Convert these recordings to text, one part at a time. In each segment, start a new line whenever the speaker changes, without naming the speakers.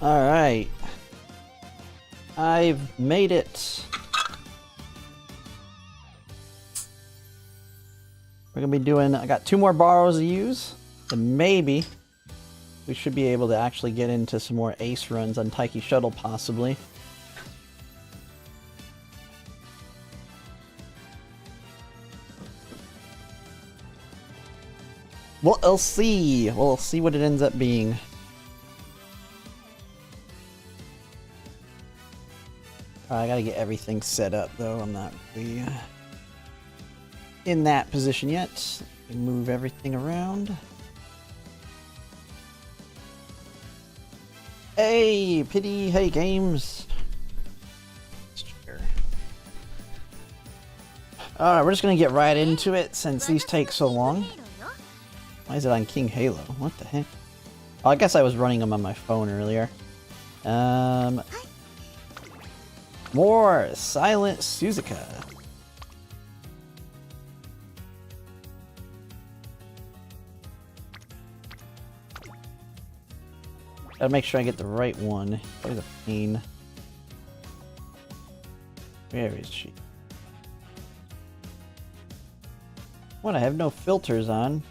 Alright. I've made it. We're gonna be doing, I got 2 more borrows to use, and maybe we should be able to actually get into some more ace runs on Taiki Shuttle, possibly. We'll see. We'll see what it ends up being. I gotta get everything set up, though. I'm not really in that position yet. Move everything around. Hey, Pity. Hey, Games. Alright, we're just gonna get right into it since these take so long. Why is it on King Halo? What the heck? Oh, I guess I was running them on my phone earlier. More Silent Suzuka. Gotta make sure I get the right one. Always a pain. Where is she? What? I have no filters on.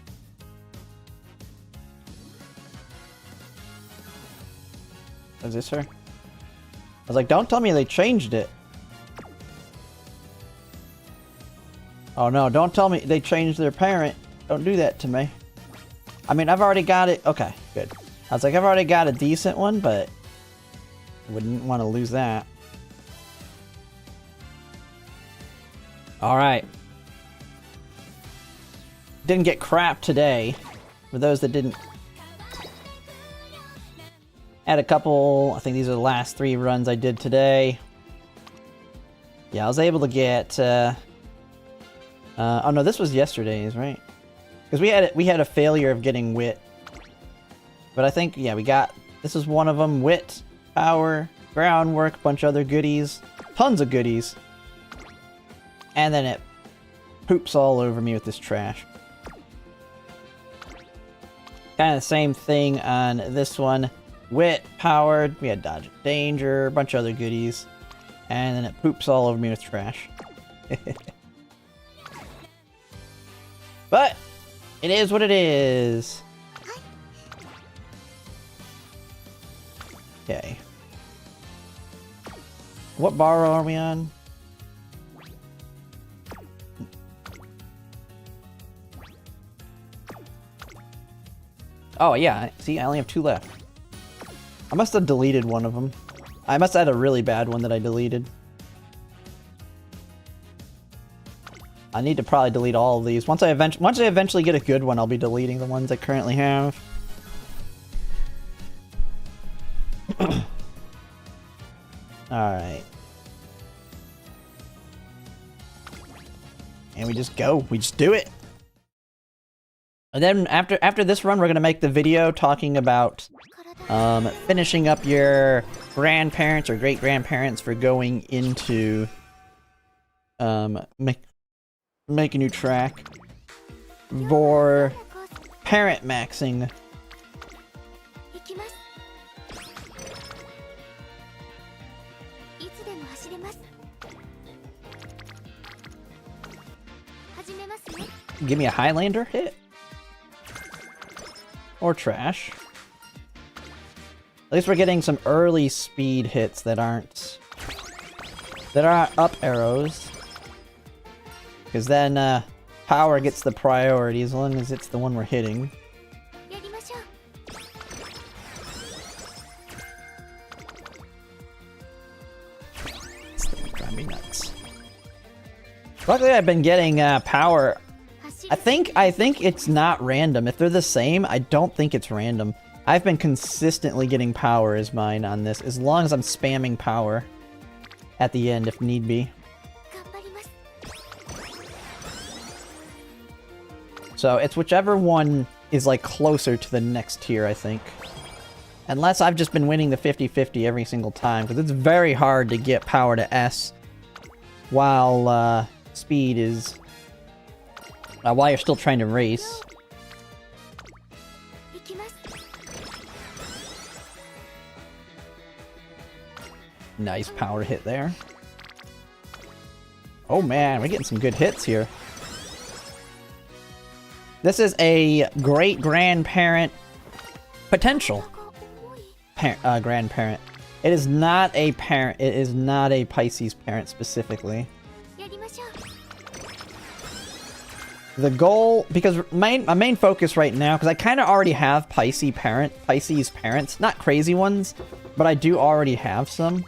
Is this her? I was like, don't tell me they changed it. Oh no, don't tell me they changed their parent. Don't do that to me. I mean, I've already got it. Okay, good. I was like, I've already got a decent one, but I wouldn't want to lose that. Alright. Didn't get crap today. For those that didn't. Had a couple, I think these are the last 3 runs I did today. Yeah, I was able to get, oh no, this was yesterday's, right? Because we had a failure of getting wit. But I think, yeah, we got, this is one of them, wit, power, groundwork, bunch of other goodies. Tons of goodies. And then it poops all over me with this trash. Kind of the same thing on this one. Wit, powered, we had dodge danger, a bunch of other goodies. And then it poops all over me with trash. But, it is what it is. Okay. What borrow are we on? Oh yeah, see, I only have 2 left. I must have deleted one of them. I must have had a really bad one that I deleted. I need to probably delete all of these. Once I eventually get a good one, I'll be deleting the ones I currently have. Alright. And we just go. We just do it. And then after this run, we're going to make the video talking about finishing up your grandparents or great-grandparents for going into make a new track for parent maxing. Give me a Highlander hit? Or trash. At least we're getting some early speed hits that aren't up arrows. Because then power gets the priority as long as it's the one we're hitting. This thing would drive me nuts. Luckily I've been getting power. I think it's not random. If they're the same, I don't think it's random. I've been consistently getting power as mine on this, as long as I'm spamming power at the end if need be. So it's whichever one is like closer to the next tier, I think. Unless I've just been winning the 50-50 every single time, because it's very hard to get power to S while speed is... while you're still trying to race. Nice power hit there. Oh man, we're getting some good hits here. This is a great-grandparent potential grandparent. It is not a parent. It is not a Pisces parent specifically. The goal, because my main focus right now, because I kind of already have Pisces parents, not crazy ones, but I do already have some.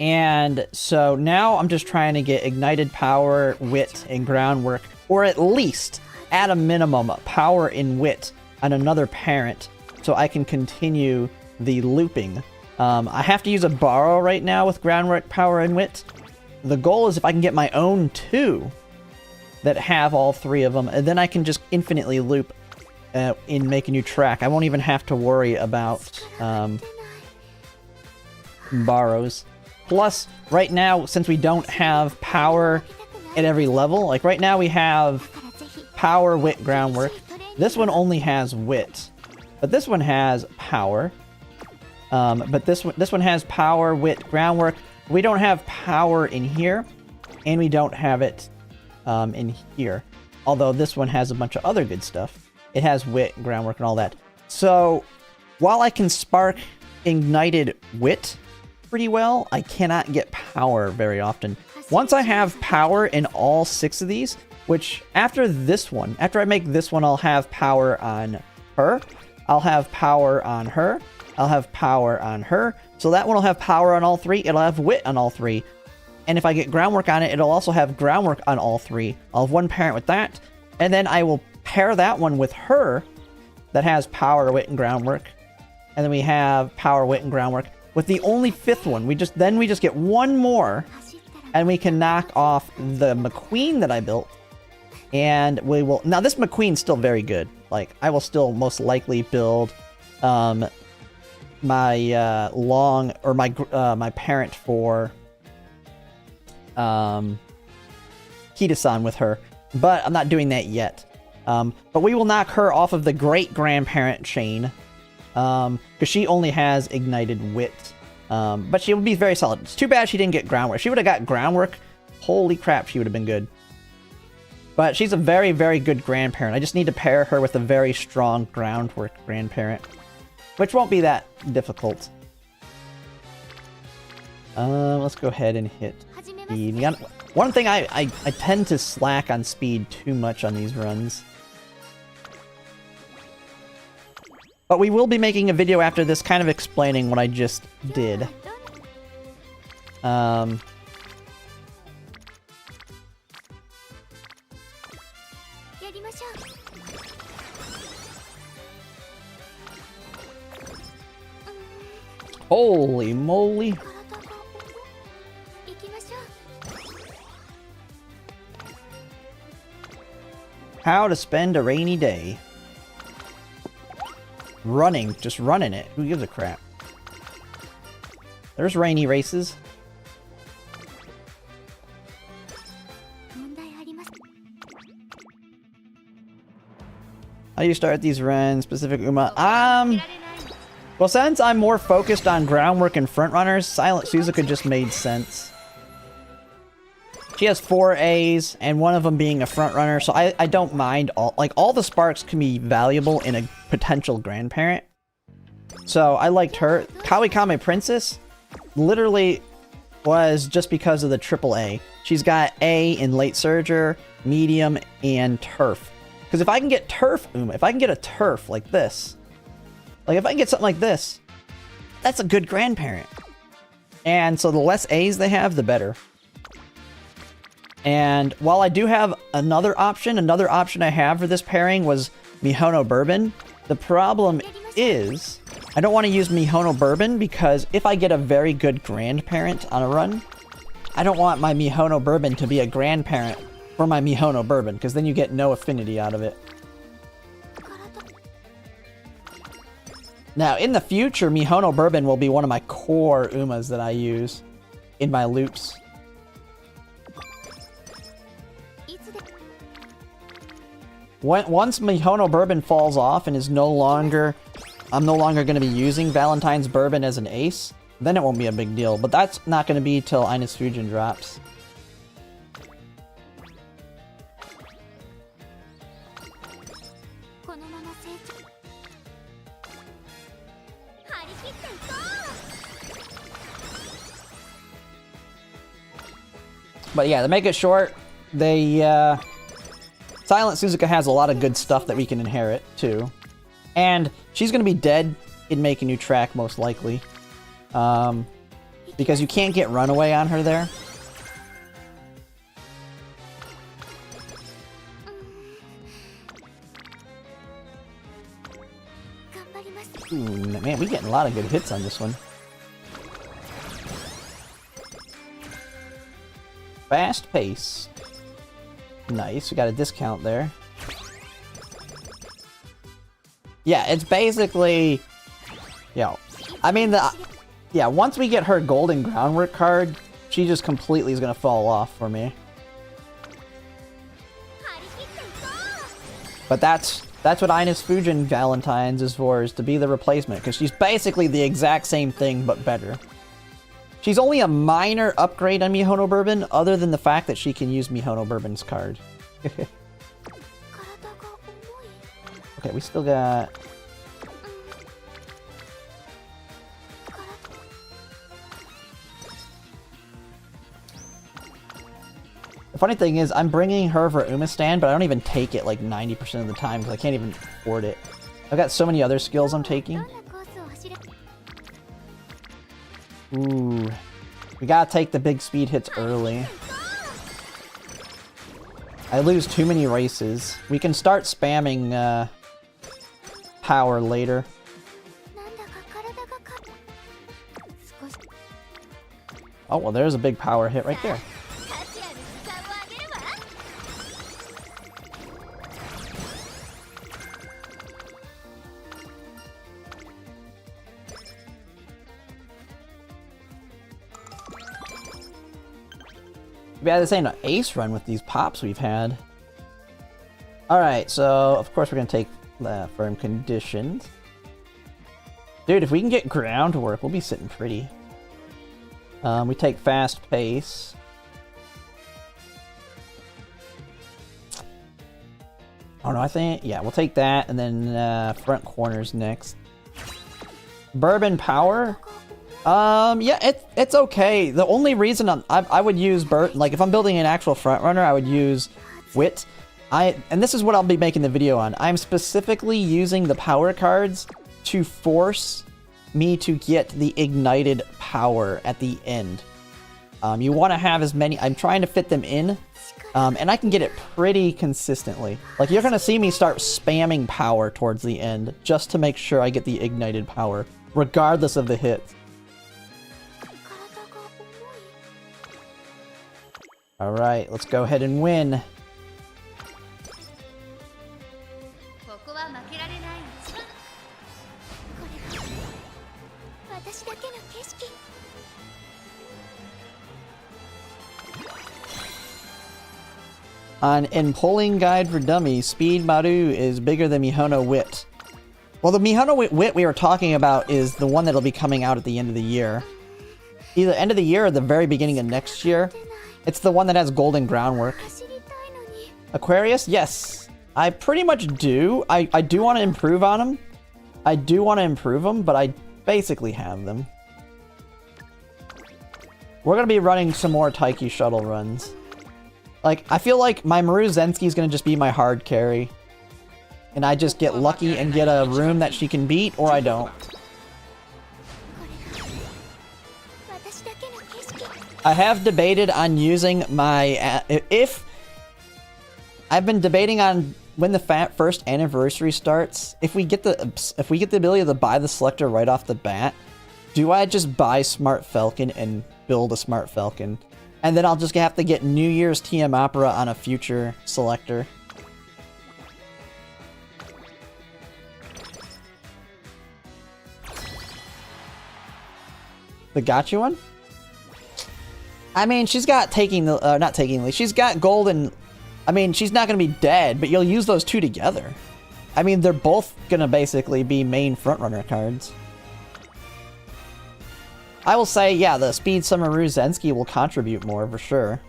And so now I'm just trying to get ignited power, wit, and groundwork, or at least, at a minimum, power and wit on another parent, so I can continue the looping. I have to use a borrow right now with groundwork, power, and wit. The goal is if I can get my own 2 that have all 3 of them, and then I can just infinitely loop and make a new track. I won't even have to worry about borrows. Plus, right now, since we don't have power at every level, like right now we have power, wit, groundwork. This one only has wit, but this one has power. But this one has power, wit, groundwork. We don't have power in here, and we don't have it in here. Although this one has a bunch of other good stuff. It has wit, groundwork, and all that. So, while I can spark ignited wit pretty well, I cannot get power very often. Once I have power in all 6 of these, which after this one, after I make this one, I'll have power on her. I'll have power on her. I'll have power on her. So that one will have power on all 3. It'll have wit on all 3. And if I get groundwork on it, it'll also have groundwork on all 3. I'll have 1 parent with that. And then I will pair that one with her that has power, wit, and groundwork. And then we have power, wit, and groundwork. With the only 5th one, we just get 1 more. And we can knock off the McQueen that I built. And we will... Now, this McQueen's still very good. Like, I will still most likely build my my parent for Kita-san with her. But I'm not doing that yet. But we will knock her off of the great-grandparent chain. Because she only has ignited wit. But she would be very solid. It's too bad she didn't get groundwork. If she would have got groundwork, holy crap, she would have been good. But she's a very, very good grandparent. I just need to pair her with a very strong groundwork grandparent. Which won't be that difficult. Let's go ahead and hit speed. One thing, I tend to slack on speed too much on these runs. But we will be making a video after this kind of explaining what I just did. Holy moly. How to spend a rainy day. Running, just running it. Who gives a crap? There's rainy races. How do you start these runs? Specific Uma? Well, since I'm more focused on groundwork and frontrunners, Silent Suzuka just made sense. She has 4 A's, and one of them being a frontrunner, so I don't mind all the sparks can be valuable in a potential grandparent. So I liked her. Kawikame Princess literally was just because of the triple A. She's got A in late surger, medium, and turf. Because if I can get turf, if I can get a turf like this, like if I can get something like this, that's a good grandparent. And so the less A's they have, the better. And while I do have another option I have for this pairing was Mihono Bourbon. The problem is, I don't want to use Mihono Bourbon because if I get a very good grandparent on a run, I don't want my Mihono Bourbon to be a grandparent for my Mihono Bourbon, because then you get no affinity out of it. Now, in the future, Mihono Bourbon will be one of my core Umas that I use in my loops. Once Mihono Bourbon falls off and is no longer I'm no longer going to be using Valentine's Bourbon as an ace, then it won't be a big deal. But that's not going to be till Ines Fujin drops. But yeah, to make it short, they Silent Suzuka has a lot of good stuff that we can inherit too, and she's gonna be dead in Make a New Track most likely, because you can't get Runaway on her there. Ooh, man, we're getting a lot of good hits on this one. Fast pace. Nice, we got a discount there. Yeah, it's basically... Yeah, I mean, yeah, once we get her golden groundwork card, she just completely is gonna fall off for me. But that's what Ines Fujin Valentine's is for, is to be the replacement, because she's basically the exact same thing, but better. She's only a minor upgrade on Mihono Bourbon, other than the fact that she can use Mihono Bourbon's card. Okay, we still got... The funny thing is, I'm bringing her for Umastand, but I don't even take it like 90% of the time, because I can't even afford it. I've got so many other skills I'm taking. Ooh. We gotta take the big speed hits early. I lose too many races. We can start spamming power later. Oh, well, there's a big power hit right there. Yeah, this ain't an ace run with these pops we've had. Alright, so of course we're gonna take firm conditions. Dude, if we can get groundwork, we'll be sitting pretty. We take fast pace. Oh no, I think, yeah, we'll take that, and then front corners next. Bourbon power? Yeah, it's okay. The only reason I would use like if I'm building an actual front runner, I would use wit. And this is what I'll be making the video on. I'm specifically using the power cards to force me to get the ignited power at the end. You want to have as many. I'm trying to fit them in, and I can get it pretty consistently. Like, you're gonna see me start spamming power towards the end just to make sure I get the ignited power, regardless of the hits. Alright, let's go ahead and win. In Pulling Guide for Dummies, Speed Maru is bigger than Mihono Wit. Well, the Mihono Wit we were talking about is the one that'll be coming out at the end of the year. Either end of the year or the very beginning of next year. It's the one that has golden groundwork. Aquarius? Yes. I pretty much do. I do want to improve on them. I do want to improve them, but I basically have them. We're going to be running some more Taiki shuttle runs. Like, I feel like my Maru Zensky is going to just be my hard carry. And I just get lucky and get a room that she can beat, or I don't. I have debated on using my... I've been debating on when the first anniversary starts, if we get the ability to buy the selector right off the bat, do I just buy Smart Falcon and build a Smart Falcon? And then I'll just have to get New Year's TM Opera on a future selector. The gacha one? I mean, she's got taking the, she's got golden. I mean, she's not going to be dead, but you'll use those two together. I mean, they're both gonna basically be main frontrunner cards. I will say, yeah, the Speed Sumaru Zensky will contribute more for sure.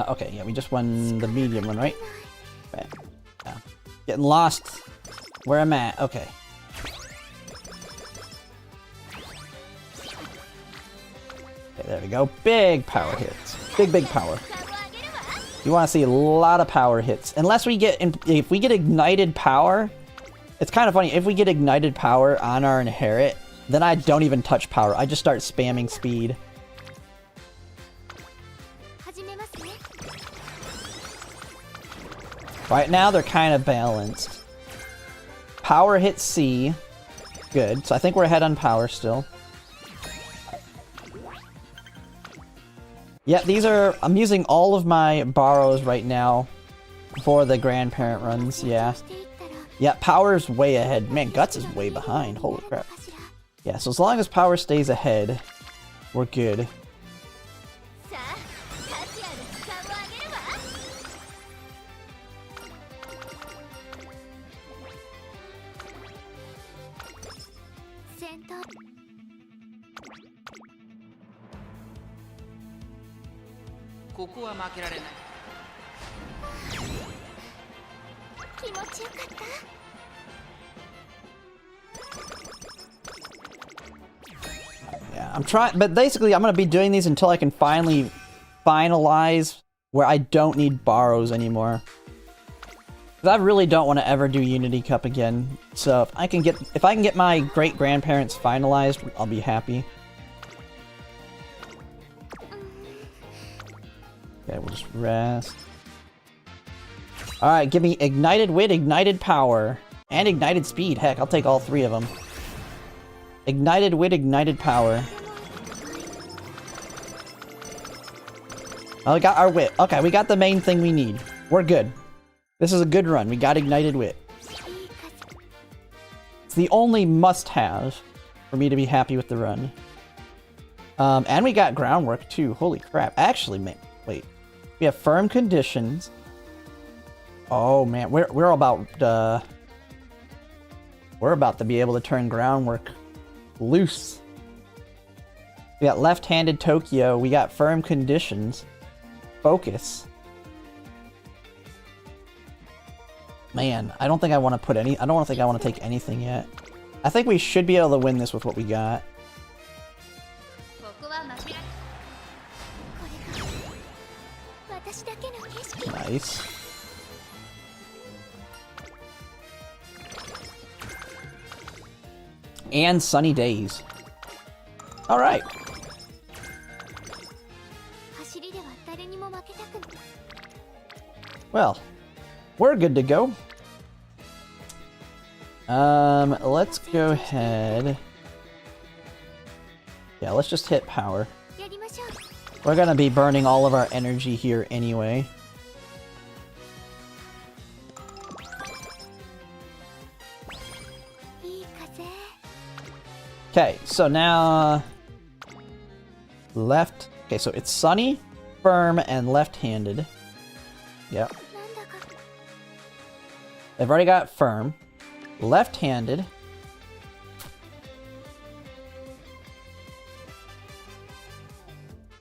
Okay, yeah, we just won the medium one, right? Okay. Yeah. Getting lost where I'm at. Okay. Okay, there we go. Big power hits. Big power. You want to see a lot of power hits. Unless we get, if we get ignited power, it's kind of funny. If we get ignited power on our inherit, then I don't even touch power. I just start spamming speed. Right now, they're kind of balanced. Power hits C. Good. So I think we're ahead on power still. Yeah, these are... I'm using all of my borrows right now for the grandparent runs, yeah. Yeah, power's way ahead. Man, Guts is way behind. Holy crap. Yeah, so as long as power stays ahead, we're good. Yeah, I'm trying, but basically I'm gonna be doing these until I can finally finalize where I don't need borrows anymore. I really don't want to ever do Unity Cup again. So if I can get my great grandparents finalized, I'll be happy. Okay, we'll just rest. Alright, give me Ignited Wit, Ignited Power, and Ignited Speed. Heck, I'll take all three of them. Ignited Wit, Ignited Power. Oh, we got our Wit. Okay, we got the main thing we need. We're good. This is a good run. We got Ignited Wit. It's the only must-have for me to be happy with the run. And we got Groundwork, too. Holy crap. Actually, man, wait. We have Firm Conditions. Oh, man. We're about to be able to turn Groundwork loose. We got Left-Handed Tokyo. We got Firm Conditions. Focus. Man, I don't think I want to put any... I don't think I want to take anything yet. I think we should be able to win this with what we got. Nice. And sunny days. Alright. Well, we're good to go. Let's go ahead. Yeah, let's just hit power. We're gonna be burning all of our energy here anyway. Okay, so now... left... Okay, so it's sunny, firm, and left-handed. Yep. They've already got firm. Left-handed.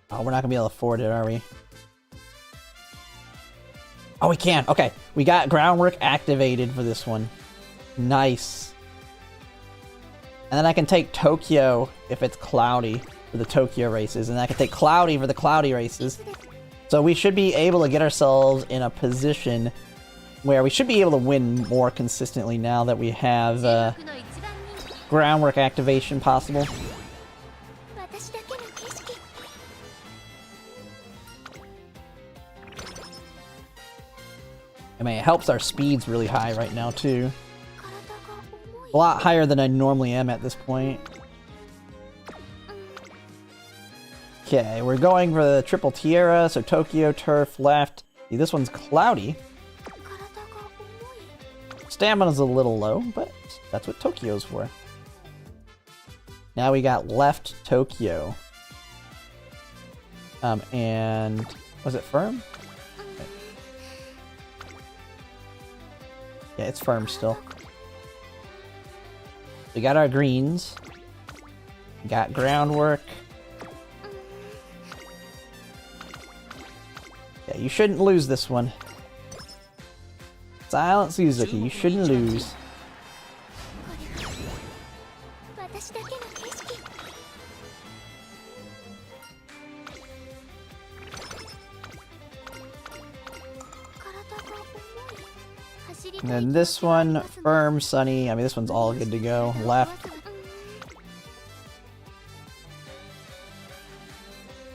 Oh, we're not gonna be able to afford it, are we? Oh, we can! Okay, we got Groundwork activated for this one. Nice. And then I can take Tokyo if it's cloudy for the Tokyo races, and I can take Cloudy for the cloudy races. So we should be able to get ourselves in a position where we should be able to win more consistently now that we have Groundwork activation possible. I mean, it helps our speeds really high right now, too. A lot higher than I normally am at this point. Okay, we're going for the triple tiara, so Tokyo, Turf, left. See, this one's cloudy. Stamina's a little low, but that's what Tokyo's for. Now we got left Tokyo. And was it firm? Yeah, it's firm still. We got our greens. We got groundwork. Yeah, you shouldn't lose this one. Silent Suzuki, you shouldn't lose. And then this one, firm, sunny. I mean, this one's all good to go. Left.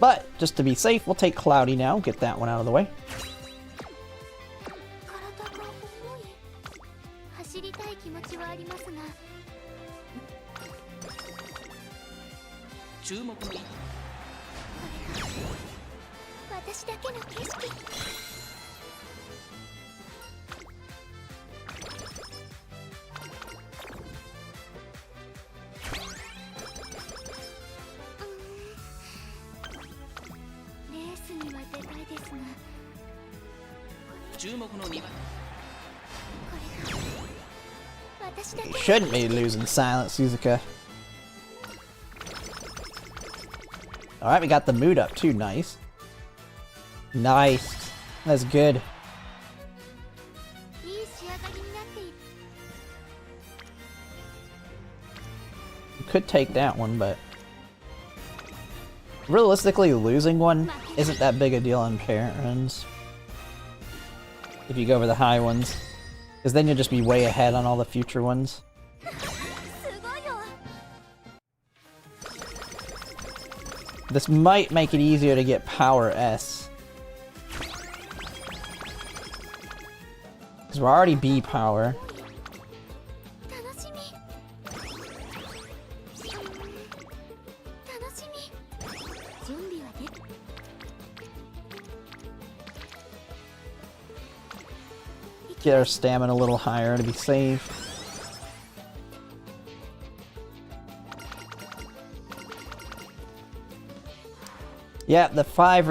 But, just to be safe, we'll take cloudy now. Get that one out of the way. You shouldn't be losing Silent Suzuka. Alright, we got the mood up too. Nice. Nice. That's good. You could take that one, but realistically, losing one isn't that big a deal on parent runs. If you go over the high ones. Because then you'll just be way ahead on all the future ones. This might make it easier to get Power S. Because we're already B Power. Get our stamina a little higher to be safe. Yeah, the 5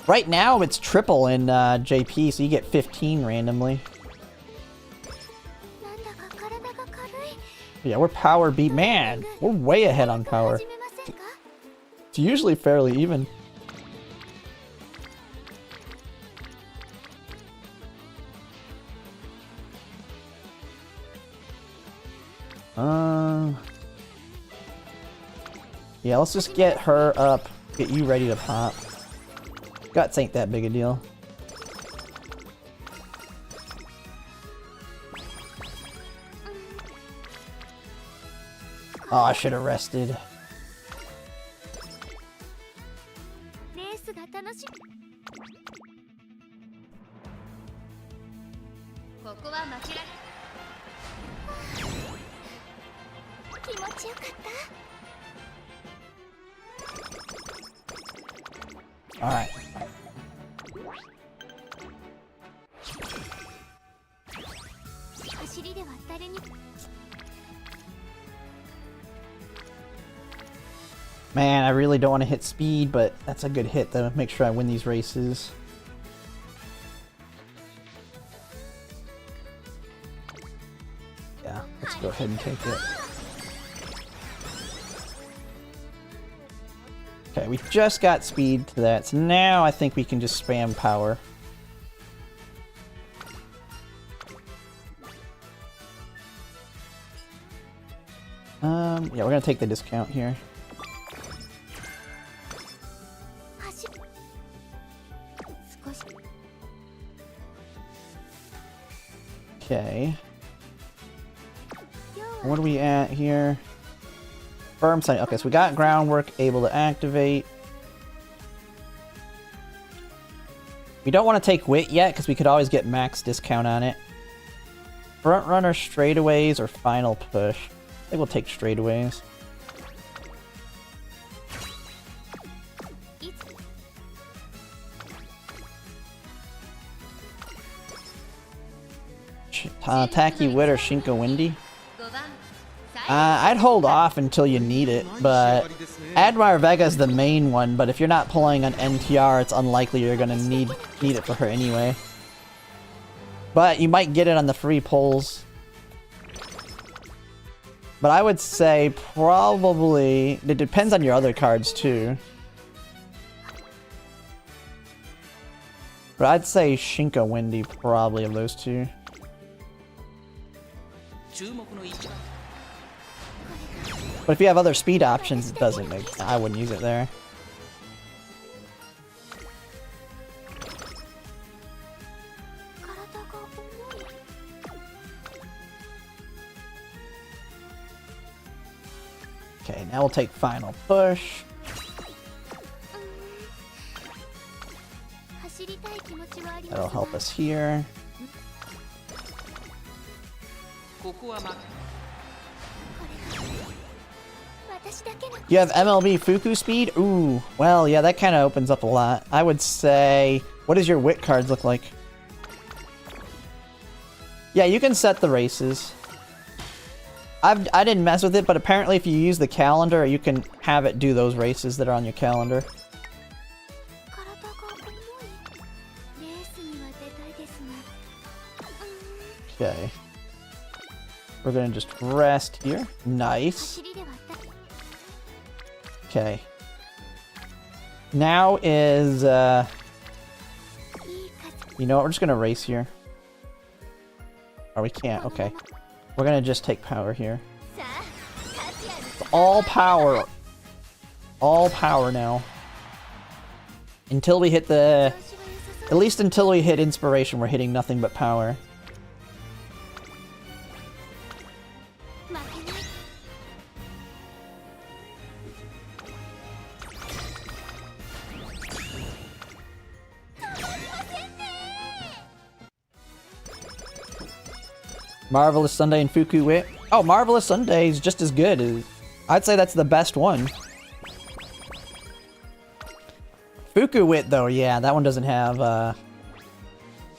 right now it's triple in JP, so you get 15 randomly. Yeah, we're power beat. Man, we're way ahead on power. It's usually fairly even. Yeah, let's just get her up, get you ready to pop. Guts ain't that big a deal. Oh, I should have rested. Alright. Man, I really don't want to hit speed, but that's a good hit to make sure I win these races. Yeah, let's go ahead and take it. Okay, we just got speed to that, so now I think we can just spam power. Yeah, we're gonna take the discount here. Okay. What are we at here? Firm sign. Okay, so we got groundwork able to activate. We don't want to take wit yet because we could always get max discount on it. Front runner straightaways or final push? I think we'll take straightaways. Tacky Wit or Shinko Windy? I'd hold off until you need it, but Admire Vega is the main one, but if you're not pulling on NTR, it's unlikely you're gonna need it for her anyway. But you might get it on the free pulls. But I would say probably... It depends on your other cards too. But I'd say Shinko Windy probably of those two. But if you have other speed options, it doesn't make... I wouldn't use it there. Okay, now we'll take final push. That'll help us here. You have MLB Fuku speed? Ooh, well, yeah, that kind of opens up a lot. I would say... What does your wit cards look like? Yeah, you can set the races. I didn't mess with it, but apparently if you use the calendar, you can have it do those races that are on your calendar. Okay. We're gonna just rest here. Nice. Okay. Now is, you know what, we're just gonna race here. Or we can't, okay. We're gonna just take power here. All power. All power now. Until we hit the... At least until we hit inspiration, we're hitting nothing but power. Marvelous Sunday and Fuku Wit. Oh, Marvelous Sunday is just as good. I'd say that's the best one. Fuku Wit, though, yeah, that one doesn't have,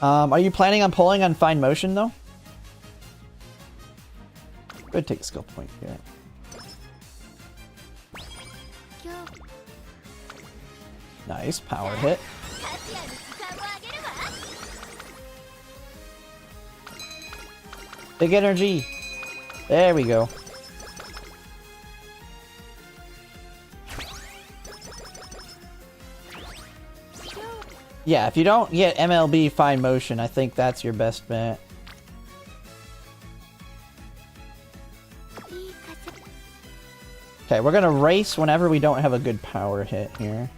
are you planning on pulling on Fine Motion, though? Go ahead, take a skill point here. Nice, power hit. Big energy. There we go. Yeah, if you don't get MLB Fine Motion, I think that's your best bet. Okay, we're gonna race whenever we don't have a good power hit here.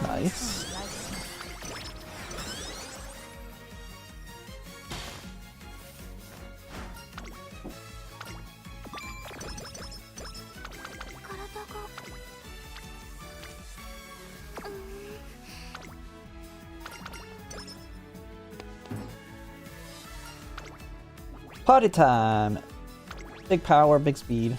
Nice. Party time! Big power, big speed.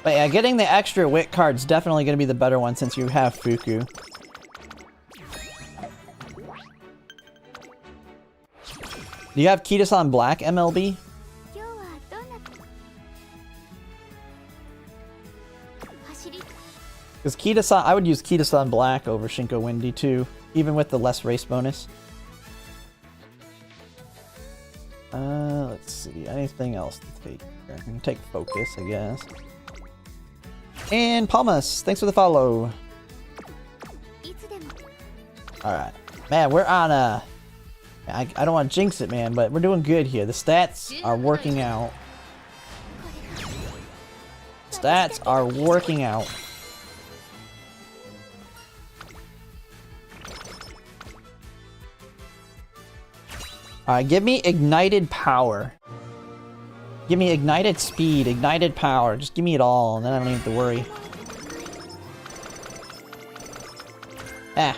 But yeah, getting the extra wit card's definitely going to be the better one since you have Fuku. Do you have Kitasan Black MLB? Because Kitasan, I would use Kitasan Black over Shinko Windy too, even with the less race bonus. Let's see, anything else to take here? I'm gonna take Focus, I guess. And Palmas, thanks for the follow. Alright. Man, we're on a... I don't want to jinx it, man, but we're doing good here. The stats are working out. Stats are working out. Alright, give me ignited power. Give me ignited speed, ignited power. Just give me it all, and then I don't even have to worry. Ah,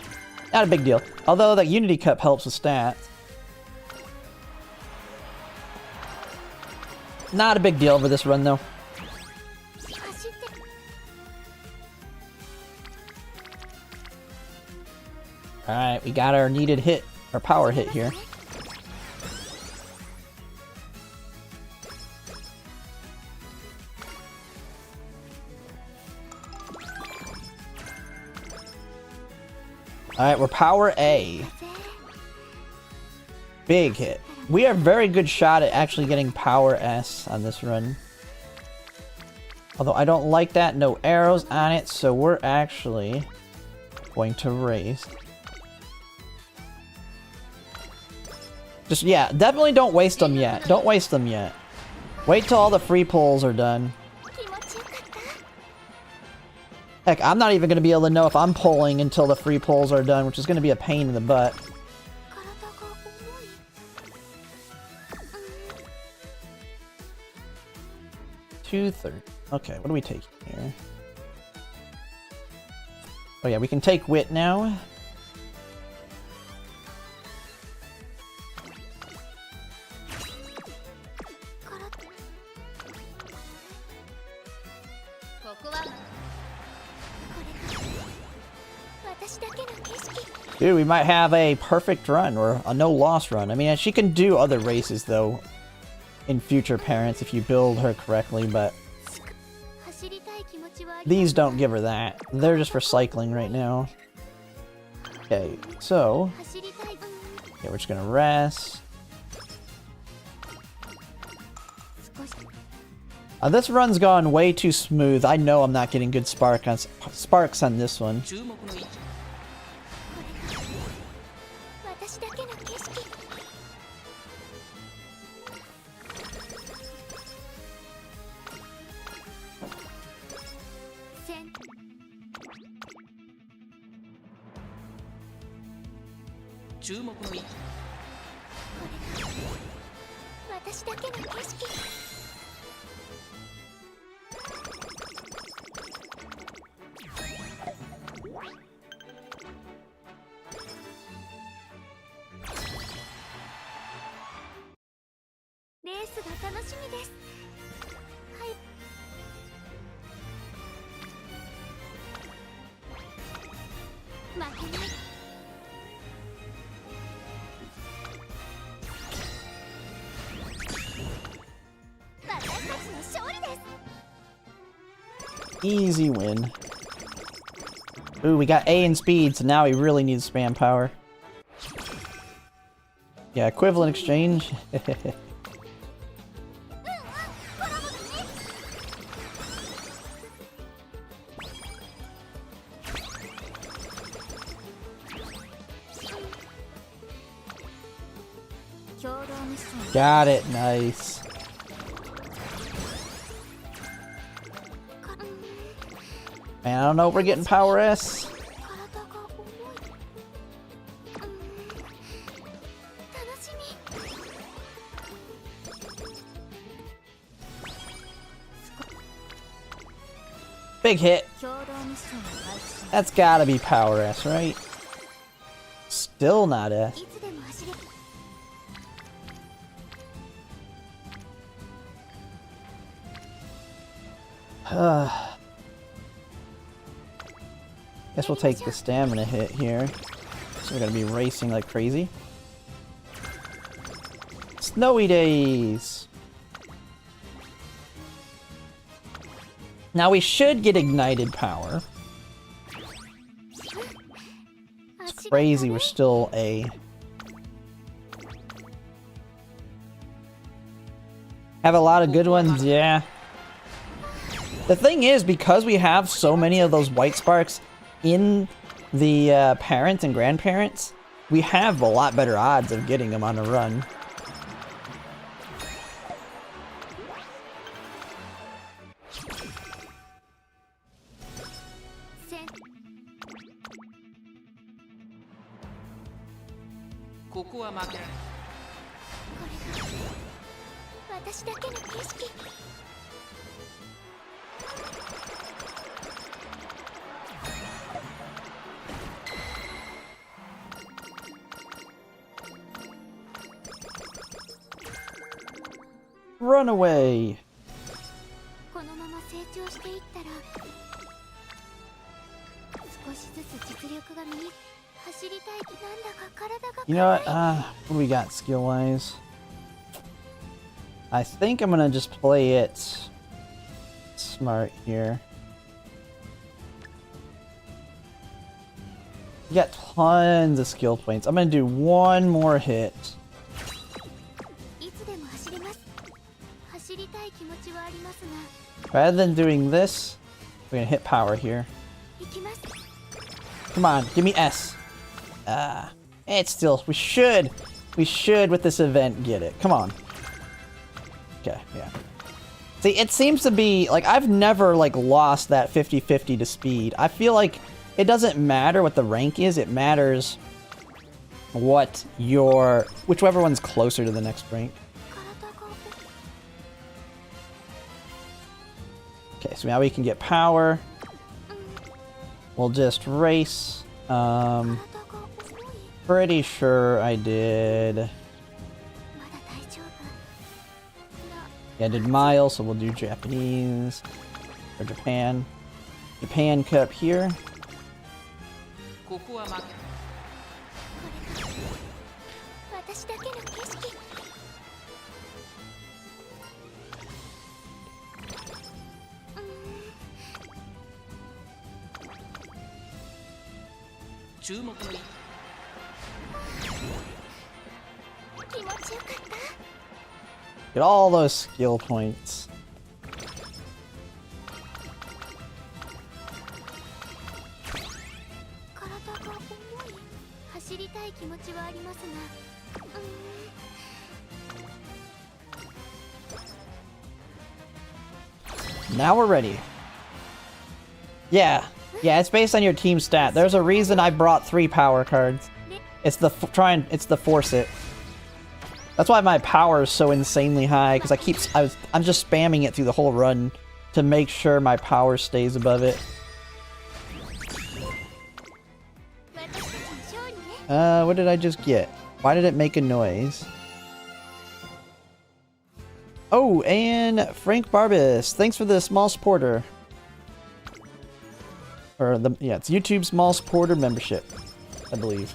not a big deal. Although that Unity Cup helps with stats. Not a big deal for this run, though. Alright, we got our needed hit, our power hit here. Alright, we're power A. Big hit. We are a very good shot at actually getting power S on this run. Although I don't like that. No arrows on it, so we're actually going to race. Just, yeah, definitely don't waste them yet. Don't waste them yet. Wait till all the free pulls are done. Heck, I'm not even going to be able to know if I'm pulling until the free pulls are done, which is going to be a pain in the butt. $230. Okay, what do we take here? Oh yeah, we can take wit now. Dude, we might have a perfect run or a no-loss run. I mean, she can do other races, though, in future parents if you build her correctly, but these don't give her that. They're just for cycling right now. Okay, so yeah, we're just gonna rest. This run's gone way too smooth. I know I'm not getting good sparks on this one. Easy win. Ooh, we got A in speed, so now we really need spam power. Yeah, equivalent exchange. Got it, nice. Man, I don't know if we're getting power S. Big hit. That's gotta be power S, right? Still not S. Guess we'll take the stamina hit here. So we're gonna be racing like crazy. Snowy days! Now we should get ignited power. It's crazy, we're still A. Have a lot of good ones, yeah. The thing is, because we have so many of those white sparks in the parents and grandparents, we have a lot better odds of getting them on a run. Run away. You know what? What do we got skill-wise? I think I'm gonna just play it smart here. You got tons of skill points. I'm gonna do one more hit. Rather than doing this, we're gonna hit power here. Come on, give me S. It's still, we should with this event get it. Come on. Okay, yeah. See, it seems to be, like, I've never, like, lost that 50-50 to speed. I feel like it doesn't matter what the rank is, it matters what your, whichever one's closer to the next rank. Okay, so now we can get power. We'll just race. Pretty sure I did. Yeah, I did miles, so we'll do Japanese. Or Japan. Japan Cup here. Get all those skill points. Now we're ready. Yeah, it's based on your team stat. There's a reason I brought 3 power cards. It's the it's the force it. That's why my power is so insanely high, because I'm just spamming it through the whole run to make sure my power stays above it. What did I just get? Why did it make a noise? Oh, and Frank Barbis, thanks for the small supporter. Or yeah, it's YouTube small supporter membership, I believe.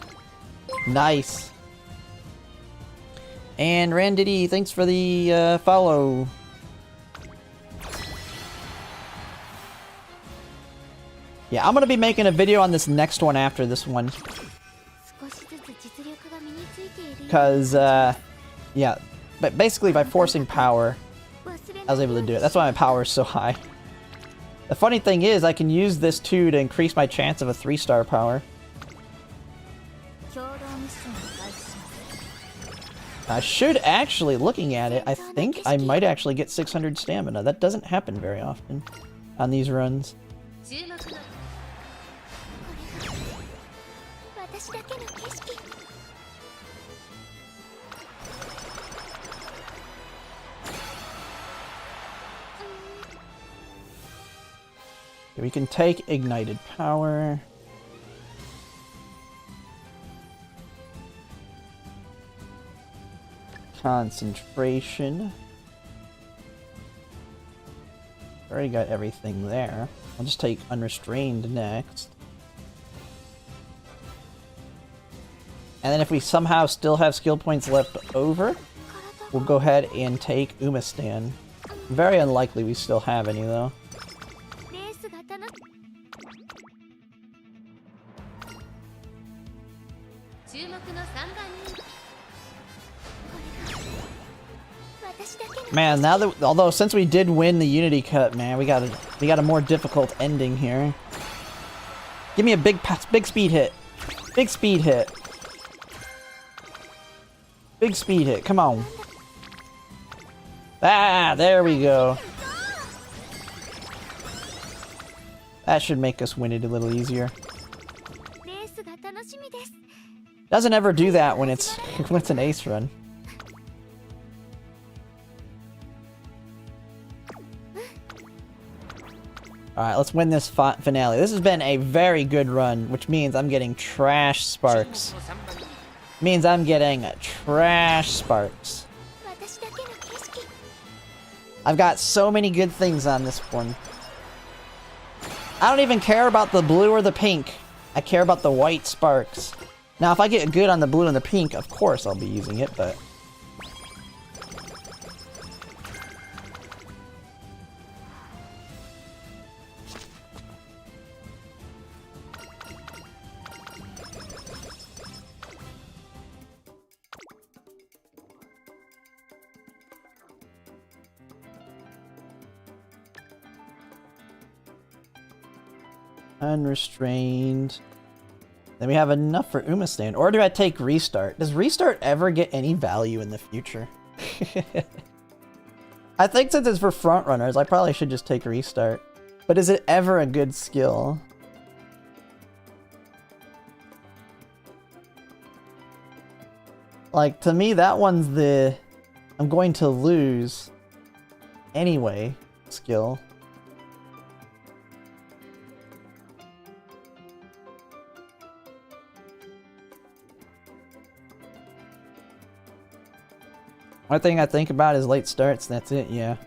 Nice. And Randiddy, thanks for the follow. Yeah, I'm gonna be making a video on this next one after this one. Because, yeah, but basically by forcing power, I was able to do it. That's why my power is so high. The funny thing is, I can use this too to increase my chance of a 3-star power. I should actually, looking at it, I think I might actually get 600 stamina. That doesn't happen very often on these runs. We can take ignited power. Concentration. Already got everything there. I'll just take unrestrained next. And then if we somehow still have skill points left over, we'll go ahead and take Umamusume. Very unlikely we still have any though. Man, now that although since we did win the Unity Cup, man, we got a more difficult ending here. Give me a big speed hit. Big speed hit. Big speed hit, come on. Ah, there we go. That should make us win it a little easier. Doesn't ever do that when it's when it's an ace run. Alright, let's win this finale. This has been a very good run, which means I'm getting trash sparks. Means I'm getting trash sparks. I've got so many good things on this one. I don't even care about the blue or the pink. I care about the white sparks. Now, if I get good on the blue and the pink, of course I'll be using it, but... Unrestrained. Then we have enough for Umamusume. Or do I take Restart? Does Restart ever get any value in the future? I think since it's for frontrunners, I probably should just take Restart. But is it ever a good skill? Like, to me, that one's the I'm going to lose anyway skill. One thing I think about is late starts, that's it, yeah.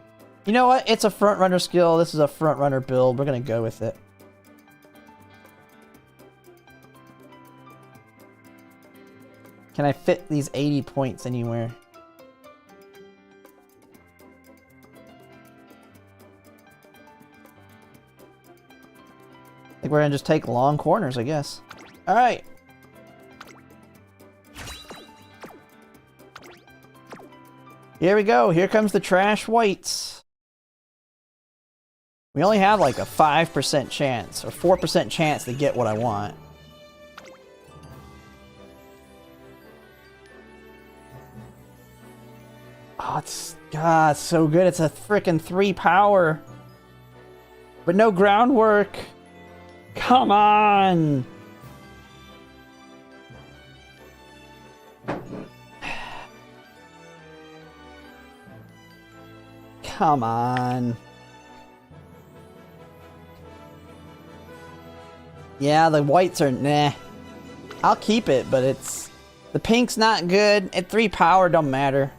You know what? It's a front runner skill. This is a front runner build. We're gonna go with it. Can I fit these 80 points anywhere? I think we're gonna just take long corners, I guess. Alright. Here we go. Here comes the trash whites. We only have like a 5% chance, or 4% chance to get what I want. Oh, it's... God, it's so good. It's a frickin' 3 power. But no groundwork. Come on! Come on. Yeah, the whites are nah. I'll keep it, but it's... The pink's not good. At 3 power, don't matter.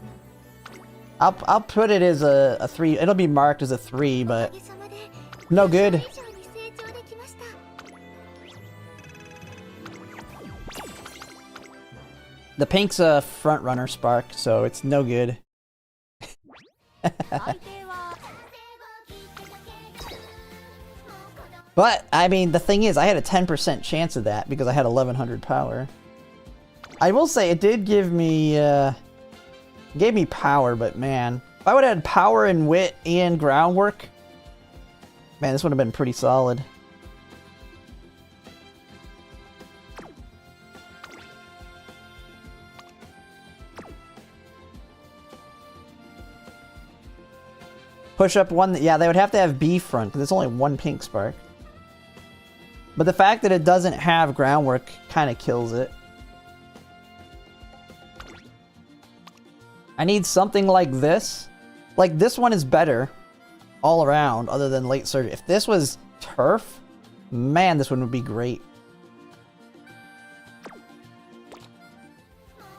I'll put it as a 3. It'll be marked as a 3, but... No good. The pink's a front runner spark, so it's no good. But, I mean, the thing is, I had a 10% chance of that because I had 1100 power. I will say, it did give me, gave me power, but man. If I would have had power and wit and groundwork, man, this would have been pretty solid. Push up one, yeah, they would have to have B front because it's only 1 pink spark. But the fact that it doesn't have groundwork kind of kills it. I need something like this. Like, this one is better all around other than late surge. If this was turf, man, this one would be great.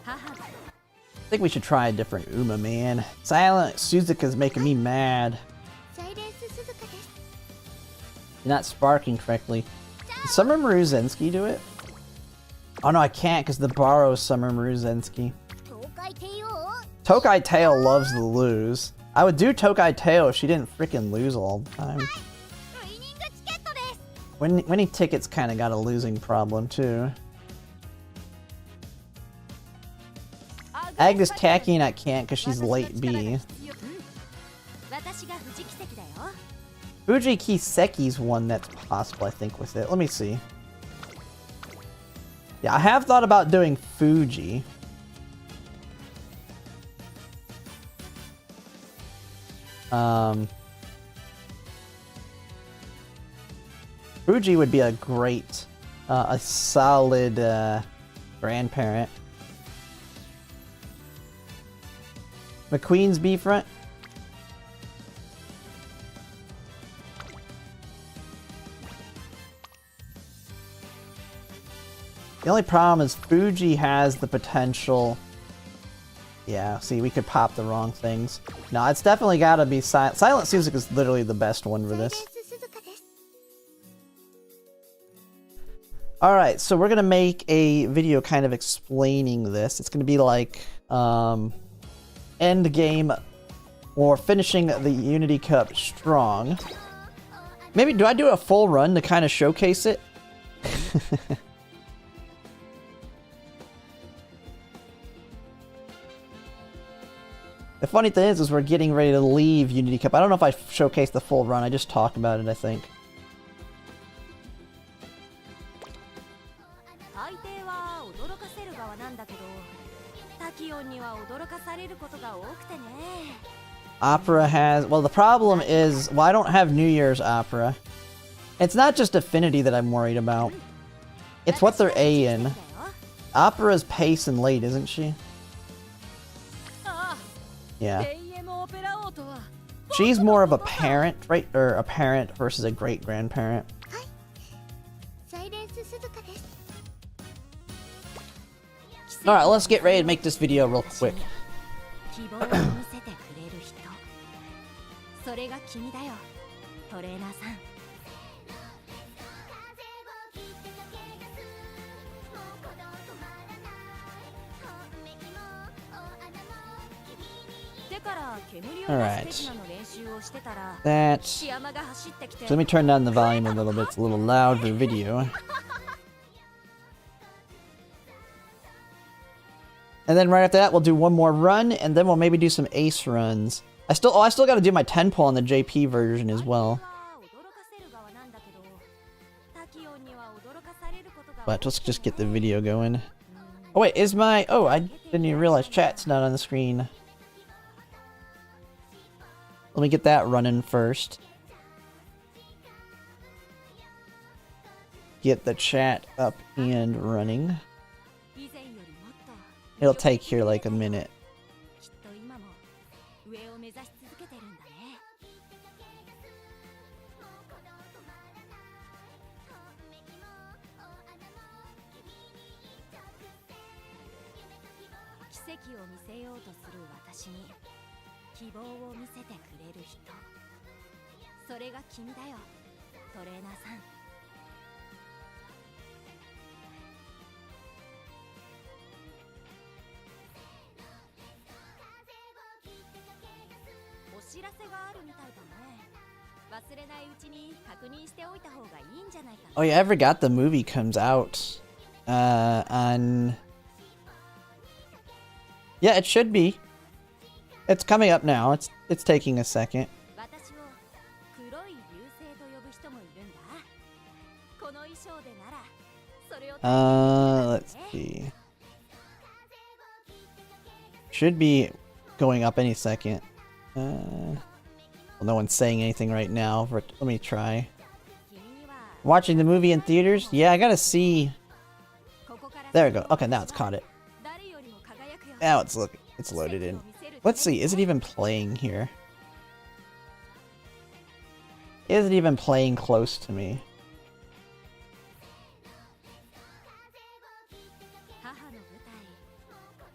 I think we should try a different Uma, man. Silent Suzuka's making me mad. You're not sparking correctly. Did Summer Maruzensky do it? Oh no, I can't because the borrow Summer Maruzensky. Tokai Tail loves to lose. I would do Tokai Tail if she didn't freaking lose all the time. Winning tickets kind of got a losing problem too. Agnes Tacky and I can't because she's late B. Fuji Kiseki's one that's possible, I think, with it. Let me see. Yeah, I have thought about doing Fuji. Fuji would be a great, a solid grandparent. McQueen's B-front. The only problem is Fuji has the potential. Yeah, see, we could pop the wrong things. No, it's definitely gotta be Silent. Silent seems like it's literally the best one for this. Alright, so we're gonna make a video kind of explaining this. It's gonna be like, end game or finishing the Unity Cup strong. Maybe, do I do a full run to kind of showcase it? The funny thing is we're getting ready to leave Unity Cup. I don't know if I showcased the full run. I just talked about it, I think. Opera has... Well, the problem is... Well, I don't have New Year's Opera. It's not just Affinity that I'm worried about. It's what they're A in. Opera's pace and late, isn't she? Yeah. She's more of a parent, right? Or a parent versus a great-grandparent. Alright, let's get ready to make this video real quick. Alright. That. So let me turn down the volume a little bit. It's a little loud for video. And then right after that, we'll do one more run, and then we'll maybe do some ace runs. I still got to do my 10 pull on the JP version as well. But let's just get the video going. Oh wait, is my... Oh, I didn't even realize chat's not on the screen. Let me get that running first. Get the chat up and running. It'll take here like a minute. Oh yeah, I forgot the movie comes out on... Yeah, it should be. It's coming up now. It's taking a second. Let's see. Should be going up any second. Well, no one's saying anything right now. Let me try. Watching the movie in theaters? Yeah, I gotta see. There we go. Okay, now it's caught it. Now it's loaded in. Let's see. Is it even playing here? Is it even playing close to me?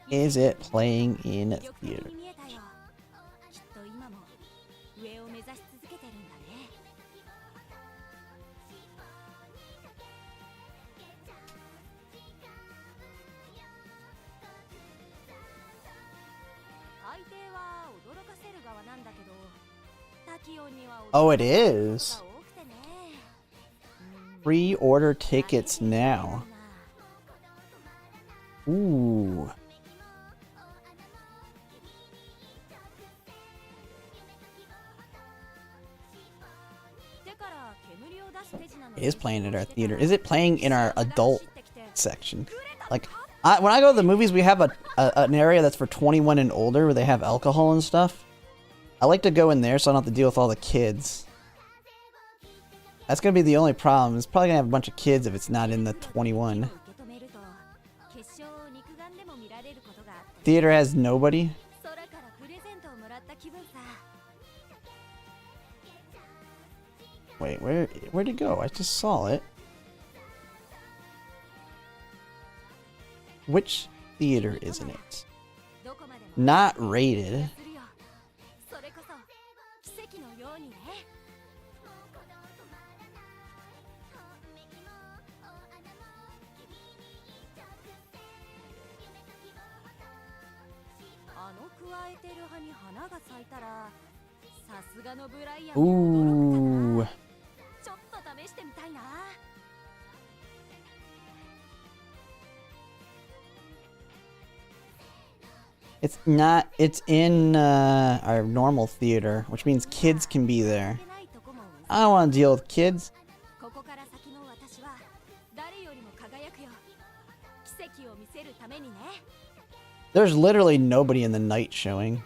Is it playing in theater? Oh, it is. Pre-order tickets now. Ooh. It is playing at our theater. Is it playing in our adult section? Like, when I go to the movies, we have an area that's for 21 and older where they have alcohol and stuff. I like to go in there so I don't have to deal with all the kids. That's gonna be the only problem. It's probably gonna have a bunch of kids if it's not in the 21. Theater has nobody. Wait, where'd it go? I just saw it. Which theater isn't it? Not rated. Ooh. It's not, it's in our normal theater, which means kids can be there. I don't want to deal with kids. There's literally nobody in the night showing.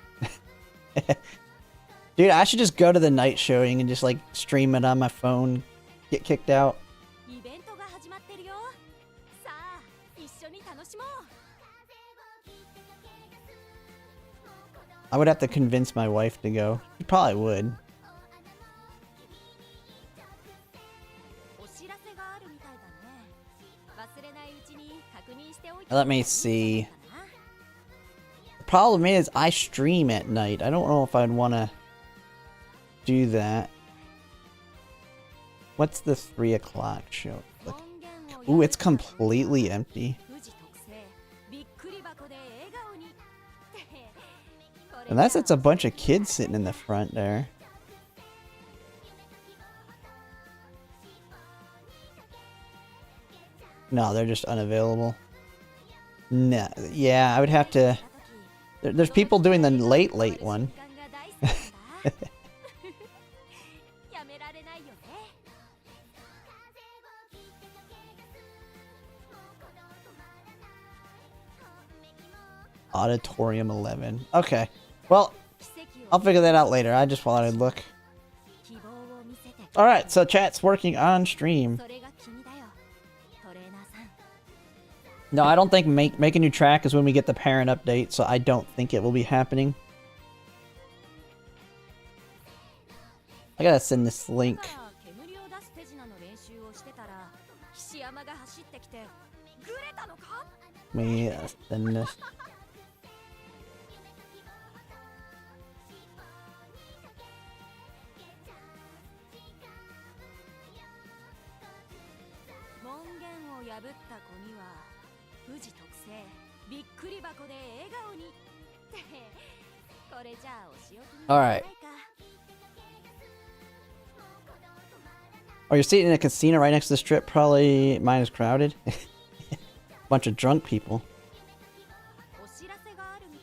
Dude, I should just go to the night showing and just like stream it on my phone, get kicked out. I would have to convince my wife to go. She probably would. Let me see. The problem is I stream at night. I don't know if I'd want to do that. What's the 3 o'clock show? Like, ooh, it's completely empty. Unless it's a bunch of kids sitting in the front there. No, they're just unavailable. Nah, yeah, I would have to... There's people doing the late one. Auditorium 11. Okay. Well, I'll figure that out later. I just wanted to look. Alright, so chat's working on stream. No, I don't think make a new track is when we get the parent update, so I don't think it will be happening. I gotta send this link. Let me send this. Alright. Oh, you're sitting in a casino right next to the strip? Probably mine is crowded. Bunch of drunk people.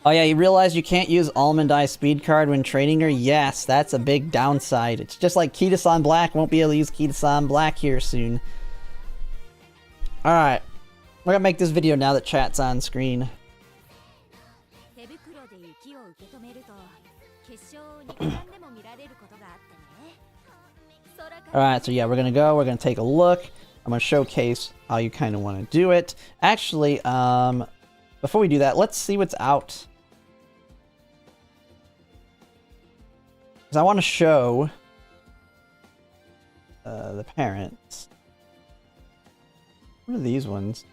Oh yeah, you realize you can't use Almond Eye Speed Card when trading her? Yes, that's a big downside. It's just like Kita-san Black won't be able to use Kita-san Black here soon. Alright. We're gonna make this video now that chat's on screen. Alright, so yeah, we're gonna take a look. I'm gonna showcase how you kind of want to do it. Actually, before we do that, let's see what's out. Because I want to show the parents. What are these ones?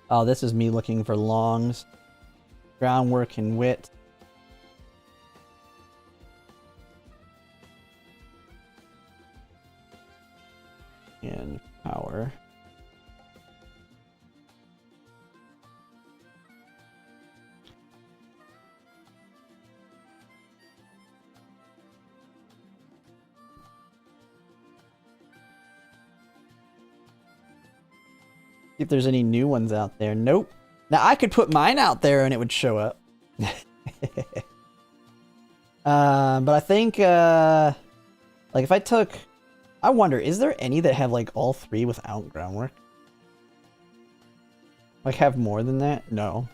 Oh, this is me looking for longs. Groundwork and wit. And power. See if there's any new ones out there. Nope. Now I could put mine out there and it would show up. But I think like if I took, I wonder, is there any that have like all 3 without groundwork? Like, have more than that? No.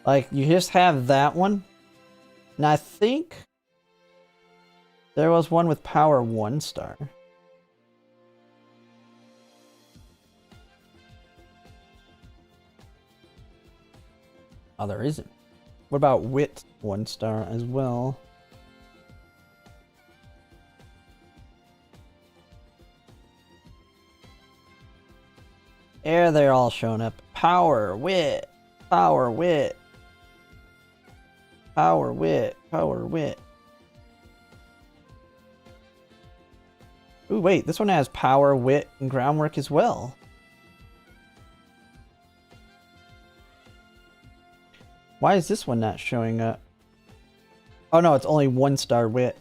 Like, you just have that one. And I think there was one with power 1 star. Oh, there isn't. What about wit 1 star as well? There, they're all showing up. Power, wit, power, wit. Power, wit, power, wit. Ooh, wait, this one has power, wit, and groundwork as well. Why is this one not showing up? Oh no, it's only 1 star wit.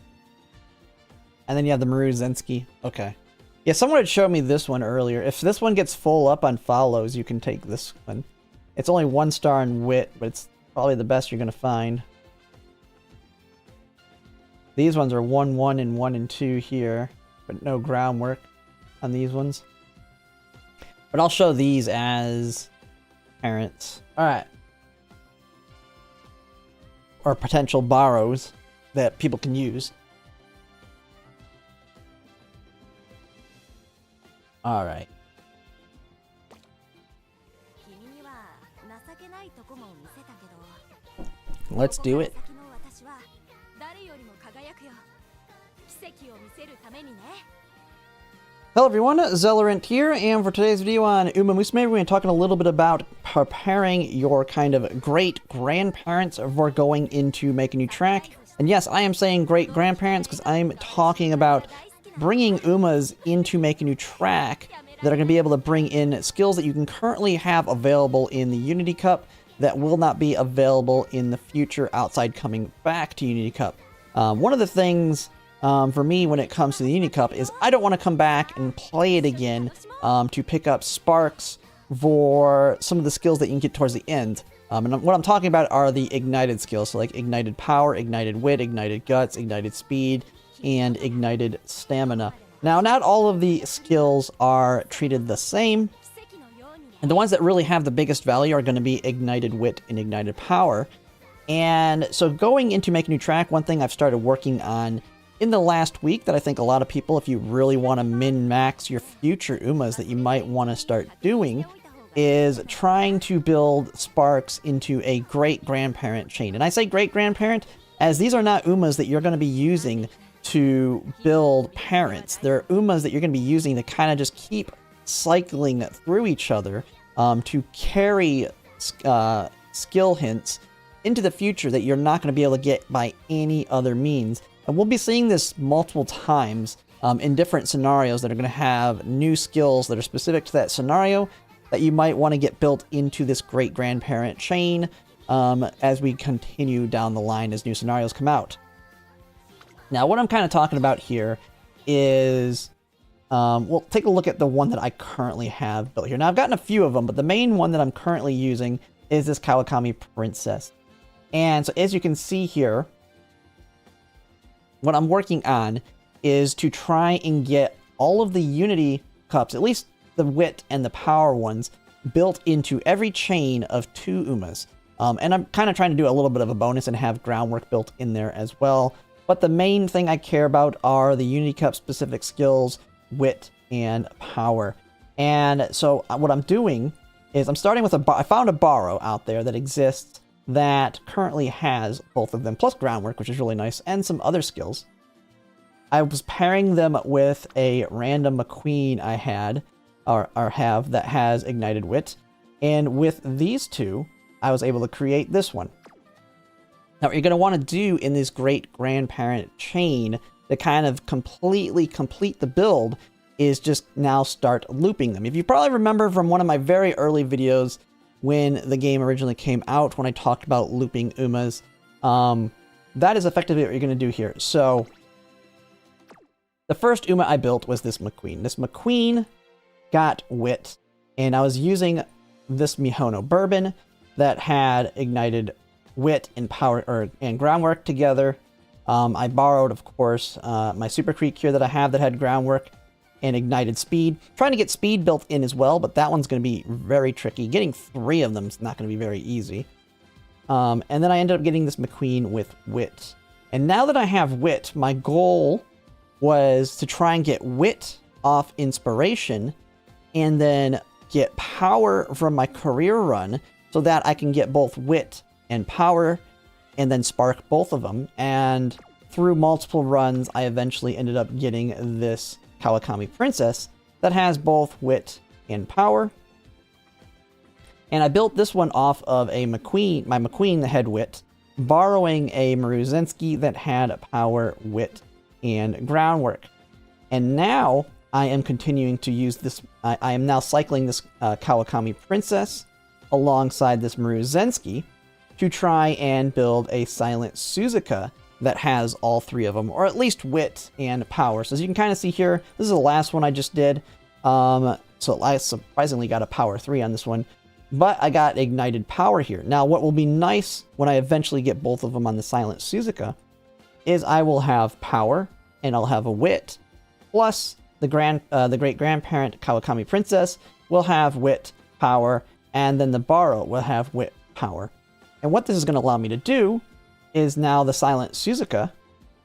And then you have the Maru Zensky. Okay. Yeah, someone had showed me this one earlier. If this one gets full up on follows, you can take this one. It's only 1 star in wit, but it's probably the best you're going to find. These ones are 1, 1, and 1 and 2 here, but no groundwork on these ones. But I'll show these as parents. Alright. Or potential borrows that people can use. Alright. Let's do it. Hello everyone, Zellerant here, and for today's video on Umamusume, we're going to be talking a little bit about preparing your kind of great-grandparents for going into Make a New Track. And yes, I am saying great-grandparents because I'm talking about bringing Umas into Make a New Track that are going to be able to bring in skills that you can currently have available in the Unity Cup that will not be available in the future outside coming back to Unity Cup. One of the things for me when it comes to the Unity Cup is I don't want to come back and play it again to pick up sparks for some of the skills that you can get towards the end. And what I'm talking about are the ignited skills, so like ignited power, ignited wit, ignited guts, ignited speed, and ignited stamina. Now, not all of the skills are treated the same, and the ones that really have the biggest value are going to be ignited wit and ignited power. And so going into Make a New Track, one thing I've started working on in the last week that I think a lot of people, if you really want to min-max your future Umas that you might want to start doing, is trying to build sparks into a great-grandparent chain. And I say great-grandparent as these are not Umas that you're going to be using to build parents. They're Umas that you're going to be using to kind of just keep cycling through each other to carry skill hints into the future that you're not going to be able to get by any other means. And we'll be seeing this multiple times in different scenarios that are going to have new skills that are specific to that scenario that you might want to get built into this great-grandparent chain as we continue down the line as new scenarios come out. Now, what I'm kind of talking about here is, we'll take a look at the one that I currently have built here. Now, I've gotten a few of them, but the main one that I'm currently using is this Kawakami Princess. And so, as you can see here, what I'm working on is to try and get all of the Unity Cups, at least the Wit and the Power ones, built into every chain of 2 Umas. And I'm kind of trying to do a little bit of a bonus and have Groundwork built in there as well. But the main thing I care about are the Unity Cup specific skills, Wit, and Power. And so what I'm doing is I'm starting with I found a borrow out there that exists that currently has both of them, plus Groundwork, which is really nice, and some other skills. I was pairing them with a random McQueen I had, or have, that has Ignited Wit. And with these two, I was able to create this one. Now, what you're going to want to do in this great-grandparent chain to kind of completely complete the build is just now start looping them. If you probably remember from one of my very early videos when the game originally came out, when I talked about looping Umas, that is effectively what you're going to do here. So, the first Uma I built was this McQueen. This McQueen got Wit, and I was using this Mihono Bourbon that had Ignited Wit and Power and Groundwork together. I borrowed, of course, my Super Creek here that I have that had Groundwork, and ignited speed. Trying to get speed built in as well, but that one's going to be very tricky. Getting 3 of them is not going to be very easy. And then I ended up getting this McQueen with wit. And now that I have wit, my goal was to try and get wit off inspiration and then get power from my career run so that I can get both wit and power and then spark both of them. And through multiple runs, I eventually ended up getting this Kawakami Princess that has both wit and power. And I built this one off of a McQueen, my McQueen that had wit, borrowing a Maruzensky that had power, wit, and groundwork. And now I am continuing to use this. I am now cycling this Kawakami Princess alongside this Maruzensky to try and build a Silent Suzuka that has all 3 of them, or at least wit and power. So as you can kind of see here, this is the last one I just did. So I surprisingly got a power 3 on this one, but I got ignited power here. Now, what will be nice when I eventually get both of them on the Silent Suzuka is I will have power and I'll have a wit, plus the great grandparent Kawakami Princess will have wit, power, and then the Borrow will have wit, power. And what this is going to allow me to do is now the Silent Suzuka,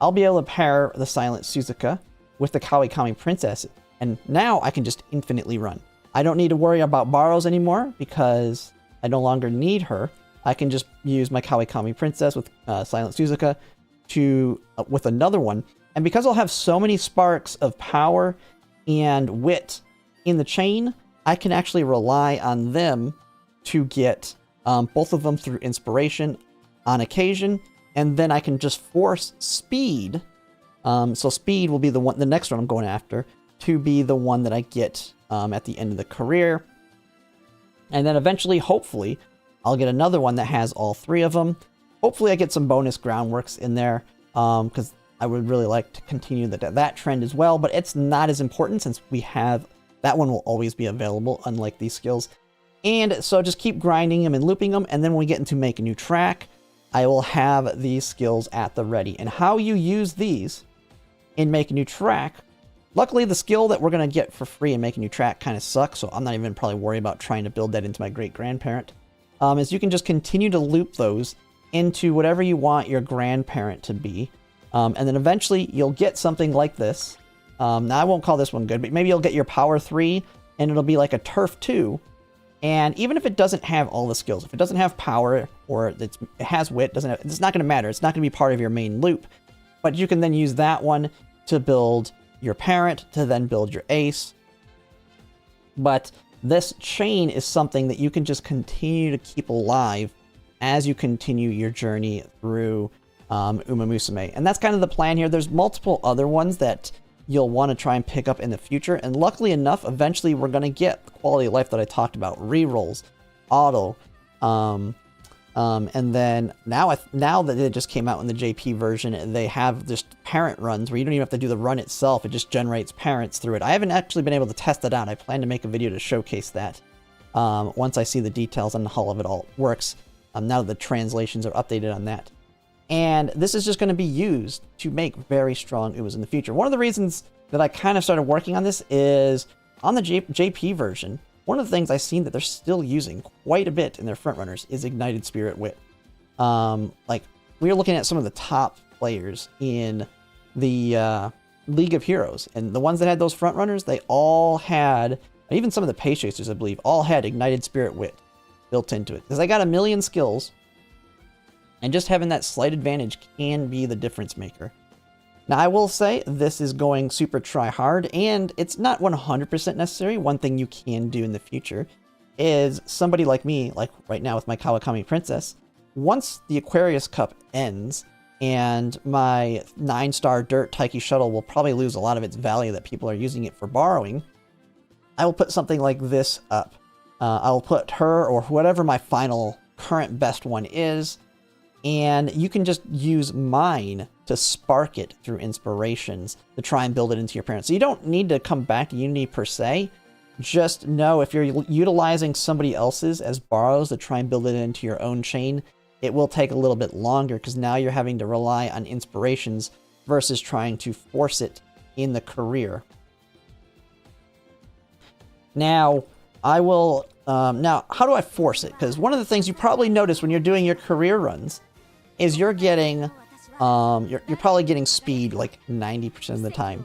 I'll be able to pair the Silent Suzuka with the Kawakami Princess, and now I can just infinitely run. I don't need to worry about Borrows anymore because I no longer need her. I can just use my Kawakami Princess with Silent Suzuka with another one. And because I'll have so many sparks of power and wit in the chain, I can actually rely on them to get both of them through inspiration on occasion, and then I can just force speed. So speed will be the next one I'm going after, to be the one that I get at the end of the career. And then eventually, hopefully, I'll get another one that has all 3 of them. Hopefully I get some bonus groundworks in there, because I would really like to continue that trend as well, but it's not as important since we have, that one will always be available, unlike these skills. And so just keep grinding them and looping them, and then when we get into make a new track, I will have these skills at the ready. And how you use these in make a new track, luckily the skill that we're going to get for free in make a new track kind of sucks, so I'm not even probably worried about trying to build that into my great grandparent, is you can just continue to loop those into whatever you want your grandparent to be. And then eventually you'll get something like this. Now I won't call this one good, but maybe you'll get your power 3 and it'll be like a turf 2. And even if it doesn't have all the skills, if it doesn't have power or it has wit, it's not going to matter. It's not going to be part of your main loop. But you can then use that one to build your parent, to then build your ace. But this chain is something that you can just continue to keep alive as you continue your journey through Umamusume. And that's kind of the plan here. There's multiple other ones that you'll want to try and pick up in the future. And luckily enough, eventually we're going to get the quality of life that I talked about. Rerolls, auto, and then now that it just came out in the JP version, they have just parent runs where you don't even have to do the run itself. It just generates parents through it. I haven't actually been able to test it out. I plan to make a video to showcase that once I see the details on how it all works. Now that the translations are updated on that. And this is just going to be used to make very strong Umas in the future. One of the reasons that I kind of started working on this is on the JP version, one of the things I've seen that they're still using quite a bit in their frontrunners is Ignited Spirit Wit. Like, we were looking at some of the top players in the League of Heroes, and the ones that had those frontrunners, they all had, even some of the Pace Chasers, I believe, all had Ignited Spirit Wit built into it. Because they got a million skills, and just having that slight advantage can be the difference maker. Now, I will say this is going super try hard, and it's not 100% necessary. One thing you can do in the future is somebody like me, like right now with my Kawakami Princess, once the Aquarius Cup ends and my 9-star Dirt Taiki Shuttle will probably lose a lot of its value that people are using it for borrowing, I will put something like this up. I'll put her or whatever my final current best one is, and you can just use mine to spark it through inspirations to try and build it into your parent. So you don't need to come back to Unity per se. Just know if you're utilizing somebody else's as borrows to try and build it into your own chain, it will take a little bit longer because now you're having to rely on inspirations versus trying to force it in the career. Now, I will... now, how do I force it? Because one of the things you probably notice when you're doing your career runs is you're getting... you're probably getting speed like 90% of the time.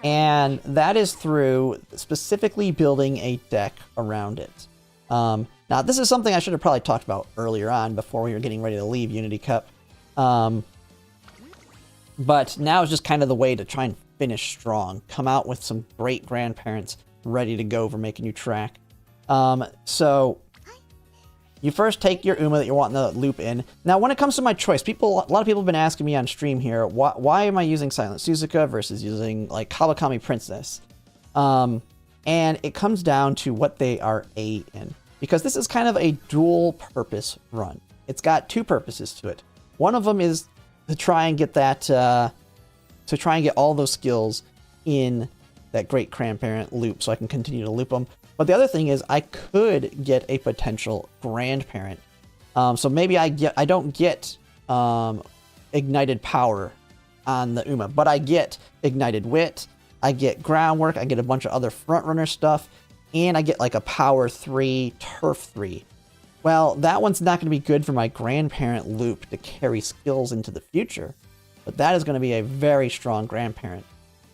And that is through specifically building a deck around it. Now, this is something I should have probably talked about earlier on before we were getting ready to leave Unity Cup. But now is just kind of the way to try and finish strong. Come out with some great grandparents ready to go for making you track. So you first take your Uma that you're wanting to loop in. Now, when it comes to my choice, a lot of people have been asking me on stream here, why am I using Silent Suzuka versus using like Kawakami Princess? And it comes down to what they are A in. Because this is kind of a dual purpose run. It's got two purposes to it. One of them is to try and get that, to try and get all those skills in that great grandparent loop so I can continue to loop them. But the other thing is I could get a potential grandparent. So maybe I don't get ignited power on the Uma, but I get ignited wit, I get groundwork, I get a bunch of other frontrunner stuff, and I get like a power 3, turf 3. Well, that one's not going to be good for my grandparent loop to carry skills into the future, but that is going to be a very strong grandparent.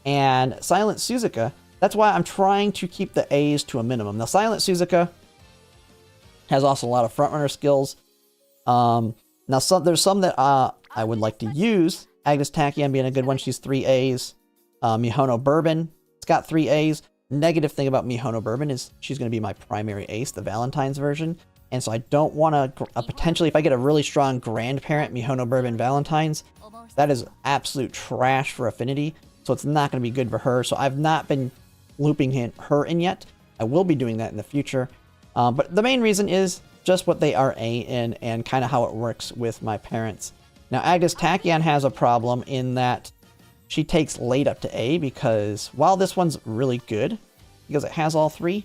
And Silent Suzuka, that's why I'm trying to keep the A's to a minimum. Now, Silent Suzuka has also a lot of frontrunner skills. Now, there's some that I would like to use. Agnes Tachyon being a good one, she's 3 A's. Mihono Bourbon, it's got 3 A's. Negative thing about Mihono Bourbon is she's going to be my primary ace, the Valentine's version. And so I don't want to, potentially, if I get a really strong grandparent, Mihono Bourbon Valentine's, that is absolute trash for Affinity. So it's not going to be good for her. So I've not been looping her in yet. I will be doing that in the future. But the main reason is just what they are A in and kind of how it works with my parents. Now, Agnes Tachyon has a problem in that she takes late up to A because while this one's really good, because it has all 3,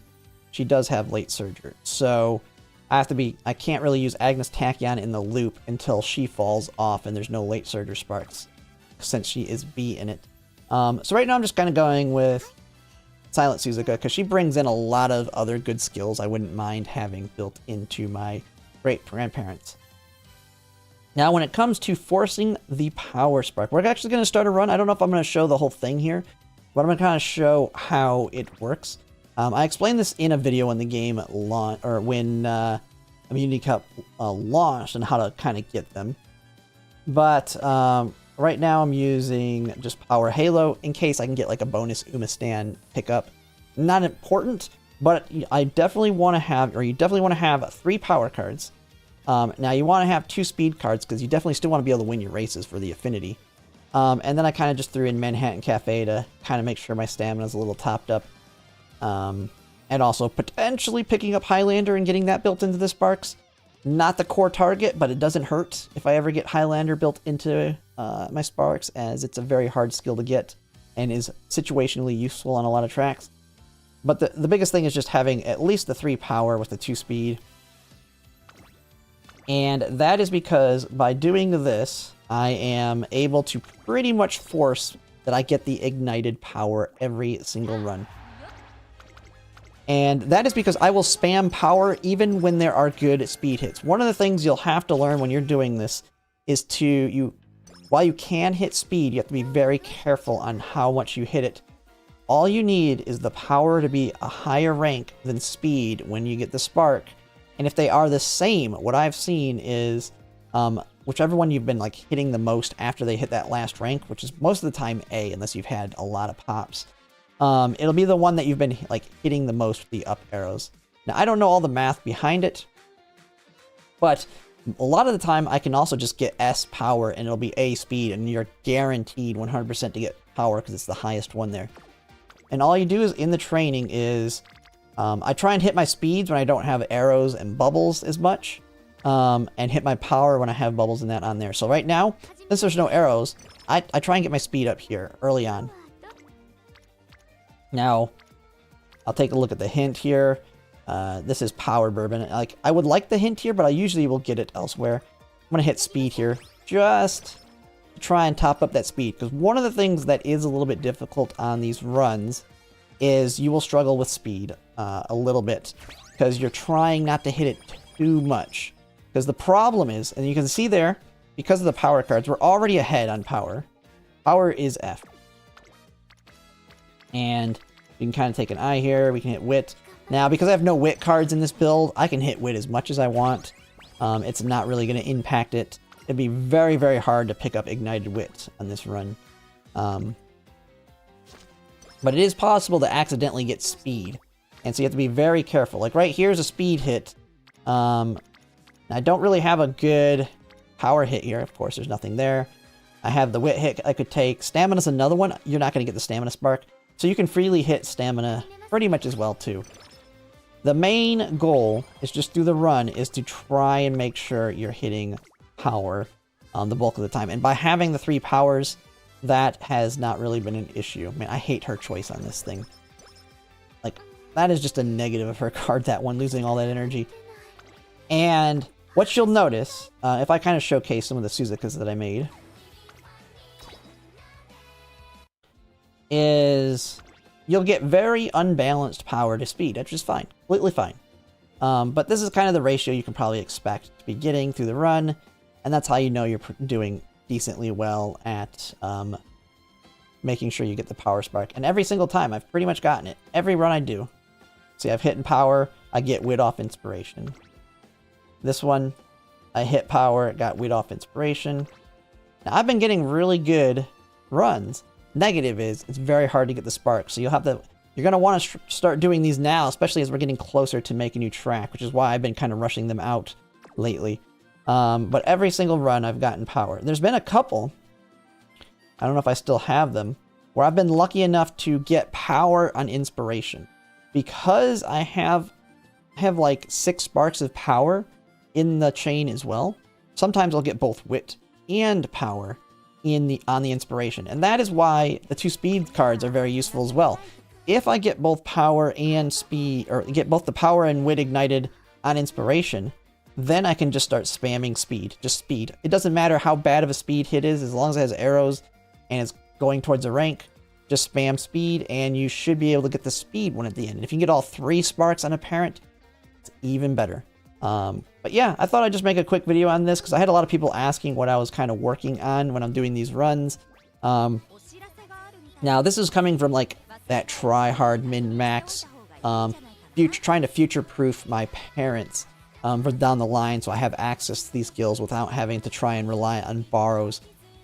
she does have late surger. So I can't really use Agnes Tachyon in the loop until she falls off and there's no late surger sparks since she is B in it. So right now I'm just kind of going with Silent Suzuka because she brings in a lot of other good skills I wouldn't mind having built into my great grandparents. Now, when it comes to forcing the power spark, we're actually going to start a run. I don't know if I'm going to show the whole thing here, but I'm going to kind of show how it works. I explained this in a video when the game launched, or when Unity Cup launched, and how to kind of get them. But right now I'm using just Power Halo in case I can get like a bonus Uma Stand pickup. Not important, but I definitely want to have, or you definitely want to have 3 power cards. Now you want to have 2 speed cards because you definitely still want to be able to win your races for the Affinity. And then I kind of just threw in Manhattan Cafe to kind of make sure my stamina is a little topped up. And also potentially picking up Highlander and getting that built into the sparks. Not the core target, but it doesn't hurt if I ever get Highlander built into my sparks, as it's a very hard skill to get and is situationally useful on a lot of tracks. But the biggest thing is just having at least the 3 power with the 2 speed. And that is because by doing this, I am able to pretty much force that I get the ignited power every single run. And that is because I will spam power even when there are good speed hits. One of the things you'll have to learn when you're doing this is while you can hit speed, you have to be very careful on how much you hit it. All you need is the power to be a higher rank than speed when you get the spark. And if they are the same, what I've seen is whichever one you've been like hitting the most after they hit that last rank, which is most of the time A, unless you've had a lot of pops. It'll be the one that you've been like hitting the most with the up arrows. Now, I don't know all the math behind it, but a lot of the time I can also just get S power and it'll be A speed and you're guaranteed 100% to get power because it's the highest one there. And all you do is in the training is I try and hit my speeds when I don't have arrows and bubbles as much, and hit my power when I have bubbles and that on there. So right now, since there's no arrows, I try and get my speed up here early on. Now, I'll take a look at the hint here. This is Power Bourbon. Like, I would like the hint here, but I usually will get it elsewhere. I'm going to hit speed here just to try and top up that speed. Because one of the things that is a little bit difficult on these runs is you will struggle with speed a little bit because you're trying not to hit it too much. Because the problem is, and you can see there, because of the power cards, we're already ahead on power. Power is F. And we can kind of take an eye here. We can hit wit. Now, because I have no wit cards in this build, I can hit wit as much as I want. It's not really going to impact it. It'd be very, very hard to pick up ignited wit on this run. But it is possible to accidentally get speed. And so you have to be very careful. Like right here's a speed hit. I don't really have a good power hit here. Of course, there's nothing there. I have the wit hit I could take. Stamina's another one. You're not going to get the stamina spark. So you can freely hit stamina pretty much as well too. The main goal is just through the run is to try and make sure you're hitting power the bulk of the time. And by having the 3 powers, that has not really been an issue. Man, I hate her choice on this thing. Like, that is just a negative of her card, that one, losing all that energy. And what you'll notice, if I kind of showcase some of the Suzukas that I made, is you'll get very unbalanced power to speed, which is fine, completely fine. But this is kind of the ratio you can probably expect to be getting through the run, and that's how you know you're doing decently well at making sure you get the power spark. And every single time, I've pretty much gotten it. Every run I do. See, I've hit in power, I get wit off inspiration. This one, I hit power, got wit off inspiration. Now, I've been getting really good runs. Negative is, it's very hard to get the spark, so you're going to want to start doing these now, especially as we're getting closer to make a new track, which is why I've been kind of rushing them out lately. But every single run I've gotten power. There's been a couple, I don't know if I still have them, where I've been lucky enough to get power on inspiration. Because I have like 6 sparks of power in the chain as well, sometimes I'll get both wit and power on the inspiration. And that is why the 2 speed cards are very useful as well. If I get both power and speed, or get both the power and wit ignited on inspiration, then I can just start spamming speed. Just speed. It doesn't matter how bad of a speed hit is, as long as it has arrows and it's going towards a rank, just spam speed and you should be able to get the speed one at the end. And if you can get all 3 sparks on a parent, it's even better. But yeah, I thought I'd just make a quick video on this because I had a lot of people asking what I was kind of working on when I'm doing these runs. Now this is coming from like that try hard min-max, trying to future-proof my parents for down the line so I have access to these skills without having to try and rely on borrows.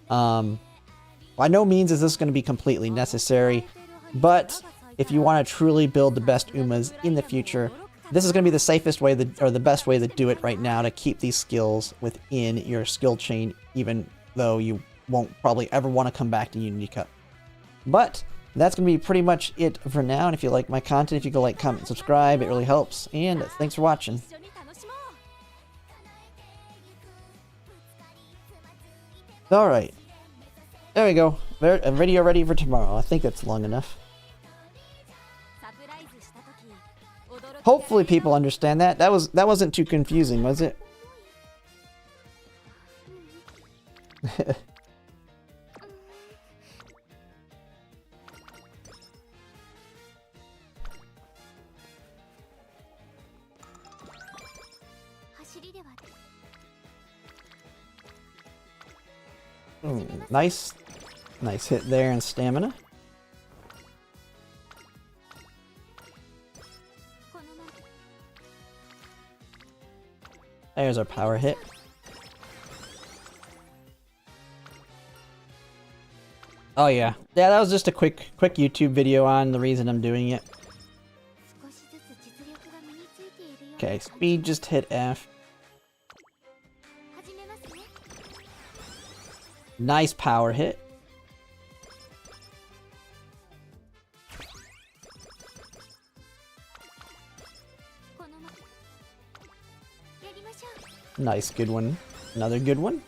By no means is this going to be completely necessary, but if you want to truly build the best Umas in the future, this is going to be the safest way, or the best way to do it right now to keep these skills within your skill chain, even though you won't probably ever want to come back to Unity Cup. But that's going to be pretty much it for now, and if you like my content, if you go like, comment, subscribe, it really helps, and thanks for watching. Alright, there we go, a video ready for tomorrow. I think that's long enough. Hopefully people understand that. That wasn't too confusing, was it? Nice hit there in stamina. There's our power hit. Oh yeah, that was just a quick YouTube video on the reason I'm doing it. Okay, speed just hit F. Nice power hit. Nice, good one. Another good one.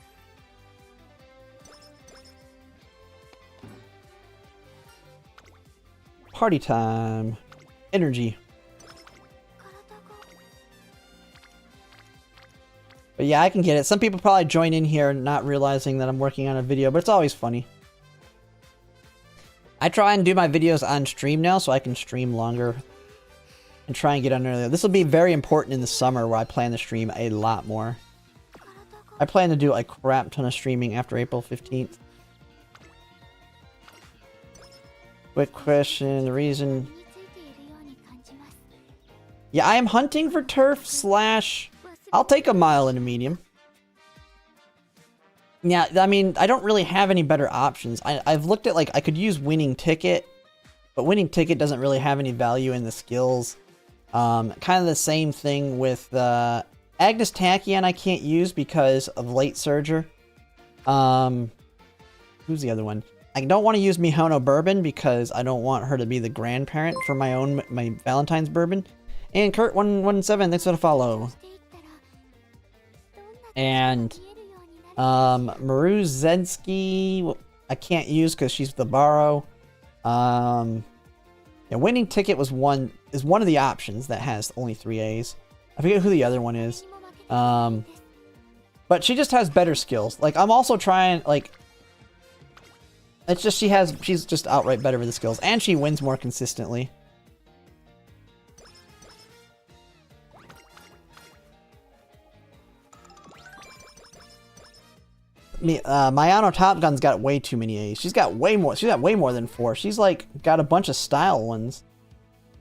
Party time. Energy. But yeah, I can get it. Some people probably join in here not realizing that I'm working on a video, but it's always funny. I try and do my videos on stream now so I can stream longer and try and get under there. This will be very important in the summer where I plan to stream a lot more. I plan to do a crap ton of streaming after April 15th. Quick question, the reason... Yeah, I am hunting for turf slash... I'll take a mile in a medium. Yeah, I mean, I don't really have any better options. I've looked at, like, I could use winning ticket, but winning ticket doesn't really have any value in the skills. Kind of the same thing with Agnes Tachyon I can't use because of late surger. Who's the other one? I don't want to use Mihono Bourbon because I don't want her to be the grandparent for my Valentine's Bourbon. And Kurt117, thanks for the follow. And Maru Zensky, I can't use because she's the borrow. Yeah, winning ticket is one of the options that has only 3 A's. I forget who the other one is. But she just has better skills. Like, I'm also trying, like, it's just she's just outright better with the skills, and she wins more consistently. Mayano Top Gun's got way too many A's. She's got way more. She's got way more than 4. She's like got a bunch of style ones,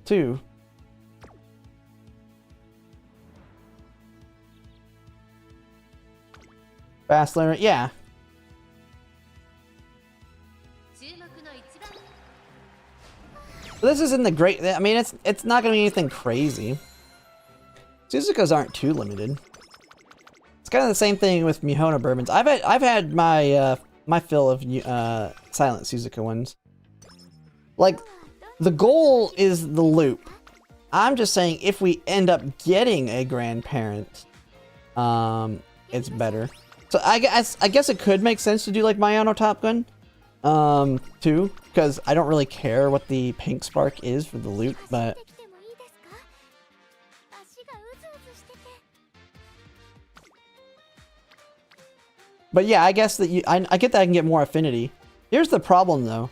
too. Fast learner, yeah. This isn't the great. I mean, it's not gonna be anything crazy. Suzuka's aren't too limited. It's kind of the same thing with Mihono Bourbons. I've had my my fill of silent Suzuka ones. Like, the goal is the loop. I'm just saying if we end up getting a grandparent, it's better. So I guess it could make sense to do like Mayano Top Gun, too, because I don't really care what the pink spark is for the loot, but. But yeah, I guess that I get that I can get more affinity. Here's the problem though.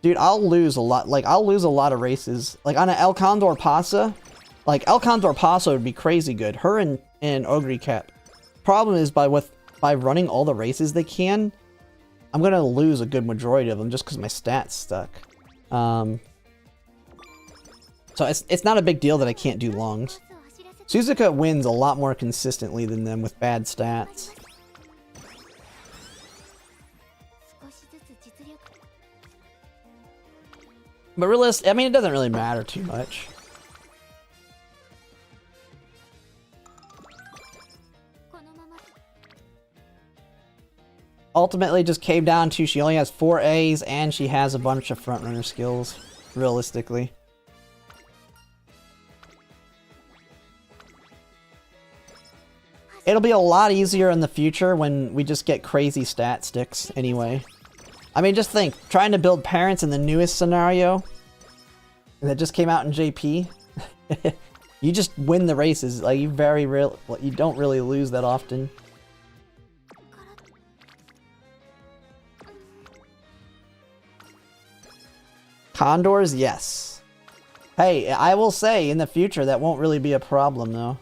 Dude, I'll lose a lot. Like, I'll lose a lot of races. Like, on an El Condor Pasa, like, El Condor Pasa would be crazy good. Her and Ogre Cap. Problem is, by running all the races they can, I'm gonna lose a good majority of them just because my stats stuck. So it's not a big deal that I can't do longs. Suzuka wins a lot more consistently than them with bad stats. But realistically, I mean, it doesn't really matter too much. Ultimately, it just came down to she only has 4 A's and she has a bunch of frontrunner skills, realistically. It'll be a lot easier in the future when we just get crazy stat sticks anyway. I mean, just think, trying to build parents in the newest scenario that just came out in JP, you just win the races. Like, you don't really lose that often. Condors, yes. Hey, I will say in the future that won't really be a problem though.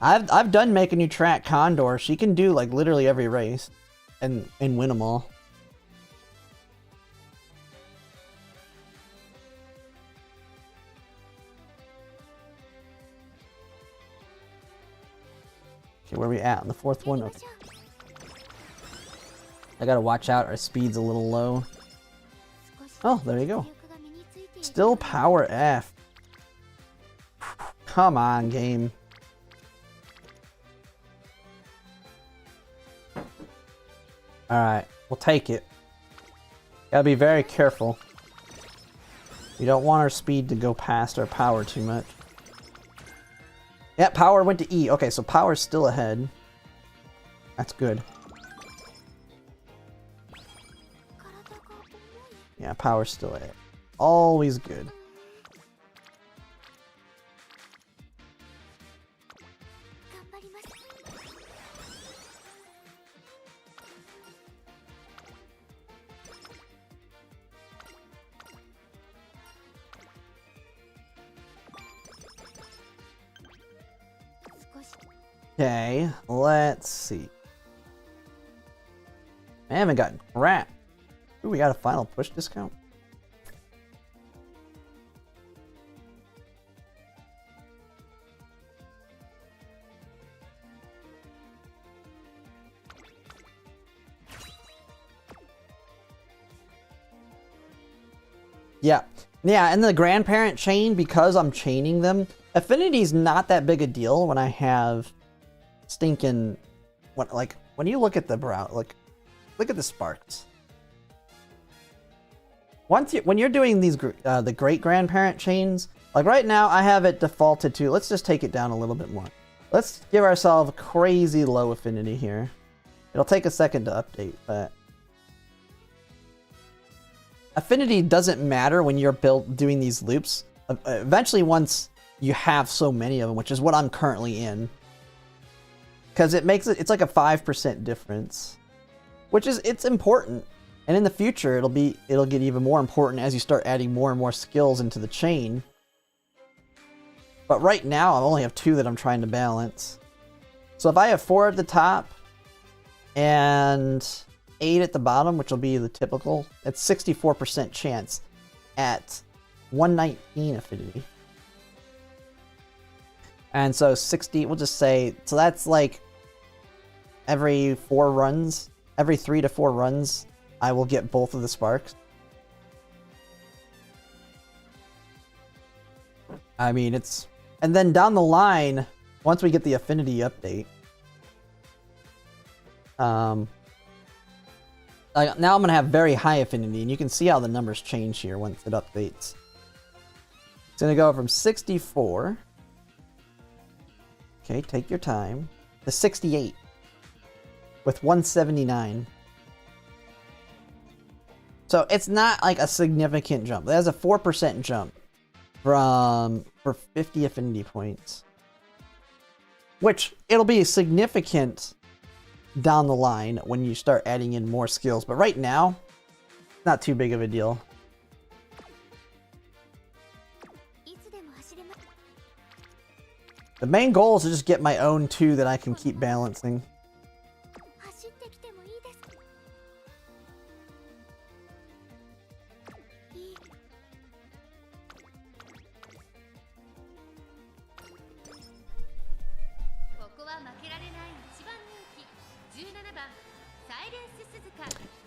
I've done Make a New Track Condor. She can do like literally every race and win them all. Okay, where are we at? On the 4th one? Okay. I gotta watch out, our speed's a little low. Oh, there you go. Still power F. Come on, game. Alright, we'll take it. Gotta be very careful. We don't want our speed to go past our power too much. Yeah, power went to E. Okay, so power's still ahead. That's good. Yeah, power's still ahead. Always good. Okay, let's see. I haven't gotten crap. Ooh, we got a final push discount. Yeah. Yeah, and the grandparent chain, because I'm chaining them, Affinity's not that big a deal when I have stinking... Like, when you look at the brow, like, look at the sparks. When you're doing these the great grandparent chains, like right now I have it defaulted to, let's just take it down a little bit more. Let's give ourselves crazy low affinity here. It'll take a second to update, but affinity doesn't matter when you're doing these loops. Eventually, once you have so many of them, which is what I'm currently in, because it's like a 5% difference, which is, it's important. And in the future, it'll get even more important as you start adding more and more skills into the chain. But right now, I only have 2 that I'm trying to balance. So if I have 4 at the top and 8 at the bottom, which will be the typical, it's 64% chance at 119 affinity. And so 60, we'll just say, so that's like every 4 runs, every 3 to 4 runs, I will get both of the sparks. I mean, it's... And then down the line, once we get the affinity update... now I'm going to have very high affinity, and you can see how the numbers change here once it updates. It's going to go from 64... Okay, take your time. To 68. With 179. So it's not like a significant jump. There's a 4% jump for 50 affinity points. Which, it'll be significant down the line when you start adding in more skills. But right now, not too big of a deal. The main goal is to just get my own 2 that I can keep balancing.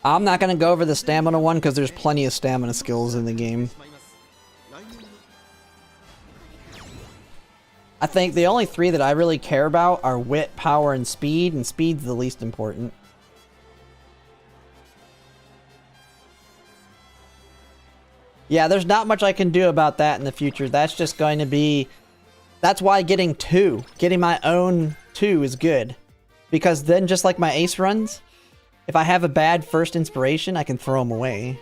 I'm not going to go over the stamina one because there's plenty of stamina skills in the game. I think the only 3 that I really care about are wit, power, and speed's the least important. Yeah, there's not much I can do about that in the future. That's just going to be... That's why getting my own 2 is good. Because then, just like my ace runs, if I have a bad first inspiration, I can throw them away.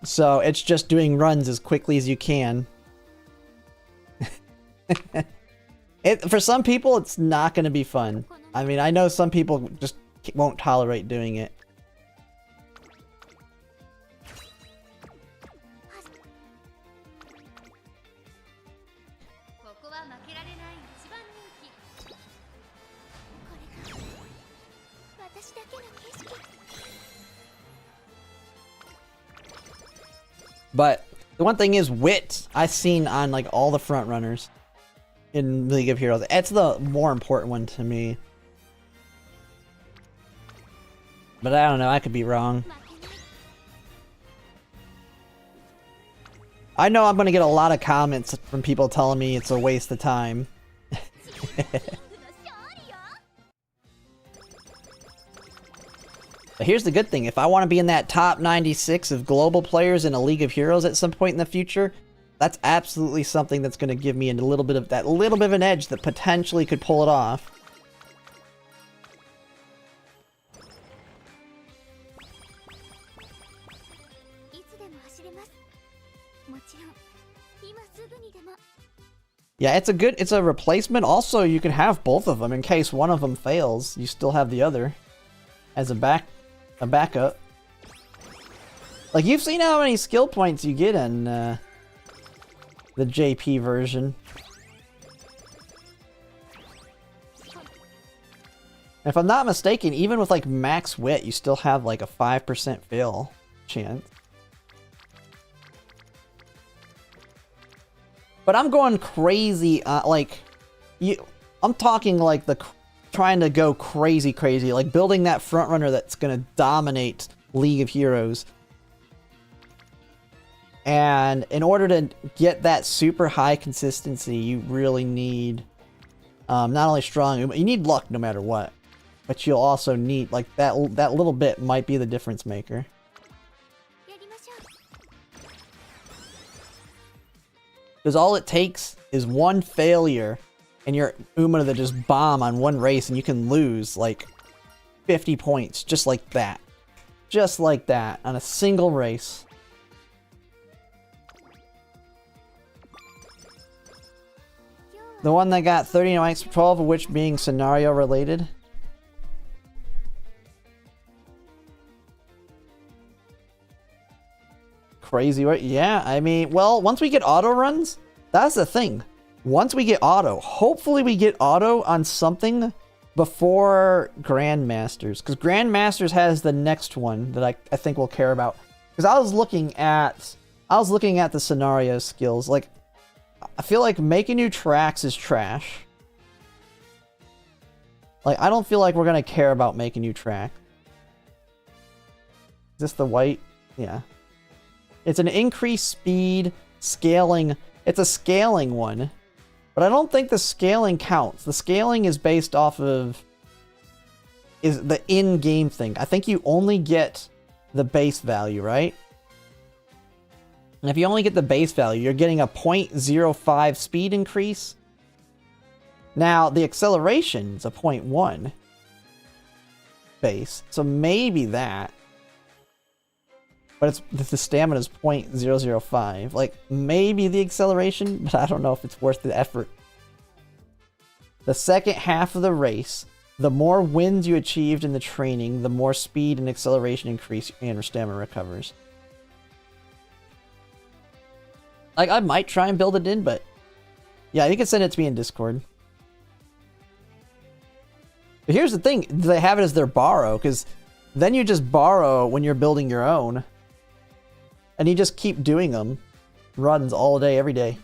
So it's just doing runs as quickly as you can. For some people, it's not going to be fun. I mean, I know some people just won't tolerate doing it. But the one thing is wit, I've seen on like all the front runners in League of Heroes. It's the more important one to me. But I don't know, I could be wrong. I know I'm gonna get a lot of comments from people telling me it's a waste of time. But here's the good thing, if I want to be in that top 96 of global players in a League of Heroes at some point in the future, that's absolutely something that's going to give me a little bit of an edge that potentially could pull it off. Yeah, it's a replacement. Also, you can have both of them in case one of them fails. You still have the other as a backup. Like, you've seen how many skill points you get in the JP version. If I'm not mistaken, even with like max wit, you still have like a 5% fail chance. But I'm going crazy, I'm talking like trying to go crazy, like building that front runner that's gonna dominate League of Heroes. And in order to get that super high consistency, you really need not only strong, you need luck no matter what. But you'll also need, like, that little bit might be the difference maker. Because all it takes is one failure and your Uma to just bomb on one race and you can lose, like, 50 points. Just like that. Just like that. On a single race. The one that got 30 likes, 12 of which being scenario related. Crazy, right? Yeah, I mean, well, once we get auto runs, that's the thing. Once we get auto, hopefully we get auto on something before Grandmasters. Because Grandmasters has the next one that I think we'll care about. Because I was looking at the scenario skills. Like, I feel like making new tracks is trash. Like, I don't feel like we're going to care about making new track. Is this the white? Yeah. It's an increased speed, scaling. It's a scaling one. But I don't think the scaling counts. The scaling is based off of... is the in-game thing. I think you only get the base value, right? And if you only get the base value, you're getting a 0.05 speed increase. Now, the acceleration is a 0.1 base. So maybe that. But the stamina is 0.005. Like, maybe the acceleration, but I don't know if it's worth the effort. The second half of the race, the more wins you achieved in the training, the more speed and acceleration increase and your stamina recovers. Like, I might try and build it in, but... yeah, you can send it to me in Discord. But here's the thing. They have it as their borrow, because then you just borrow when you're building your own. And you just keep doing them. Runs all day, every day.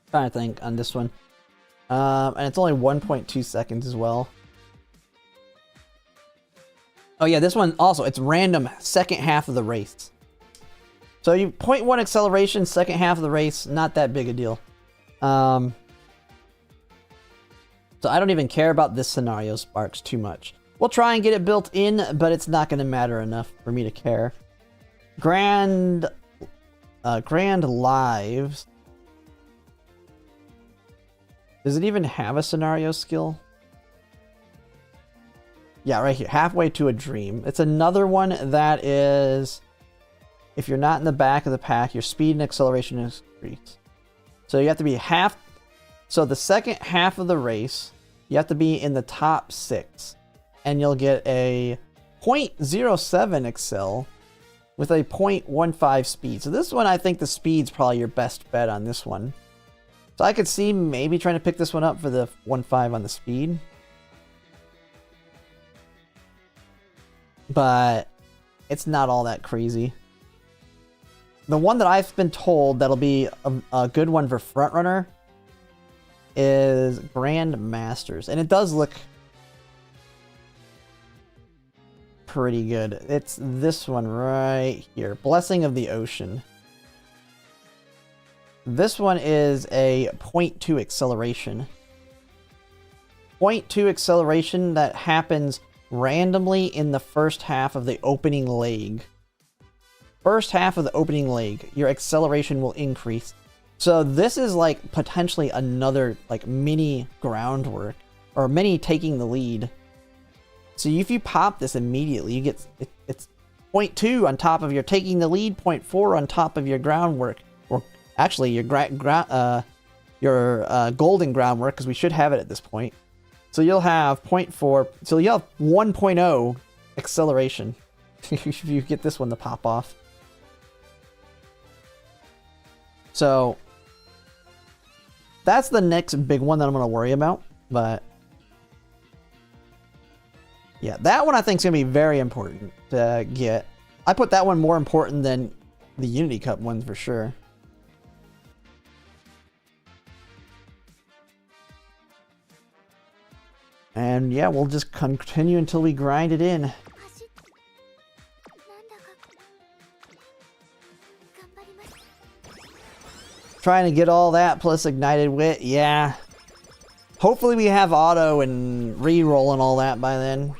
Trying to think on this one. And it's only 1.2 seconds as well. Oh yeah, this one also, it's random second half of the race. So you 0.1 acceleration, second half of the race, not that big a deal. So I don't even care about this scenario Sparks too much. We'll try and get it built in, but it's not going to matter enough for me to care. Grand Lives. Does it even have a scenario skill? Yeah, right here. Halfway to a Dream. It's another one that is... if you're not in the back of the pack, your speed and acceleration is increased. So you have to be half... so the second half of the race, you have to be in the top 6. And you'll get a 0.07 excel with a 0.15 speed. So this one, I think the speed's probably your best bet on this one. So I could see maybe trying to pick this one up for the 1.5 on the speed. But it's not all that crazy. The one that I've been told that'll be a good one for Frontrunner is Grandmasters. And it does look pretty good. It's this one right here. Blessing of the Ocean. This one is a 0.2 acceleration. 0.2 acceleration that happens randomly in the first half of the opening leg. First half of the opening leg, your acceleration will increase. So this is like potentially another like mini Groundwork or mini taking the lead. So if you pop this immediately, you get it's 0.2 on top of your taking the lead, 0.4 on top of your groundwork, or actually your golden groundwork, because we should have it at this point. So you'll have 0.4, so you'll have 1.0 acceleration if you get this one to pop off. So that's the next big one that I'm going to worry about, but yeah, that one I think is going to be very important to get. I put that one more important than the Unity Cup ones for sure. And yeah, we'll just continue until we grind it in. Trying to get all that plus ignited wit, yeah. Hopefully we have auto and reroll and all that by then.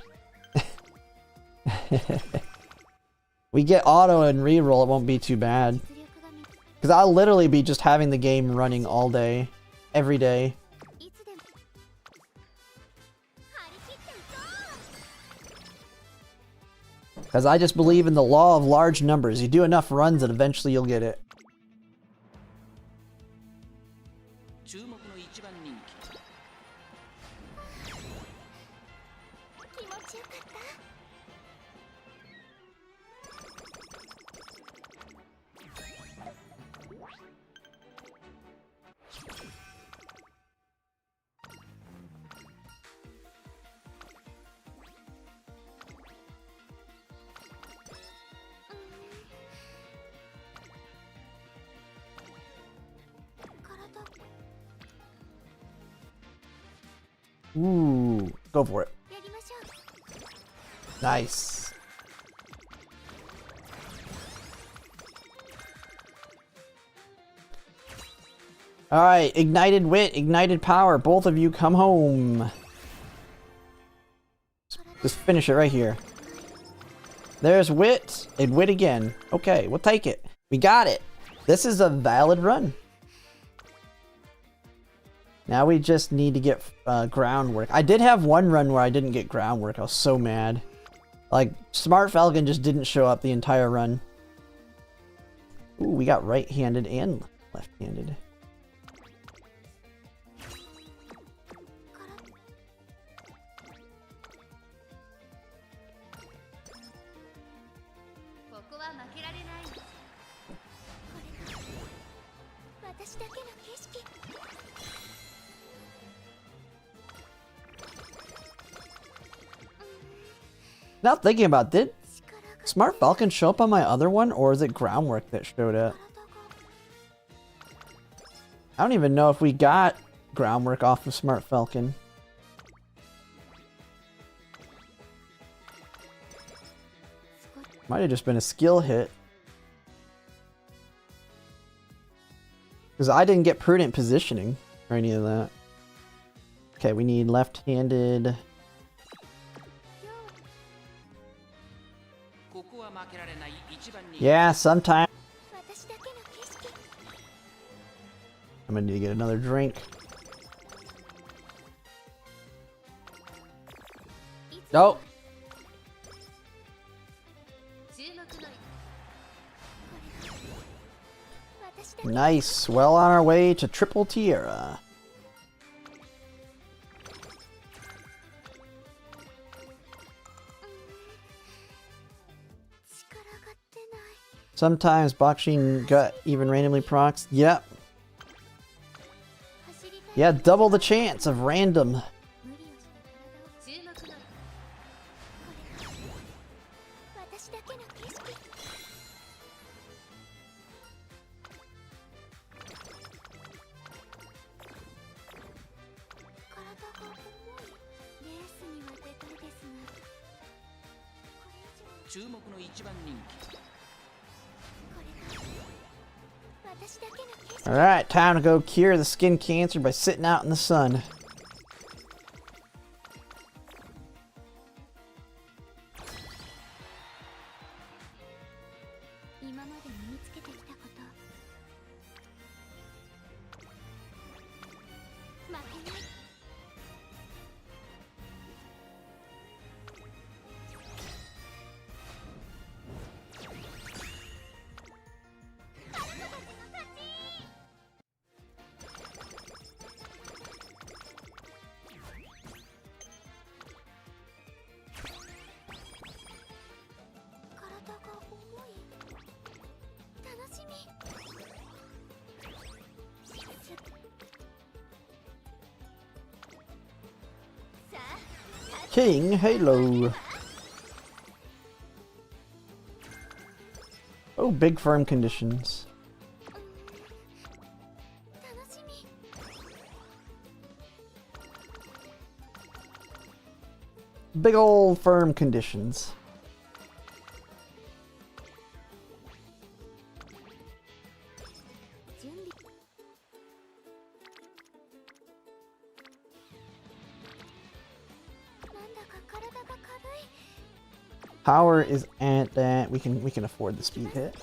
We get auto and reroll, it won't be too bad. Because I'll literally be just having the game running all day, every day. Because I just believe in the law of large numbers. You do enough runs and eventually you'll get it. Ooh, go for it. Nice. Alright, ignited wit, ignited power. Both of you come home. Just finish it right here. There's wit and wit again. Okay, we'll take it. We got it. This is a valid run. Now we just need to get groundwork. I did have one run where I didn't get groundwork. I was so mad. Like, Smart Falcon just didn't show up the entire run. Ooh, we got right-handed and left-handed. Now thinking about, did Smart Falcon show up on my other one, or is it Groundwork that showed up? I don't even know if we got Groundwork off of Smart Falcon. Might have just been a skill hit. Because I didn't get prudent positioning or any of that. Okay, we need left-handed. Yeah, sometimes. I'm gonna need to get another drink. Oh. Nice. Well on our way to Triple Tiara. Sometimes boxing gut even randomly procs. Yep. Yeah, double the chance of random. Alright, time to go cure the skin cancer by sitting out in the sun. King Halo. Oh, big firm conditions. Big old firm conditions. Power is at that. We can afford the speed hit.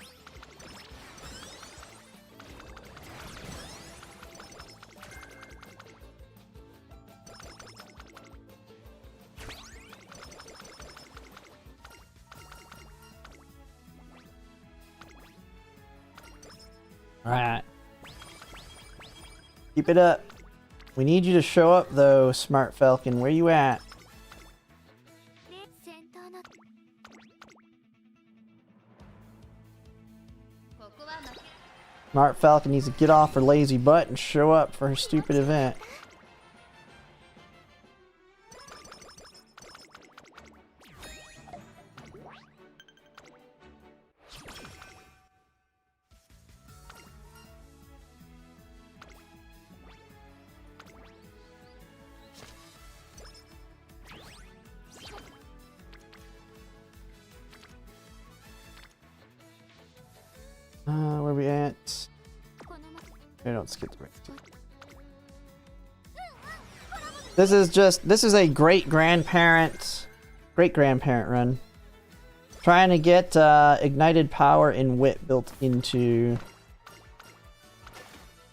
Alright. Keep it up. We need you to show up though, Smart Falcon. Where you at? Smart Falcon needs to get off her lazy butt and show up for her stupid event. Where we at? I don't skip the right. This is a great grandparent run. Trying to get ignited power and wit built into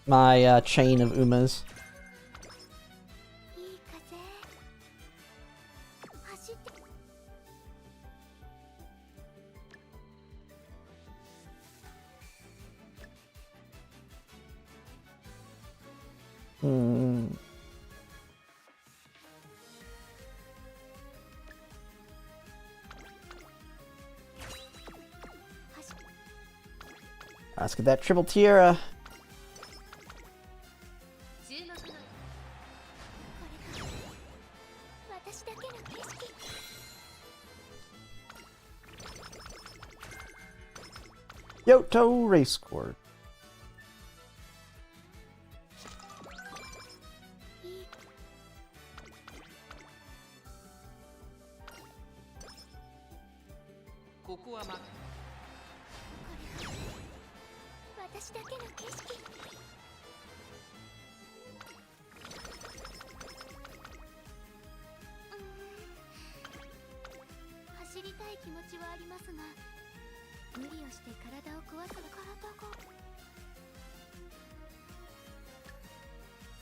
my chain of Umas. Let's get that triple tiara. Yoto race course.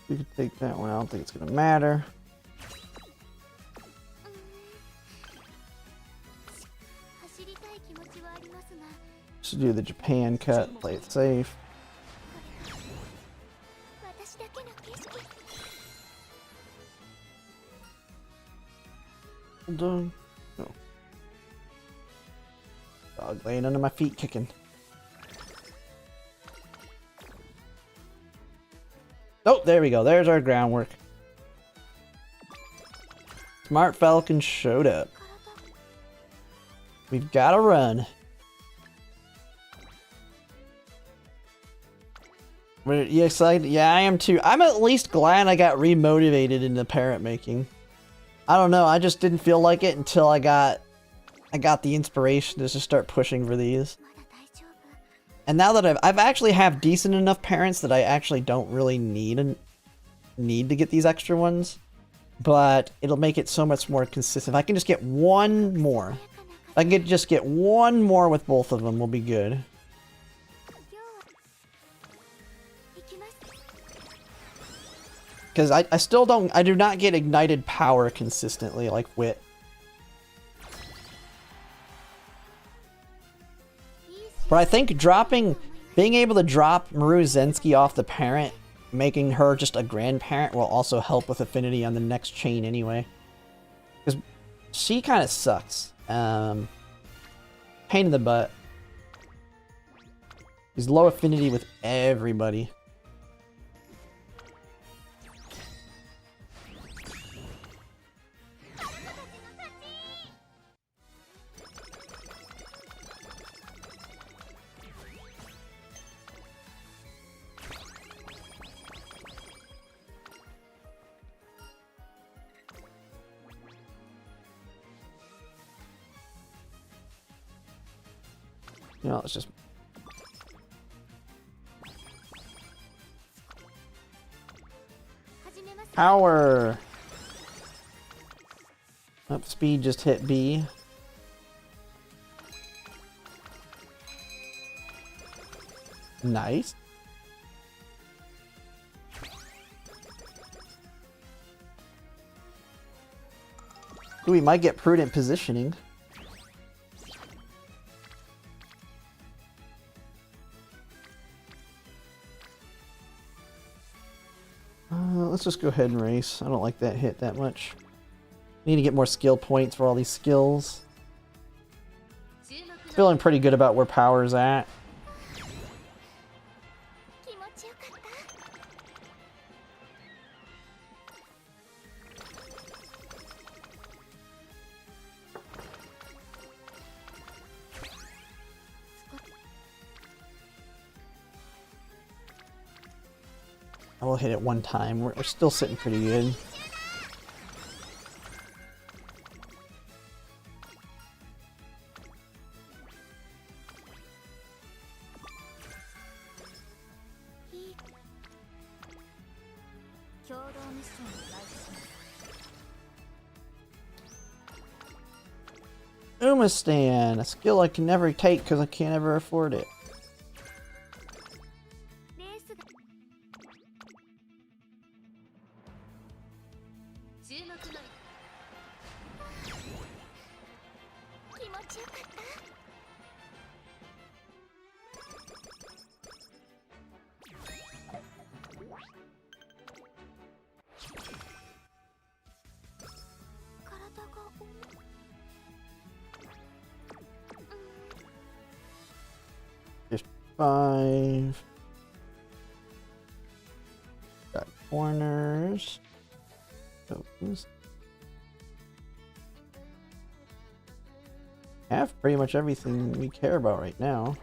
You can take that one. I don't think it's gonna matter. Just do the Japan cut. Play it safe. Hold on. No. Dog laying under my feet kicking. Oh, there we go. There's our groundwork. Smart Falcon showed up. We've got to run. Are you excited? Yeah, I am too. I'm at least glad I got remotivated into parent making. I don't know. I just didn't feel like it until I got the inspiration to just start pushing for these. And now that I've actually have decent enough parents that I actually don't really need to get these extra ones, but it'll make it so much more consistent. If I can just get one more, if I can just get one more with both of them, we'll be good. Because I do not get ignited power consistently like wit. But I think being able to drop Maru Zensky off the parent, making her just a grandparent, will also help with Affinity on the next chain anyway. Because she kind of sucks. Pain in the butt. He's low Affinity with everybody. You know, let's just... Power! Up speed just hit B. Nice. Ooh, we might get prudent positioning. Let's just go ahead and race. I don't like that hit that much. Need to get more skill points for all these skills. Feeling pretty good about where power's at. I will hit it one time. We're still sitting pretty good. Umamusume, a skill I can never take because I can't ever afford it. Just 5. Got corners. Focus. Have pretty much everything we care about right now.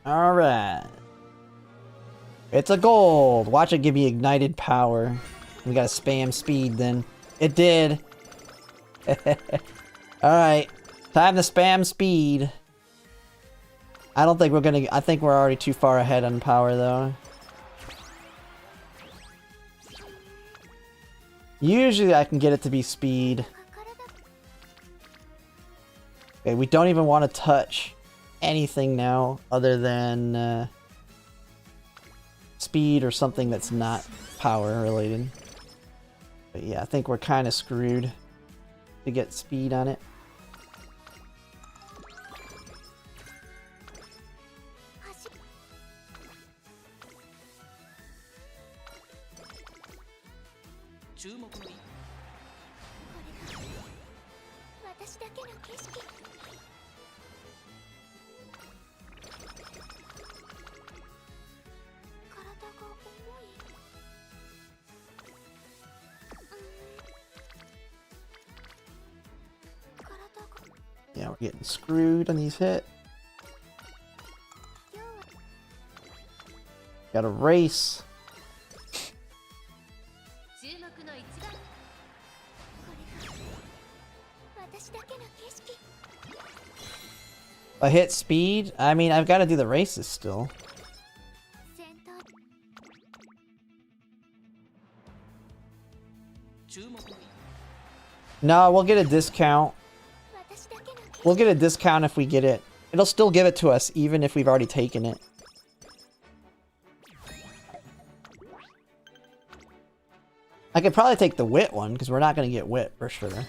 Alright. It's a gold! Watch it give me ignited power. We gotta spam speed then. It did! Alright. Time to spam speed. I don't think we're gonna... I think we're already too far ahead on power though. Usually I can get it to be speed. Okay, we don't even want to touch anything now other than speed or something that's not power related. But yeah, I think we're kind of screwed to get speed on it. Yeah, we're getting screwed on these hits. Gotta race. I hit speed? I mean, I've got to do the races still. No, we'll get a discount. We'll get a discount if we get it. It'll still give it to us even if we've already taken it. I could probably take the wit one because we're not going to get wit for sure.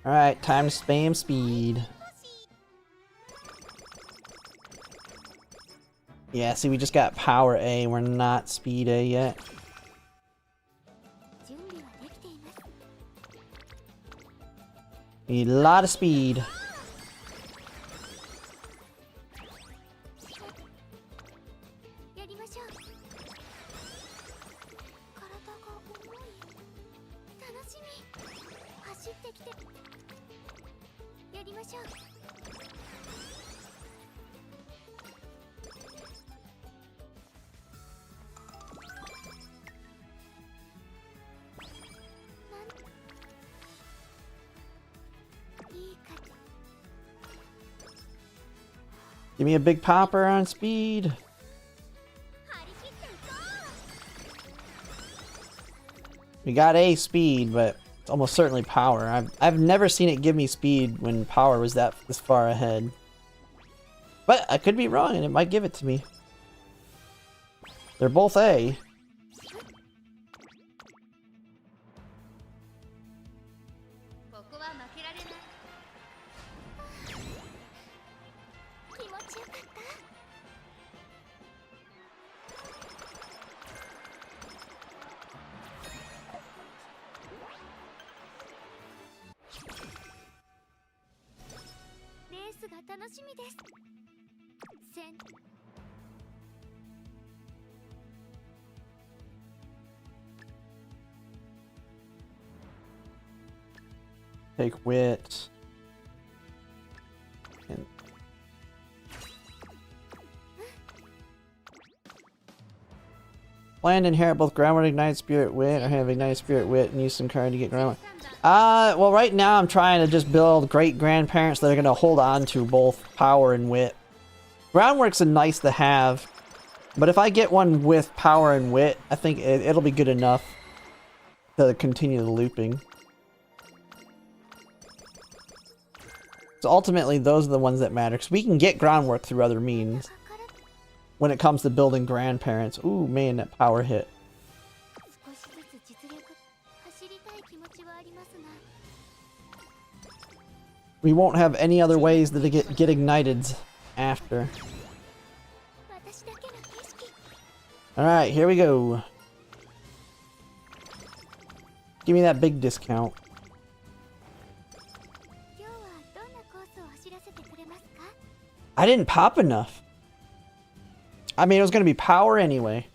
Alright, time to spam speed. Yeah, see, we just got power A. We're not speed A yet. Need a lot of speed. Give me a big popper on speed. We got a speed, but it's almost certainly power. I've never seen it give me speed when power was this far ahead. But I could be wrong, and it might give it to me. They're both A. Take wit. And plan to inherit both Groundwork, Ignited Spirit, Wit, or have Ignited Spirit, Wit, and use some card to get Groundwork. Well, right now I'm trying to just build great grandparents that are going to hold on to both power and wit. Groundwork's a nice to have, but if I get one with power and wit, I think it'll be good enough to continue the looping. So ultimately, those are the ones that matter, because we can get Groundwork through other means when it comes to building grandparents. Ooh, man, that power hit. We won't have any other ways to get ignited after. Alright, here we go. Give me that big discount. I didn't pop enough. I mean, it was going to be power anyway.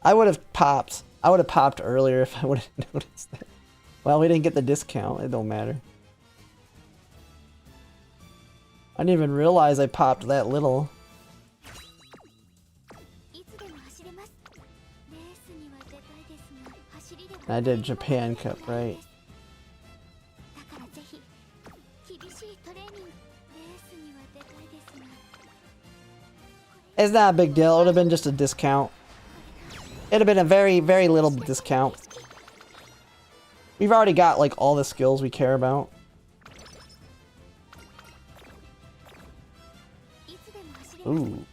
I would have popped. I would have popped earlier if I would have noticed that. Well, we didn't get the discount. It don't matter. I didn't even realize I popped that little. I did Japan Cup, right? It's not a big deal. It would have been just a discount. It'd have been a very, very little discount. We've already got, like, all the skills we care about. Ooh.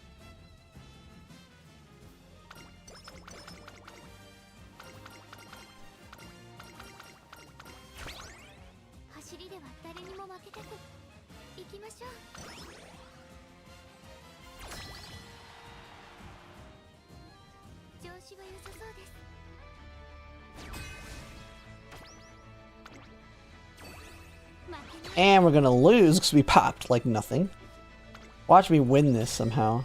And we're gonna lose because we popped like nothing. Watch me win this somehow.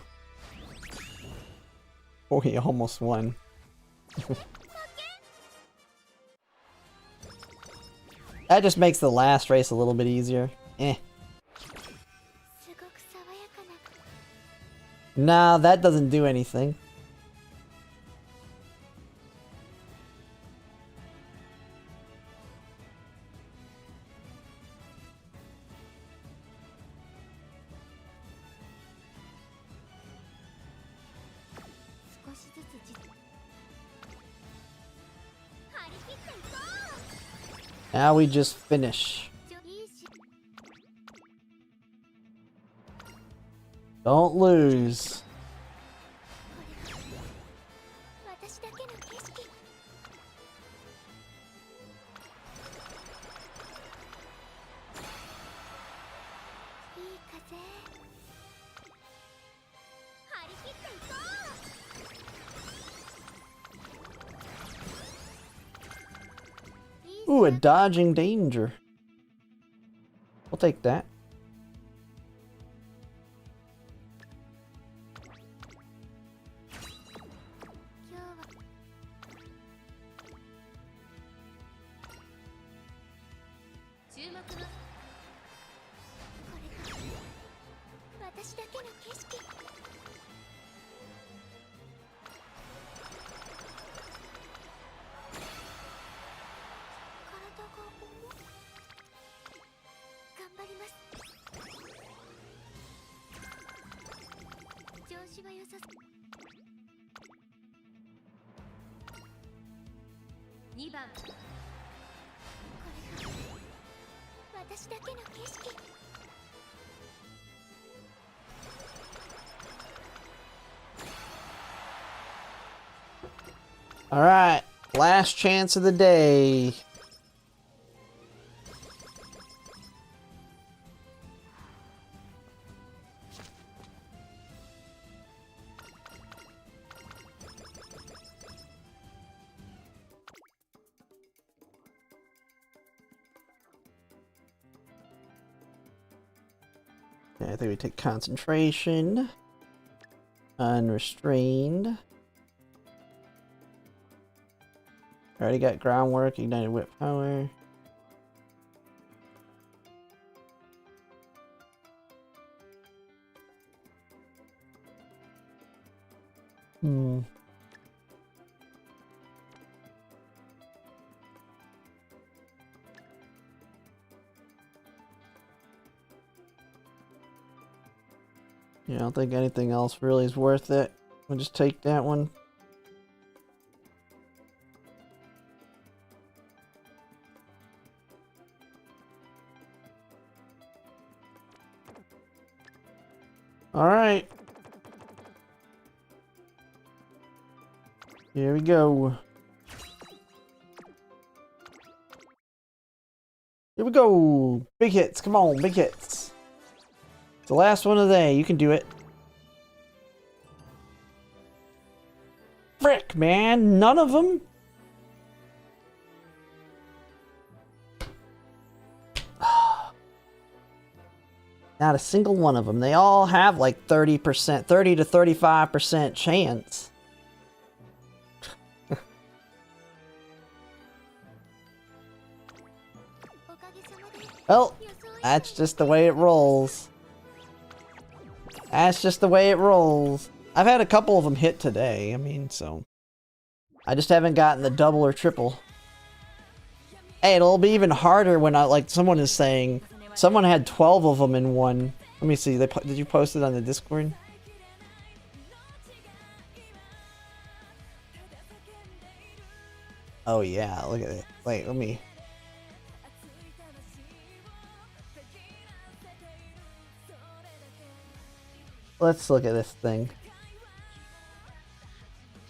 Oh, he almost won. That just makes the last race a little bit easier. Eh. Nah, that doesn't do anything. Now we just finish. Don't lose. Ooh, a dodging danger. We'll take that. All right, last chance of the day. I think we take concentration, unrestrained. Already got groundwork, ignited whip power. Yeah, I don't think anything else really is worth it. We'll just take that one. Alright. Here we go. Here we go. Big hits. Come on, big hits. It's the last one of the day. You can do it. Frick, man. None of them? Not a single one of them. They all have like 30%, 30 to 35% chance. Well, that's just the way it rolls. That's just the way it rolls. I've had a couple of them hit today. I mean, so. I just haven't gotten the double or triple. Hey, it'll be even harder when someone is saying, someone had 12 of them in one. Let me see, did you post it on the Discord? Oh yeah, look at it. Wait, let me... Let's look at this thing.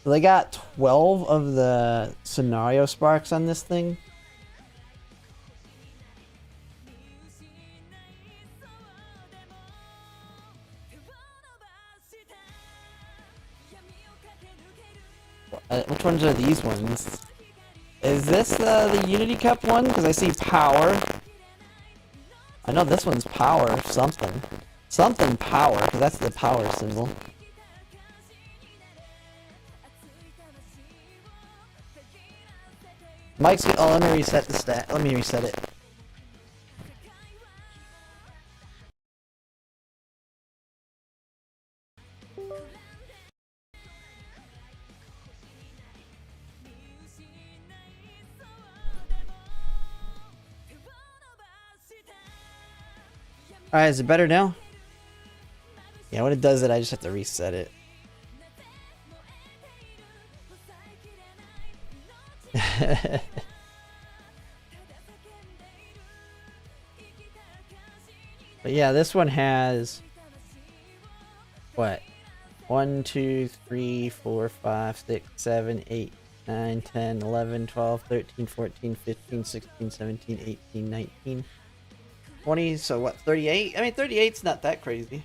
So they got 12 of the scenario sparks on this thing. Which ones are these ones? Is this the Unity Cup one? Because I see power. I know this one's power something. Something power, because that's the power symbol. Mike's good. Oh, let me reset the stat. Let me reset it. Alright, is it better now? Yeah, when it does it, I just have to reset it. But yeah, this one has... What? 1, 2, 3, 4, 5, 6, 7, 8, 9, 10, 11, 12, 13, 14, 15, 16, 17, 18, 19, 20, so what, 38? I mean, 38's not that crazy.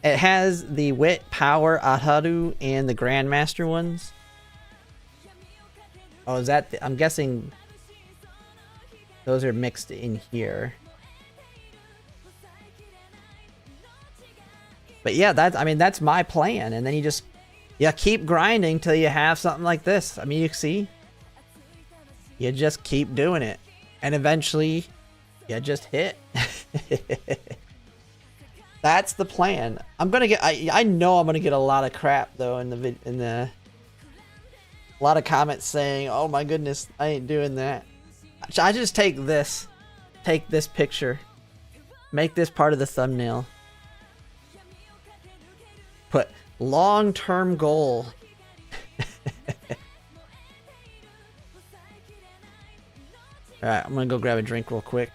It has the Wit, Power, Aharu, and the Grandmaster ones. Oh, is that... I'm guessing those are mixed in here. But yeah, I mean, that's my plan. And then you just... Yeah, keep grinding till you have something like this. I mean, you see? You just keep doing it. And eventually, you just hit. That's the plan. I'm gonna get... I know I'm gonna get a lot of crap, though, in the... A lot of comments saying, oh my goodness, I ain't doing that. I just take this picture, make this part of the thumbnail, put long-term goal. Alright, I'm gonna go grab a drink real quick.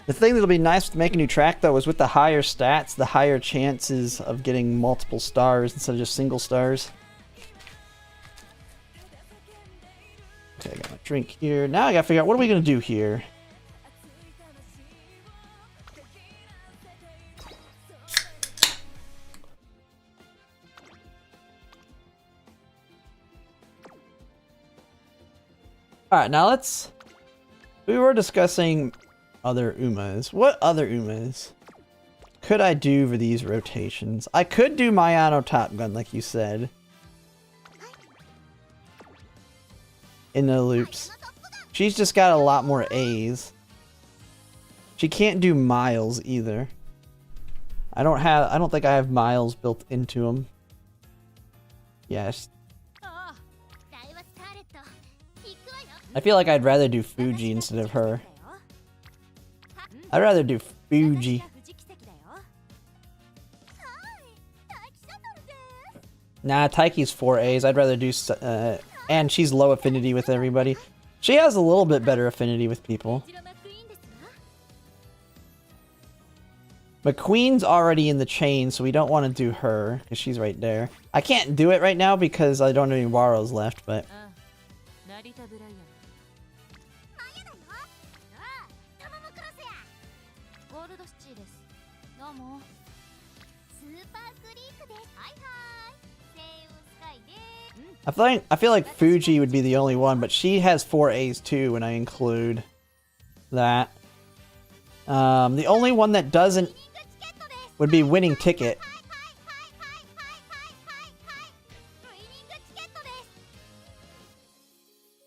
The thing that'll be nice with making a new track, though, is with the higher stats, the higher chances of getting multiple stars instead of just single stars. Okay, I got my drink here. Now I gotta figure out, what are we gonna do here? Alright, now let's... We were discussing other Umas. What other Umas could I do for these rotations? I could do Mayano Top Gun, like you said. In the loops. She's just got a lot more A's. She can't do Miles either. I don't think I have Miles built into them. Yes. I feel like I'd rather do Fuji instead of her. I'd rather do Fuji. Nah, Taiki's 4 A's. I'd rather do... and she's low affinity with everybody. She has a little bit better affinity with people. McQueen's already in the chain, so we don't want to do her, because she's right there. I can't do it right now because I don't have any Waros left, but... I feel like Fuji would be the only one, but she has 4 A's too when I include that. The only one that doesn't would be Winning Ticket.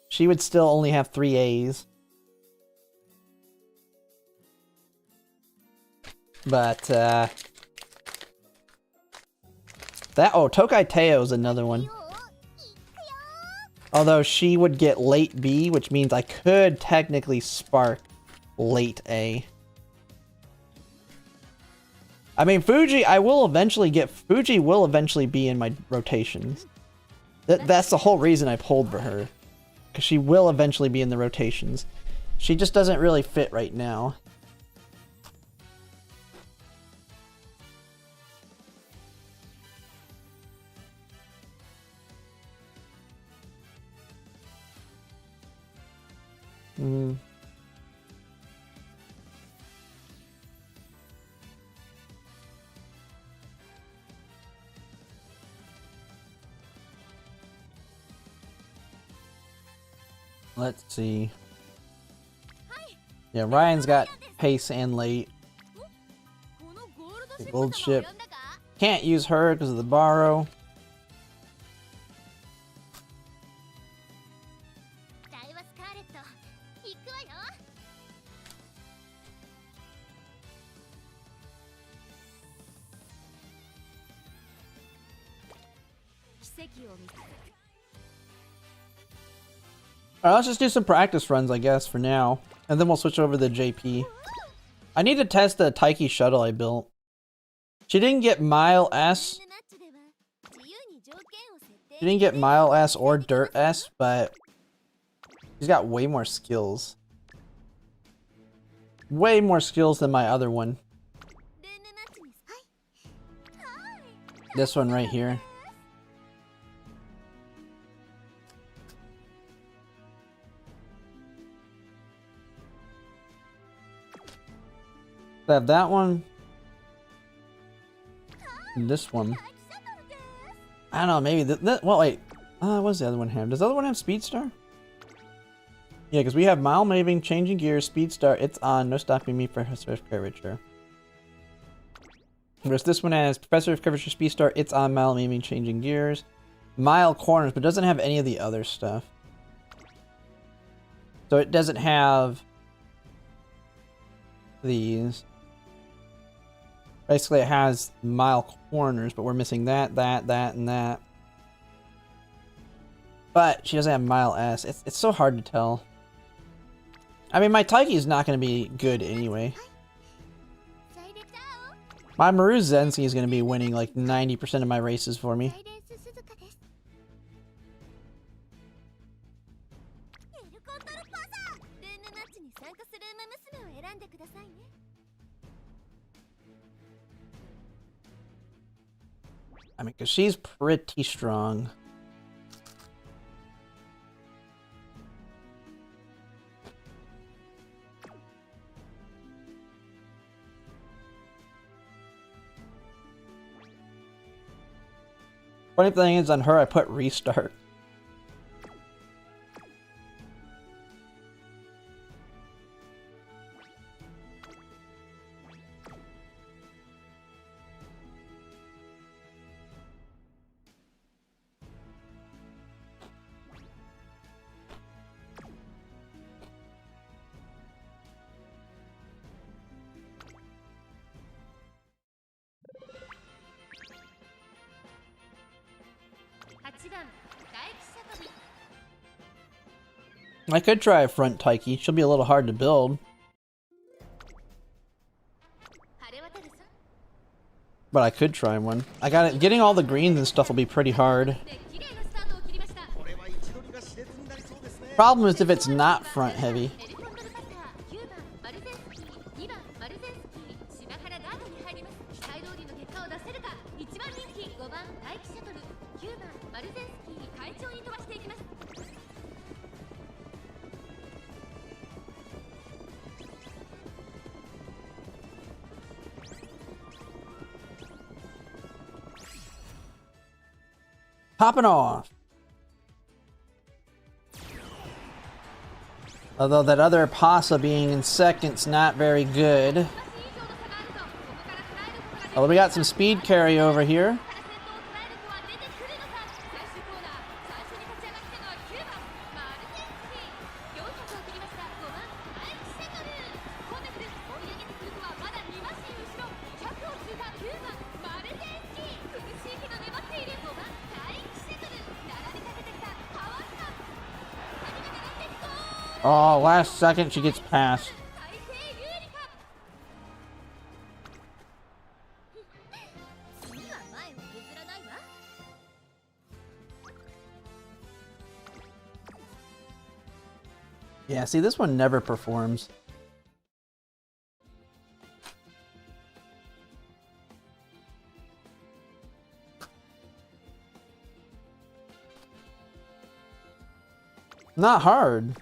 She would still only have 3 A's. But, Tokai Teo is another one. Although she would get late B, which means I could technically spark late A. I mean, Fuji will eventually be in my rotations. That's the whole reason I pulled for her. Because she will eventually be in the rotations. She just doesn't really fit right now. Let's see. Yeah, Ryan's got pace and late. Gold ship. Can't use her because of the borrow. Alright, let's just do some practice runs, I guess, for now. And then we'll switch over to JP. I need to test the Taiki shuttle I built. She didn't get Mile S. She didn't get Mile S or Dirt S, but she's got way more skills. Way more skills than my other one. This one right here. I have that one. And this one. I don't know, maybe well, wait. What does the other one have? Does the other one have Speed Star? Yeah, because we have Mile Maving, Changing Gears, Speed Star, it's on, no stopping me, Professor of Curvature. Whereas this one has Professor of Curvature, Speed Star, it's on, Mile Maving, Changing Gears. Mile Corners, but doesn't have any of the other stuff. So it doesn't have these. Basically, it has Mile Corners, but we're missing that, and that. But she doesn't have Mile S. It's so hard to tell. I mean, my Taiki is not going to be good anyway. My Maru Zenski is going to be winning like 90% of my races for me. I mean, because she's pretty strong. Funny thing is, on her, I put restart. I could try a front Taiki. She'll be a little hard to build. But I could try one. I got it. Getting all the greens and stuff will be pretty hard. Problem is if it's not front heavy. Popping off. Although that other Pasa being in second's not very good. Although we got some speed carry over here. Oh, last second she gets past. Yeah, see, this one never performs. Not hard.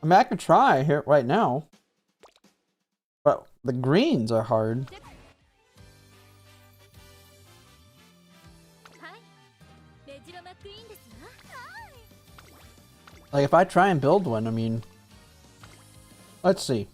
I mean, I could try here right now. But the greens are hard. Like, if I try and build one, I mean... Let's see.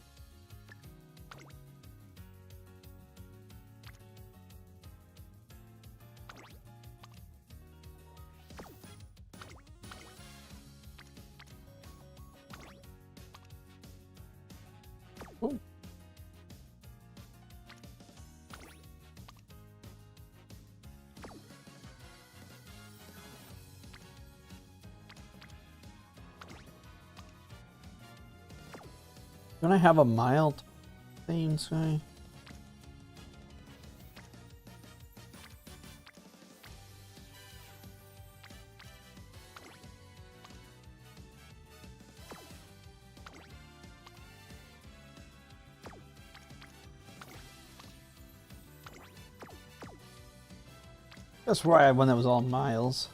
Don't I have a mild thing, say? That's why I had one that was all miles.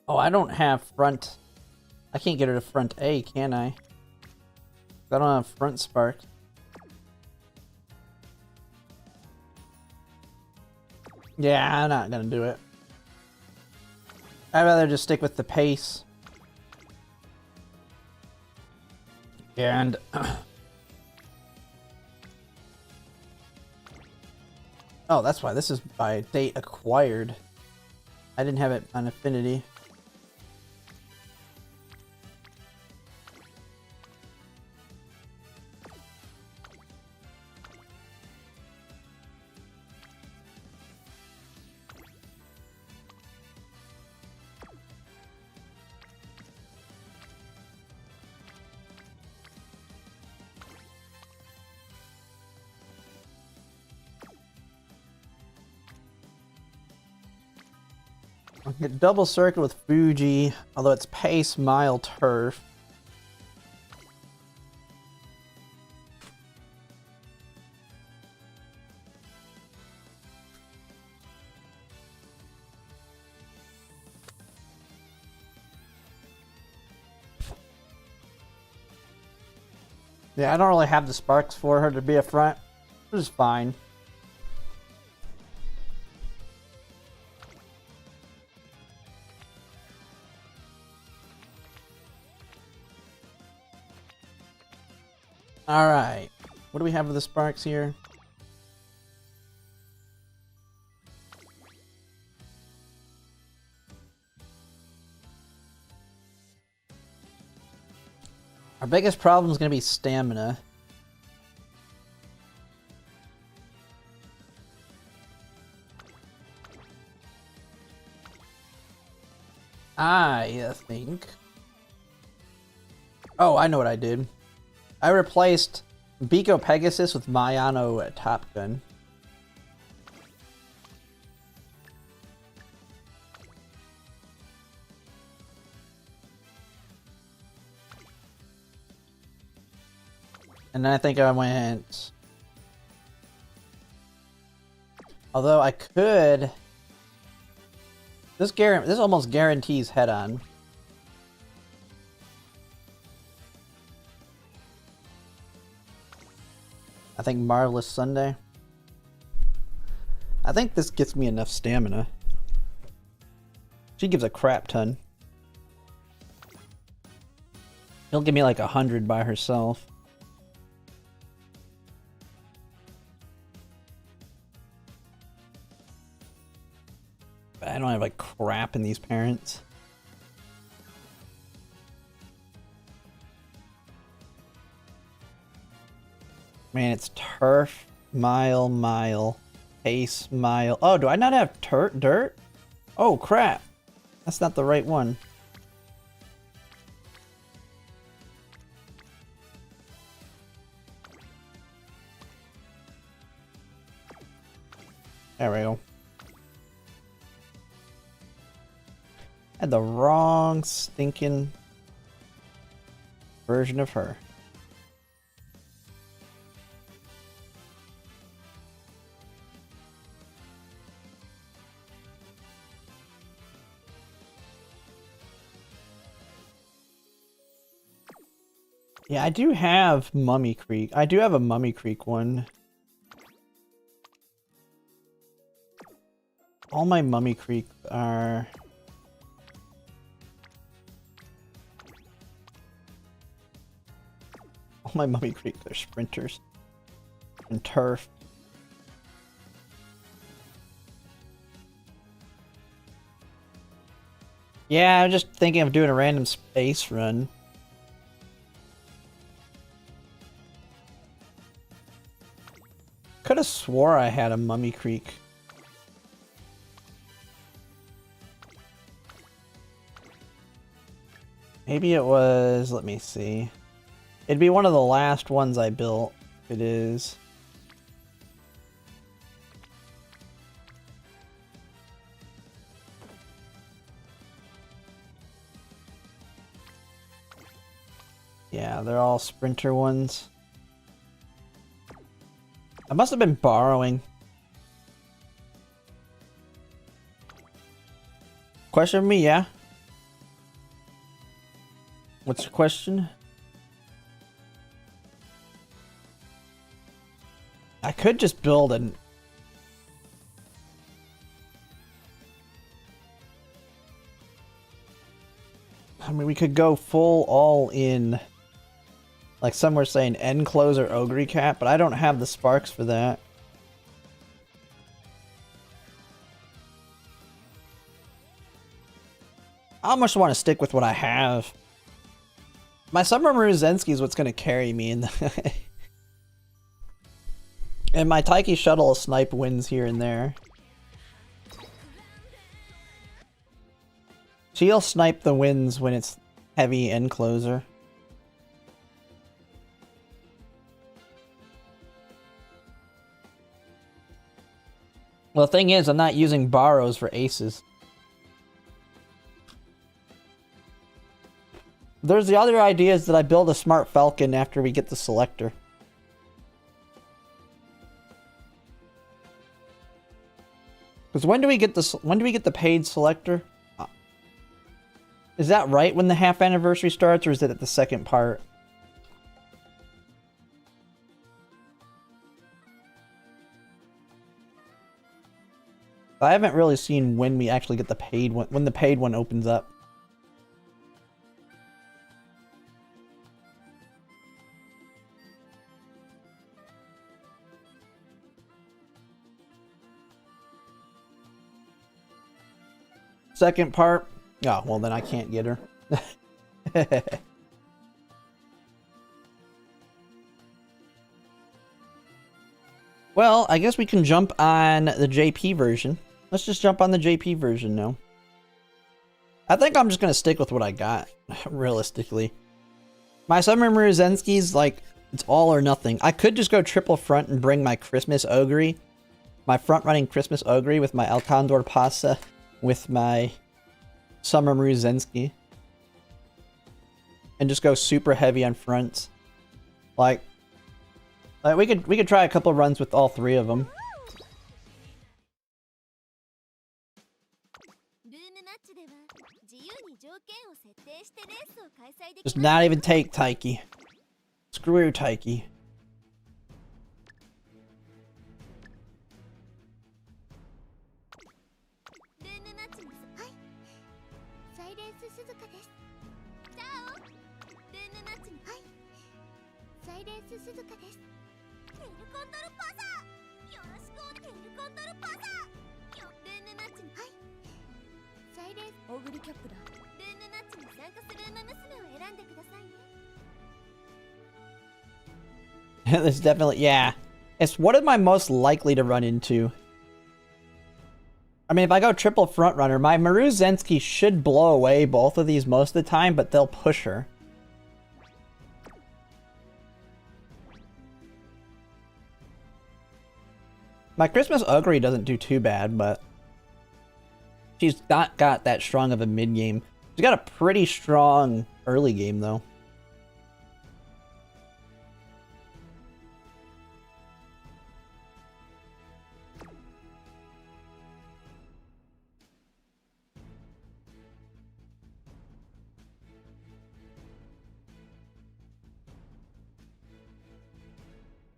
Oh, I don't have front. I can't get her to front A, can I? I don't have front spark. Yeah, I'm not gonna do it. I'd rather just stick with the pace. And oh, that's why this is by date acquired. I didn't have it on Affinity. I'll get double circle with Fuji, although it's pace, mile, turf. Yeah, I don't really have the sparks for her to be a front, which is fine. Alright. What do we have with the sparks here? Our biggest problem is going to be stamina. I think... Oh, I know what I did. I replaced Biko Pegasus with Mayano Top Gun. And then I think I went... Although I could... This almost guarantees head-on. I think Marvelous Sunday. I think this gets me enough stamina. She gives a crap ton. She'll give me like 100 by herself. But I don't have like crap in these parents. Man, it's turf, mile, pace, mile. Oh, do I not have dirt? Oh, crap. That's not the right one. There we go. I had the wrong stinking version of her. Yeah, I do have Mummy Creek. I do have a Mummy Creek one. All my Mummy Creek are... All my Mummy Creek are sprinters. And turf. Yeah, I'm just thinking of doing a random space run. Could have swore I had a Mummy Creek. Maybe it was, let me see. It'd be one of the last ones I built. It is. Yeah, they're all sprinter ones. I must have been borrowing. Question me, yeah? What's your question? I could just build an... I mean, we could go full all in. Like some were saying end closer ogre cap, but I don't have the sparks for that. I almost want to stick with what I have. My Summer Maruzensky is what's going to carry me in the... And my Taiki Shuttle will snipe wins here and there. She'll snipe the wins when it's heavy end closer. Well, the thing is, I'm not using borrows for aces. There's the other idea is that I build a Smart Falcon after we get the selector. Because when do we get the paid selector? Is that right when the half anniversary starts, or is it at the second part? I haven't really seen when we actually get the paid one, when the paid one opens up. Second part? Oh, well then I can't get her. Well, I guess we can jump on the JP version. Let's just jump on the JP version now. I think I'm just going to stick with what I got, realistically. My Summer Maruzensky's like, it's all or nothing. I could just go triple front and bring my Christmas Ogre. My front-running Christmas Ogre with my El Condor Pasa. With my Summer Maruzensky. And just go super heavy on fronts. Like we could try a couple runs with all three of them. Just not even take Taiki. Screw your Taiki. There's definitely, yeah. It's what am I most likely to run into? I mean, if I go triple front runner, my Maruzensky should blow away both of these most of the time, but they'll push her. My Christmas Ogre doesn't do too bad, but she's not got that strong of a mid game. She's got a pretty strong early game, though.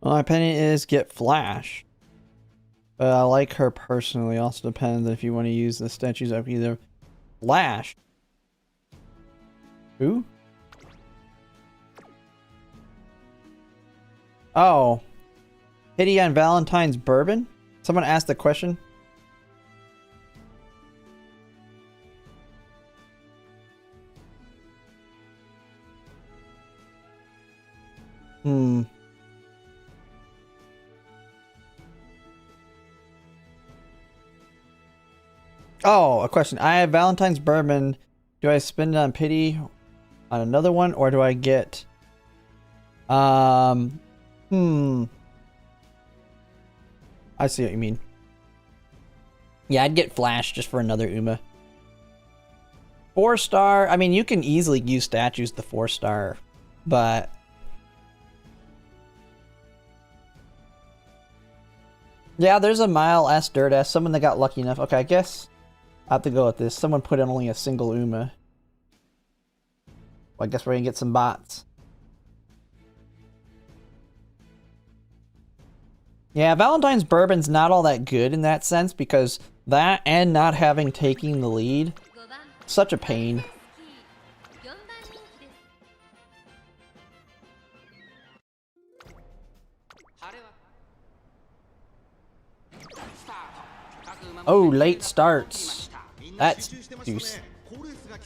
Well, my opinion is get Flash. But I like her personally. Also depends if you want to use the statues of either Flash. Who? Oh. Hitty on Valentine's Bourbon? Someone asked the question. Oh, a question. I have Valentine's bourbon. Do I spend it on pity on another one, or do I get... I see what you mean. Yeah, I'd get Flash just for another Uma. 4-star. I mean, you can easily use statues the 4-star, but... Yeah, there's a Mile S Dirt S. Someone that got lucky enough. Okay, I guess I have to go with this. Someone put in only a single Uma. Well, I guess we're gonna get some bots. Yeah, Valentine's Bourbon's not all that good in that sense because that and not having taking the lead, such a pain. Oh, late starts. That's deuce.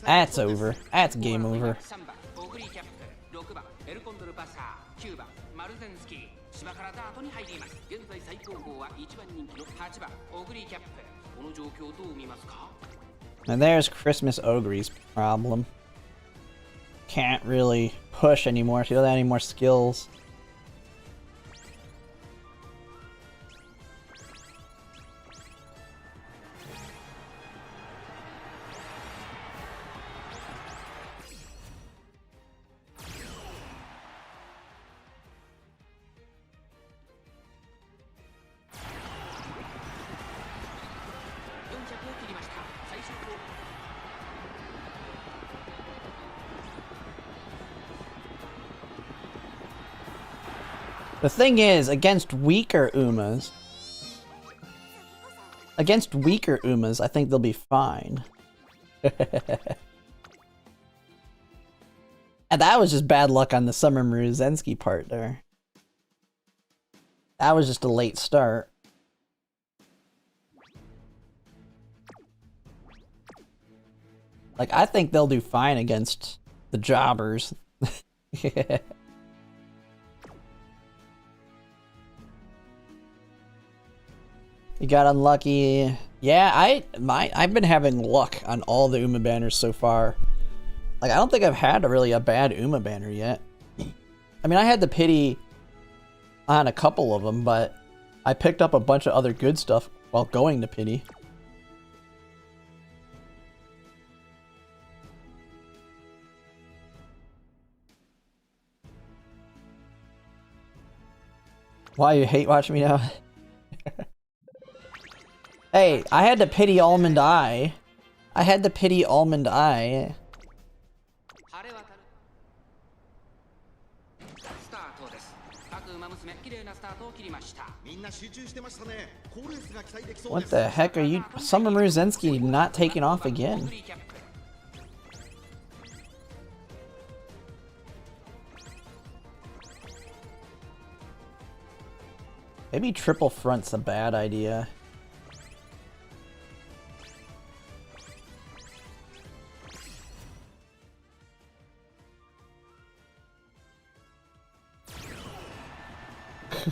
That's over. That's game over. And there's Christmas Ogre's problem. Can't really push anymore. She doesn't have any more skills. The thing is, against weaker Umas, I think they'll be fine. And that was just bad luck on the Summer Maruzensky part there. That was just a late start. Like, I think they'll do fine against the jobbers. You got unlucky. Yeah, I've been having luck on all the Uma banners so far. Like, I don't think I've had a bad Uma banner yet. I mean, I had the pity on a couple of them, but I picked up a bunch of other good stuff while going to pity. Why you hate watching me now? Hey, I had to pity Almond Eye. I had to pity Almond Eye. What the heck are you... Summer Maruzensky not taking off again? Maybe triple front's a bad idea.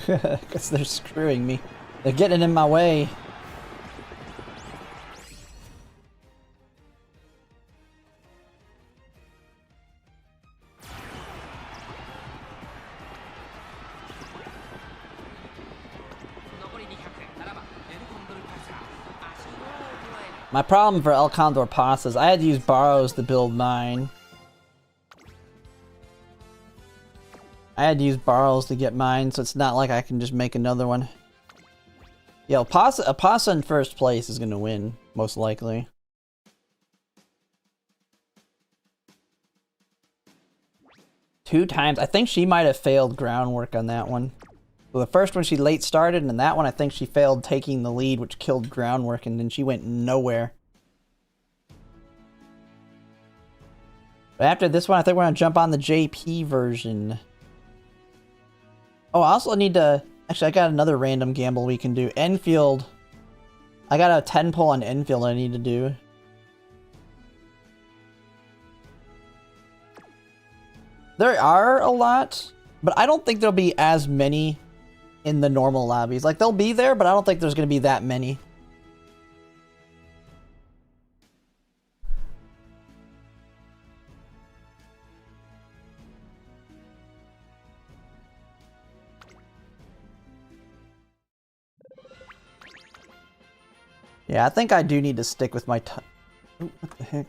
Because they're screwing me. They're getting in my way. My problem for El Condor Pasta is I had to use borrows to build mine. I had to use borrows to get mine, so it's not like I can just make another one. Yo, a Pasta in first place is gonna win, most likely. Two times. I think she might have failed groundwork on that one. Well, the first one she late started, and that one I think she failed taking the lead, which killed groundwork, and then she went nowhere. But after this one, I think we're gonna jump on the JP version. Oh, I also need to... Actually, I got another random gamble we can do. Endfield. I got a 10 pull on Endfield I need to do. There are a lot, but I don't think there'll be as many in the normal lobbies. Like, they'll be there, but I don't think there's going to be that many. Yeah, I think I do need to stick with my oh, what the heck?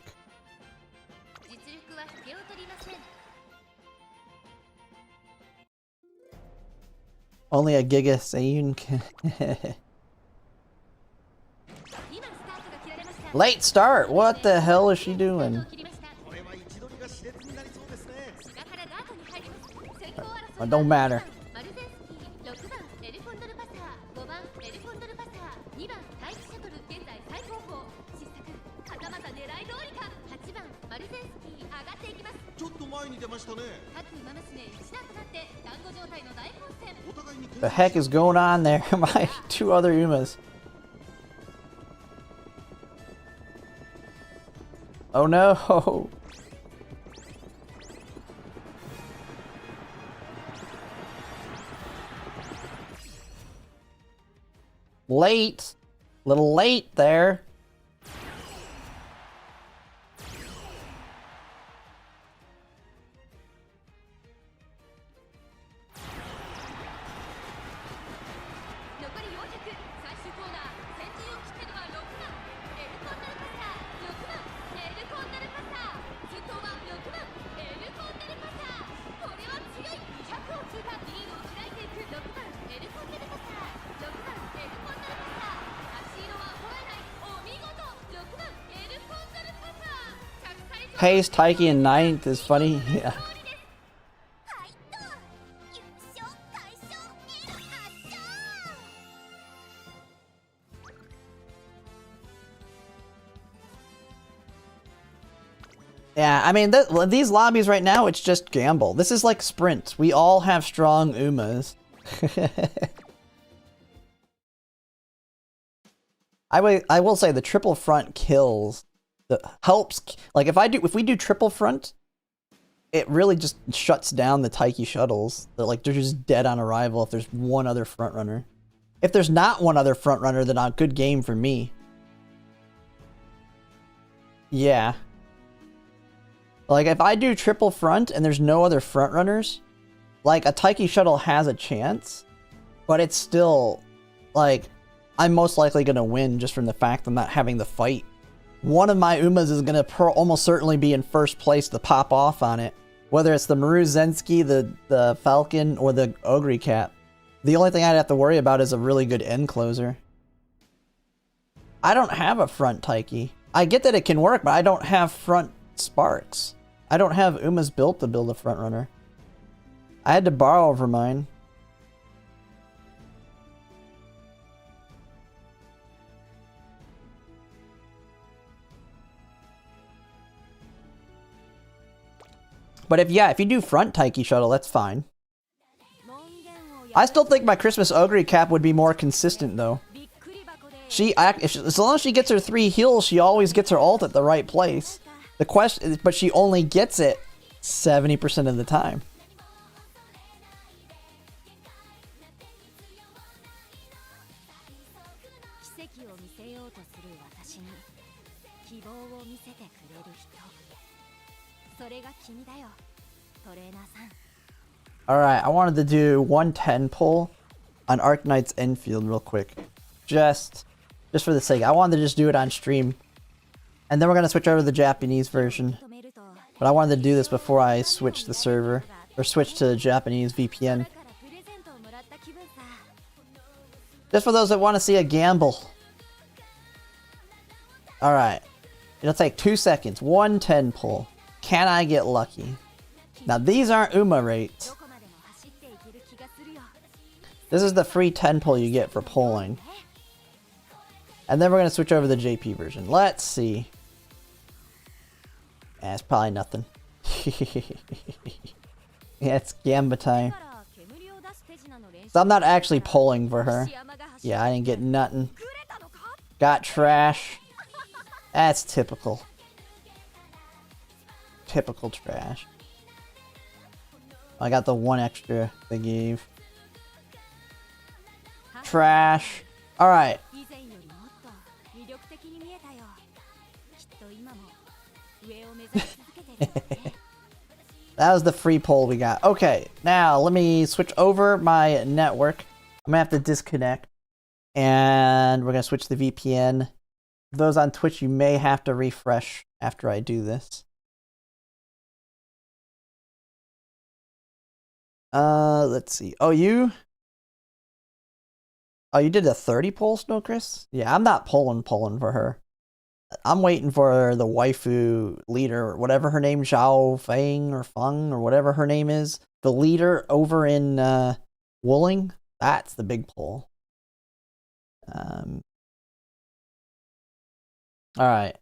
Only a Giga Seiyun can... Late start! What the hell is she doing? It don't matter. The heck is going on there? My two other Umas. Oh no! Late! Little late there. Hayes, Taiki, and 9th is funny. Yeah. Yeah, I mean, these lobbies right now, it's just gamble. This is like sprint. We all have strong Umas. I will say the triple front kills. Helps, like if we do triple front, it really just shuts down the Taiki shuttles. They're just dead on arrival if there's one other front runner. If there's not one other front runner, then a good game for me. Yeah. Like if I do triple front and there's no other front runners, like a Taiki shuttle has a chance, but it's still like I'm most likely gonna win just from the fact I'm not having the fight. One of my Umas is going to almost certainly be in first place to pop off on it. Whether it's the Maru Zensky, the Falcon, or the Ogre Cap. The only thing I'd have to worry about is a really good end closer. I don't have a front Taiki. I get that it can work, but I don't have front sparks. I don't have Umas built to build a front runner. I had to borrow over mine. But if you do front Taiki shuttle, that's fine. I still think my Christmas Ogre Cap would be more consistent though. As long as she gets her 3 heals, she always gets her ult at the right place. The question is, but she only gets it 70% of the time. Alright, I wanted to do 110 pull on Arknight's Endfield real quick. Just for the sake. I wanted to just do it on stream. And then we're going to switch over to the Japanese version. But I wanted to do this before I switch the server. Or switch to Japanese VPN. Just for those that want to see a gamble. Alright. It'll take 2 seconds. 110 pull. Can I get lucky? Now these aren't Uma rates. This is the free 10 pull you get for pulling. And then we're going to switch over to the JP version. Let's see. It's probably nothing. Yeah, it's Gamba time. So I'm not actually pulling for her. Yeah, I didn't get nothing. Got trash. That's typical. Typical trash. I got the 1 extra they gave. Trash. Alright. That was the free poll we got. Okay, now let me switch over my network. I'm gonna have to disconnect. And we're gonna switch the VPN. those on Twitch, you may have to refresh after I do this. Let's see. Oh, you did a 30 poll, Snow Chris? Yeah, I'm not polling for her. I'm waiting for the waifu leader, whatever her name, Zhao Feng or Feng or whatever her name is. The leader over in Wooling. That's the big poll. All right.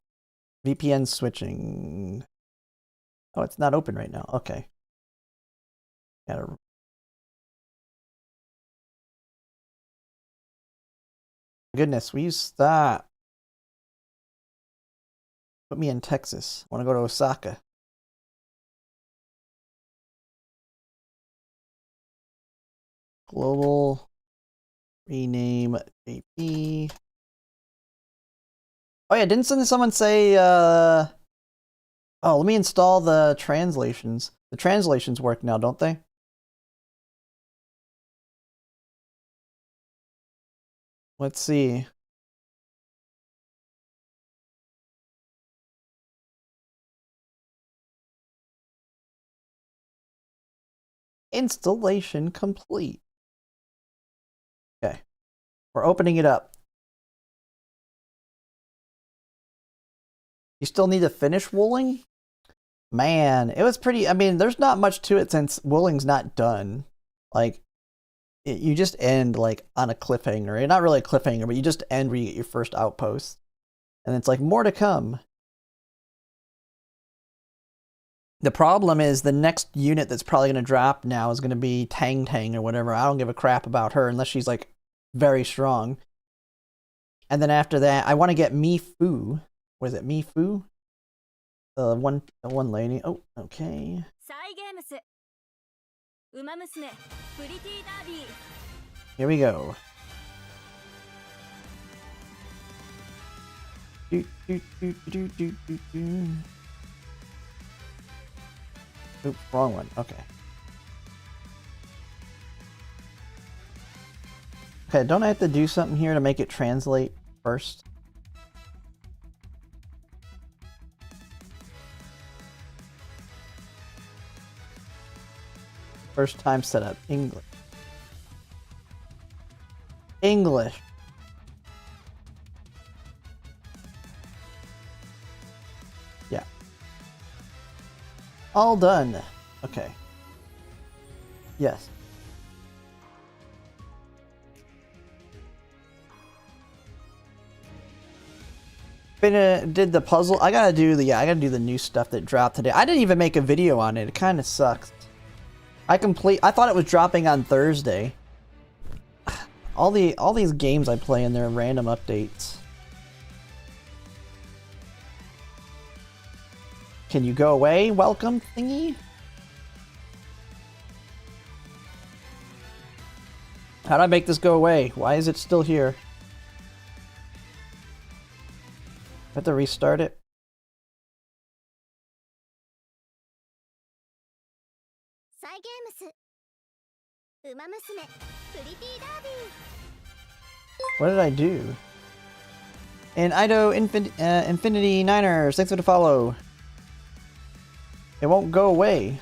VPN switching. Oh, it's not open right now. Okay. Gotta. Goodness, we use that. Put me in Texas. I want to go to Osaka. Global. Rename JP. Oh yeah, didn't someone say oh, let me install the translations. The translations work now, don't they? Let's see. Installation complete. Okay. We're opening it up. You still need to finish Wooling? Man, it was pretty. I mean, there's not much to it since Wooling's not done. Like, you just end like on a cliffhanger. Not really a cliffhanger, but you just end where you get your first outpost. And it's like more to come. The problem is the next unit that's probably going to drop now is going to be Tang Tang or whatever. I don't give a crap about her unless she's like very strong. And then after that, I want to get Mi Fu. What is it, Mi Fu? The one lady. Oh, okay. Here we go. Oops, wrong one. Okay. Okay, don't I have to do something here to make it translate first? First time setup. English. English. Yeah. All done. Okay. Yes. Did the puzzle. I gotta do the new stuff that dropped today. I didn't even make a video on it. It kind of sucks. I thought it was dropping on Thursday. All these games I play and their random updates. Can you go away? Welcome thingy? How'd I make this go away? Why is it still here? I have to restart it. What did I do? And Ido Infinity Niners, thanks for the follow. It won't go away.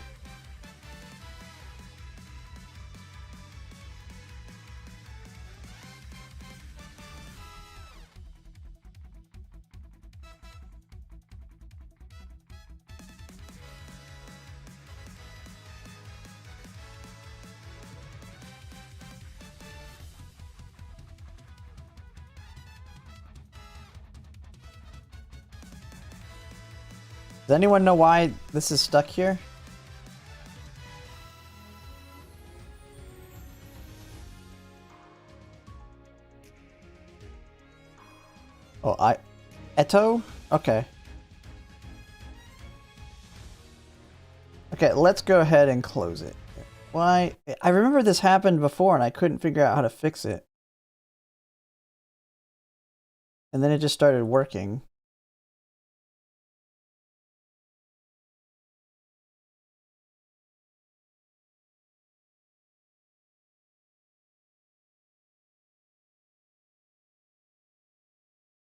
Does anyone know why this is stuck here? Oh, Eto? Okay. Okay, let's go ahead and close it. Why? I remember this happened before and I couldn't figure out how to fix it. And then it just started working.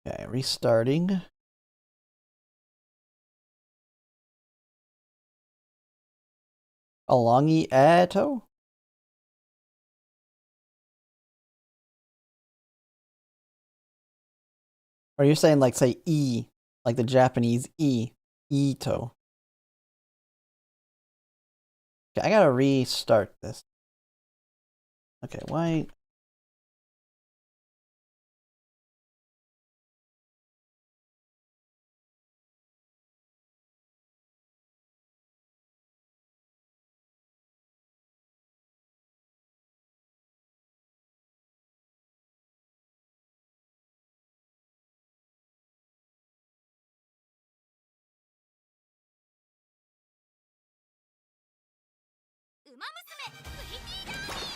Okay, Alright, restarting. Alongi Ato? Or you're saying like say E, like the Japanese E, Ito. Okay, I gotta restart this. Okay, why?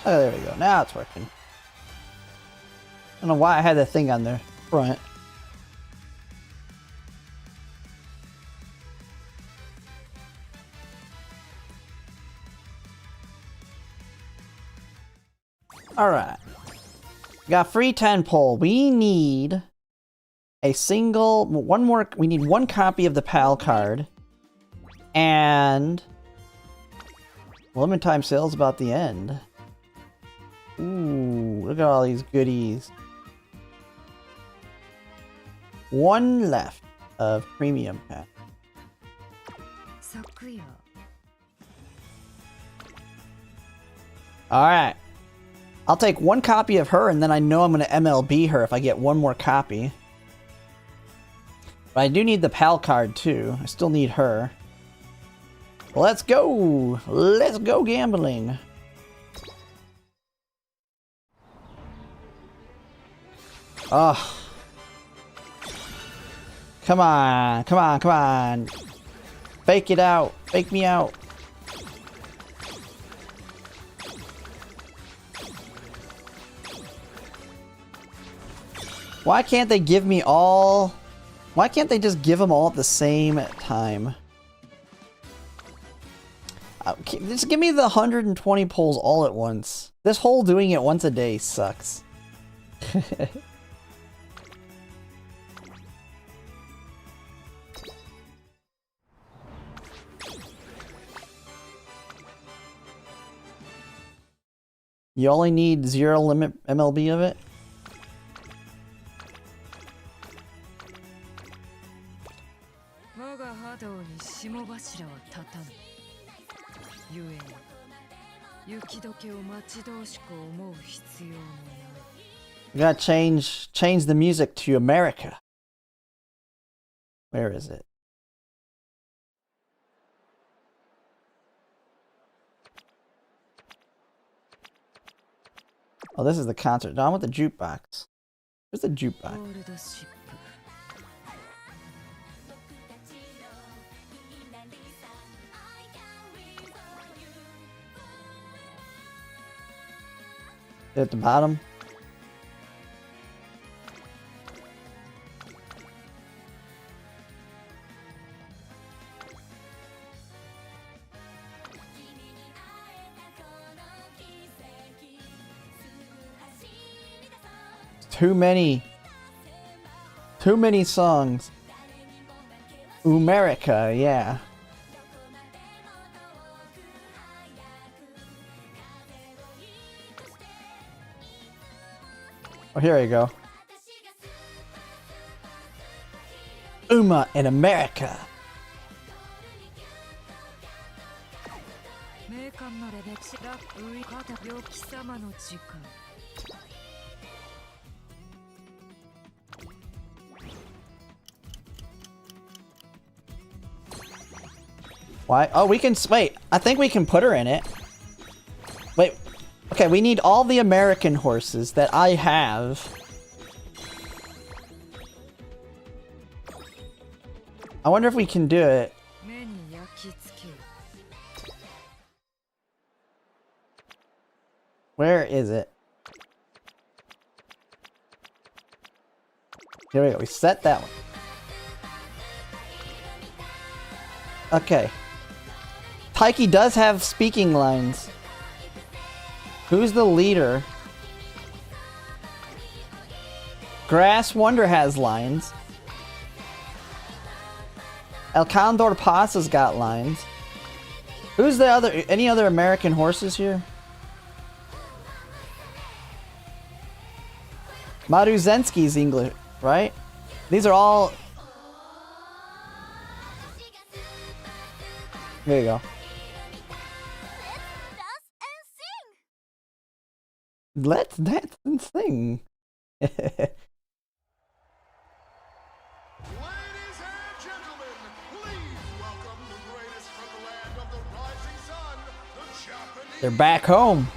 Oh, there we go. Now it's working. I don't know why I had that thing on the front. Alright. Got free 10 pull. We need a single, one more, we need one copy of the PAL card. And limit time sales about the end. Ooh, look at all these goodies. One left of premium pack. Alright. I'll take one copy of her and then I know I'm going to MLB her if I get one more copy. But I do need the PAL card too. I still need her. Let's go! Let's go gambling! Oh. Come on, come on, come on. Fake it out. Fake me out. Why can't they give me all... Why can't they just give them all at the same time? Just give me the 120 pulls all at once. This whole doing it once a day sucks. You only need 0 limit MLB of it? You gotta change the music to America. Where is it? Oh, this is the concert. No, I want the jukebox. Where's the jukebox? At the bottom. Too many songs. America, yeah. Oh, here we go. Uma in America. Why? Oh, we can... Wait, I think we can put her in it. Wait. Okay, we need all the American horses that I have. I wonder if we can do it. Where is it? Here we go. We set that one. Okay. Taiki does have speaking lines. Who's the leader? Grass Wonder has lines. El Condor Pasa's got lines. Who's the other? Any other American horses here? Maruzensky's English, right? These are all. Here you go. Let's dance and sing.
Ladies and gentlemen, please welcome the greatest from the land of the rising sun, the Japanese.
They're back home.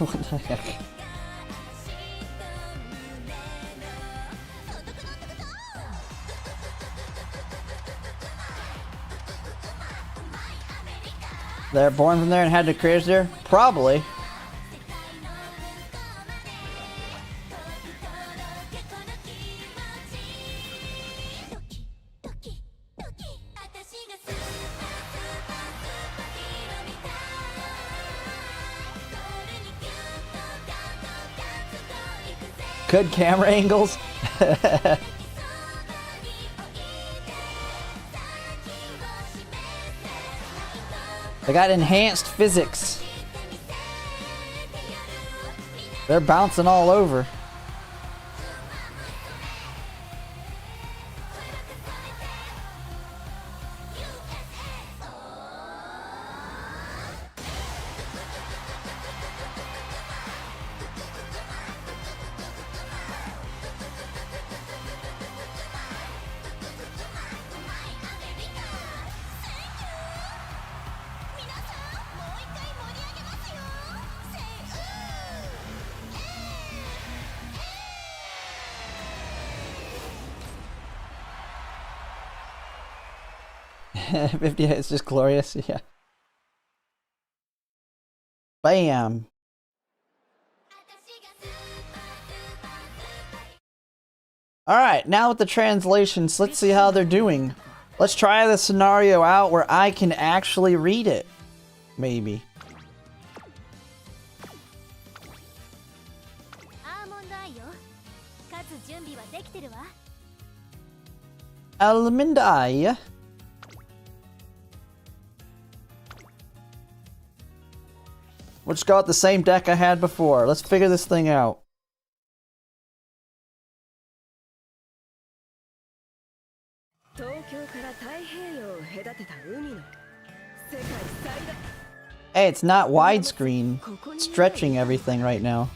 What the heck? They're born from there and had their careers there? Probably. Good camera angles. They got enhanced physics. They're bouncing all over. $50, it's just glorious, yeah. Bam! Alright, now with the translations, let's see how they're doing. Let's try the scenario out where I can actually read it. Maybe. Almondai. We'll just go with the same deck I had before. Let's figure this thing out. Hey, it's not widescreen. It's stretching everything right now.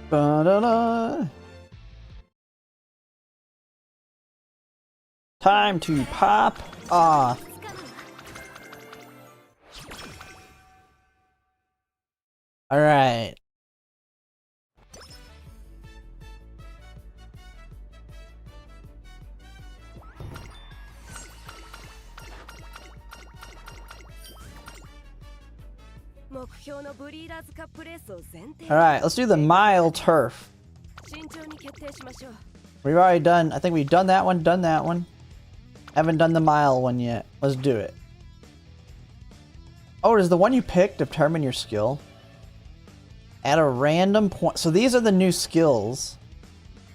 Ba-da-da. Time to pop off. All right. Alright, let's do the mile turf. We've already done, I think we've done that one. Haven't done the mile one yet. Let's do it. Oh, does the one you pick determine your skill? At a random point. So these are the new skills.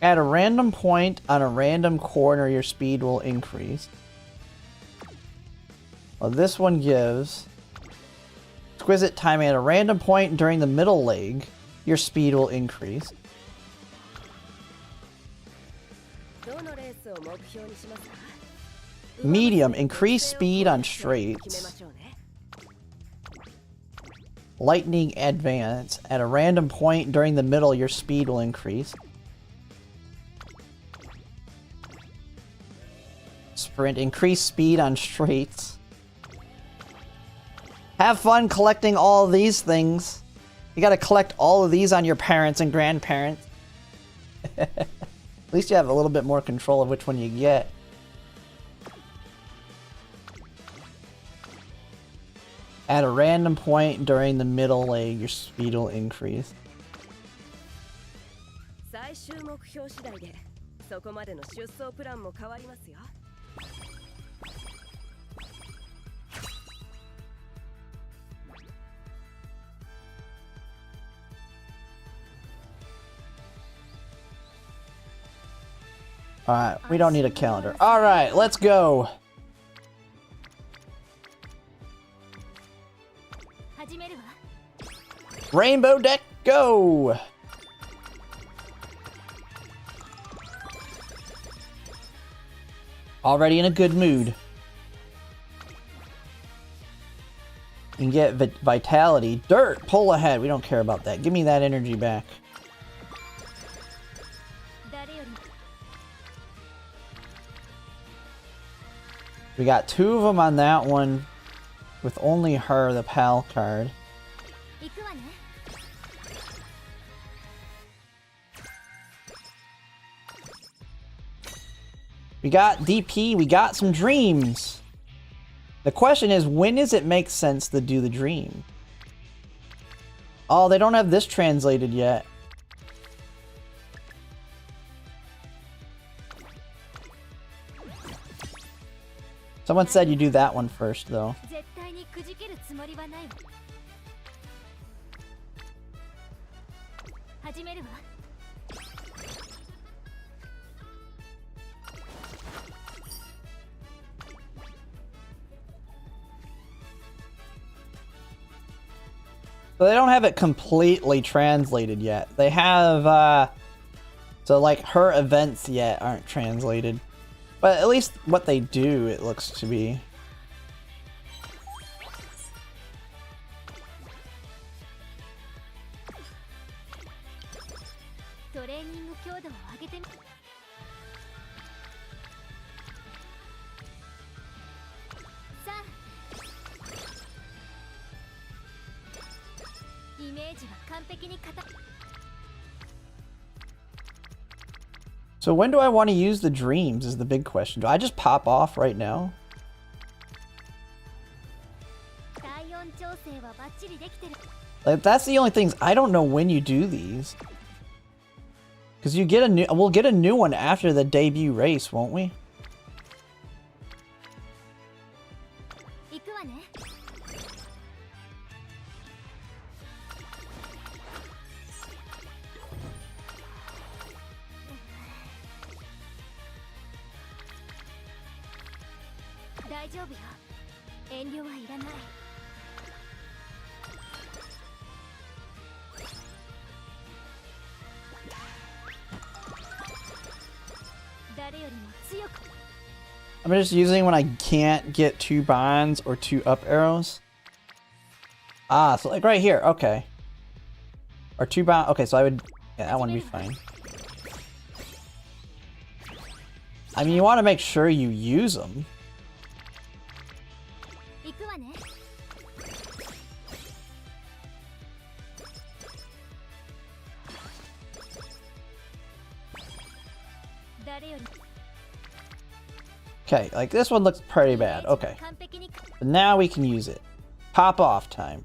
At a random point on a random corner, your speed will increase. Well, this one gives exquisite timing at a random point during the middle leg, your speed will increase. Medium, increase speed on straights. Lightning advance. At a random point during the middle, your speed will increase. Sprint, increase speed on straights. Have fun collecting all of these things. You gotta collect all of these on your parents and grandparents. At least you have a little bit more control of which one you get. At a random point during the middle leg, your speed will increase. Alright, we don't need a calendar. Alright, let's go! Rainbow deck, go! Already in a good mood. You can get vitality. Dirt, pull ahead. We don't care about that. Give me that energy back. We got 2 of them on that one with only her, the pal card. We got DP, we got some dreams. The question is, when does it make sense to do the dream? Oh, they don't have this translated yet. Someone said you do that one first, though. So they don't have it completely translated yet. They have, so like her events yet aren't translated. But at least what they do, it looks to be. So when do I want to use the dreams is the big question. Do I just pop off right now? Like, that's the only things. I don't know when you do these. Because you get a new, we'll get a new one after the debut race, won't we? I'm just using when I can't get 2 bonds or 2 up arrows. Ah, so like right here, okay. Or 2 bond, okay, so I would, yeah, that one would be fine. I mean, you want to make sure you use them. Okay, like this one looks pretty bad. Okay. But now we can use it. Pop off time.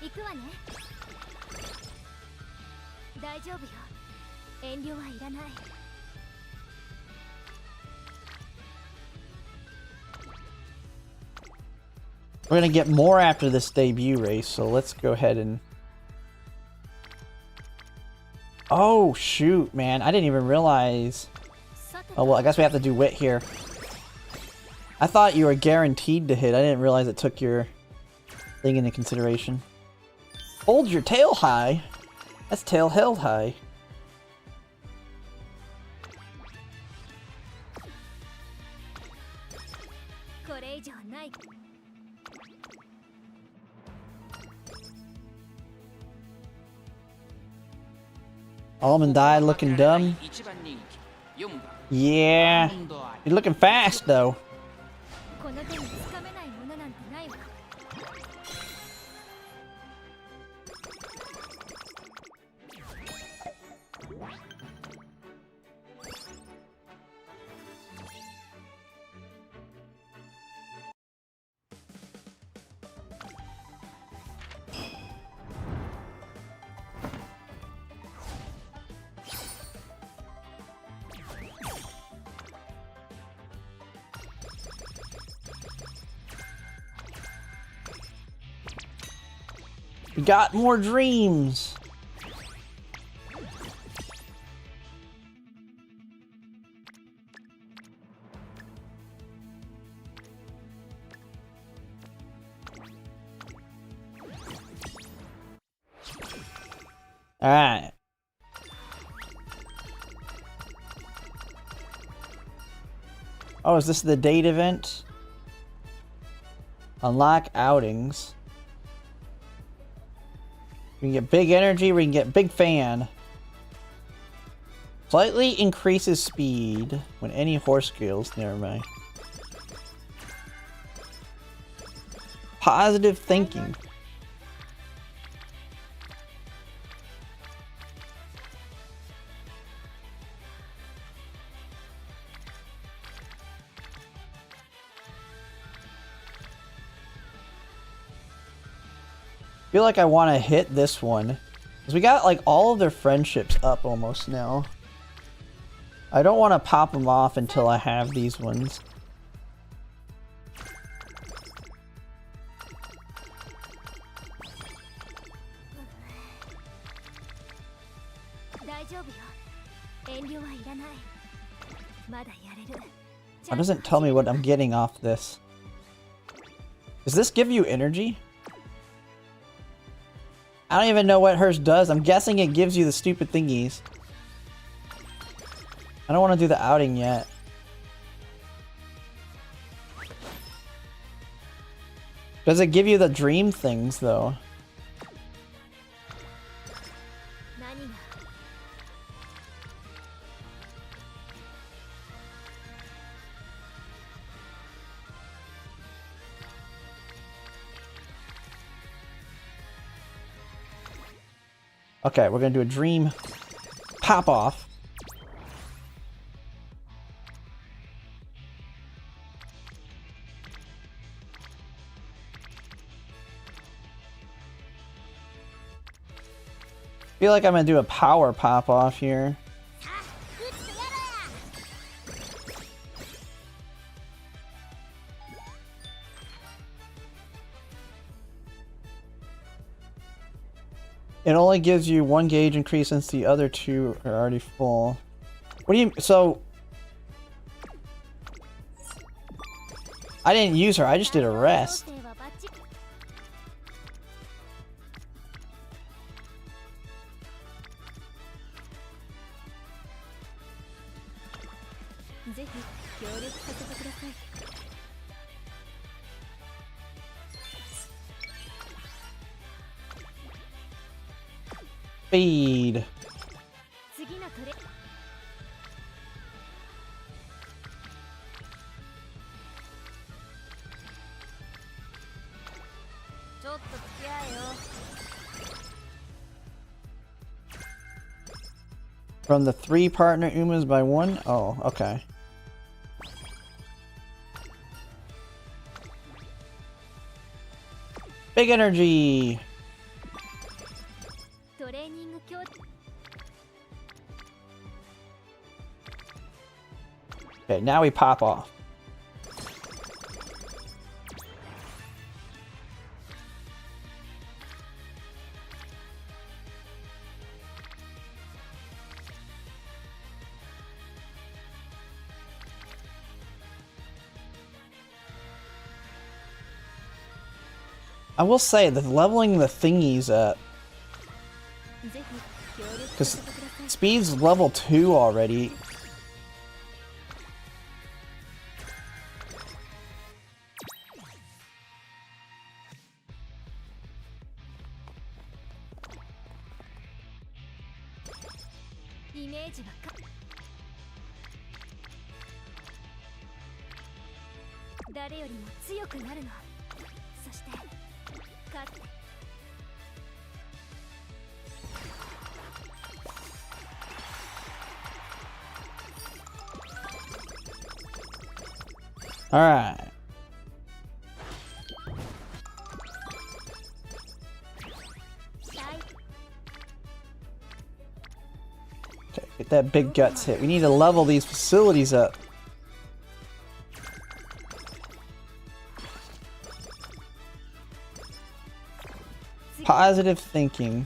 行くわね。大丈夫よ。遠慮はいらない。
We're gonna get more after this debut race, so let's go ahead and... Oh, shoot, man. I didn't even realize... Oh, well, I guess we have to do wit here. I thought you were guaranteed to hit. I didn't realize it took your thing into consideration. Hold your tail high? That's tail held high. Almond Eye looking dumb. Yeah. You're looking fast, though. We got more dreams. All right. Oh, is this the date event? Unlock outings. We can get big energy, we can get big fan. Slightly increases speed when any horse skills near me. Positive thinking. I feel like I want to hit this one. Because we got like all of their friendships up almost now. I don't want to pop them off until I have these ones. It doesn't tell me what I'm getting off this. Does this give you energy? I don't even know what hers does. I'm guessing it gives you the stupid thingies. I don't want to do the outing yet. Does it give you the dream things though? Okay, we're gonna do a dream pop off. Feel like I'm gonna do a power pop off here. It only gives you 1 gauge increase since the other 2 are already full. What do you... So... I didn't use her, I just did a rest. Speed. From the 3 partner Umas by 1? Oh, okay. Big energy. Okay, now we pop off. I will say that leveling the thingies up, because speed's level 2 already. Alright. Okay, get that big guts hit. We need to level these facilities up. Positive thinking.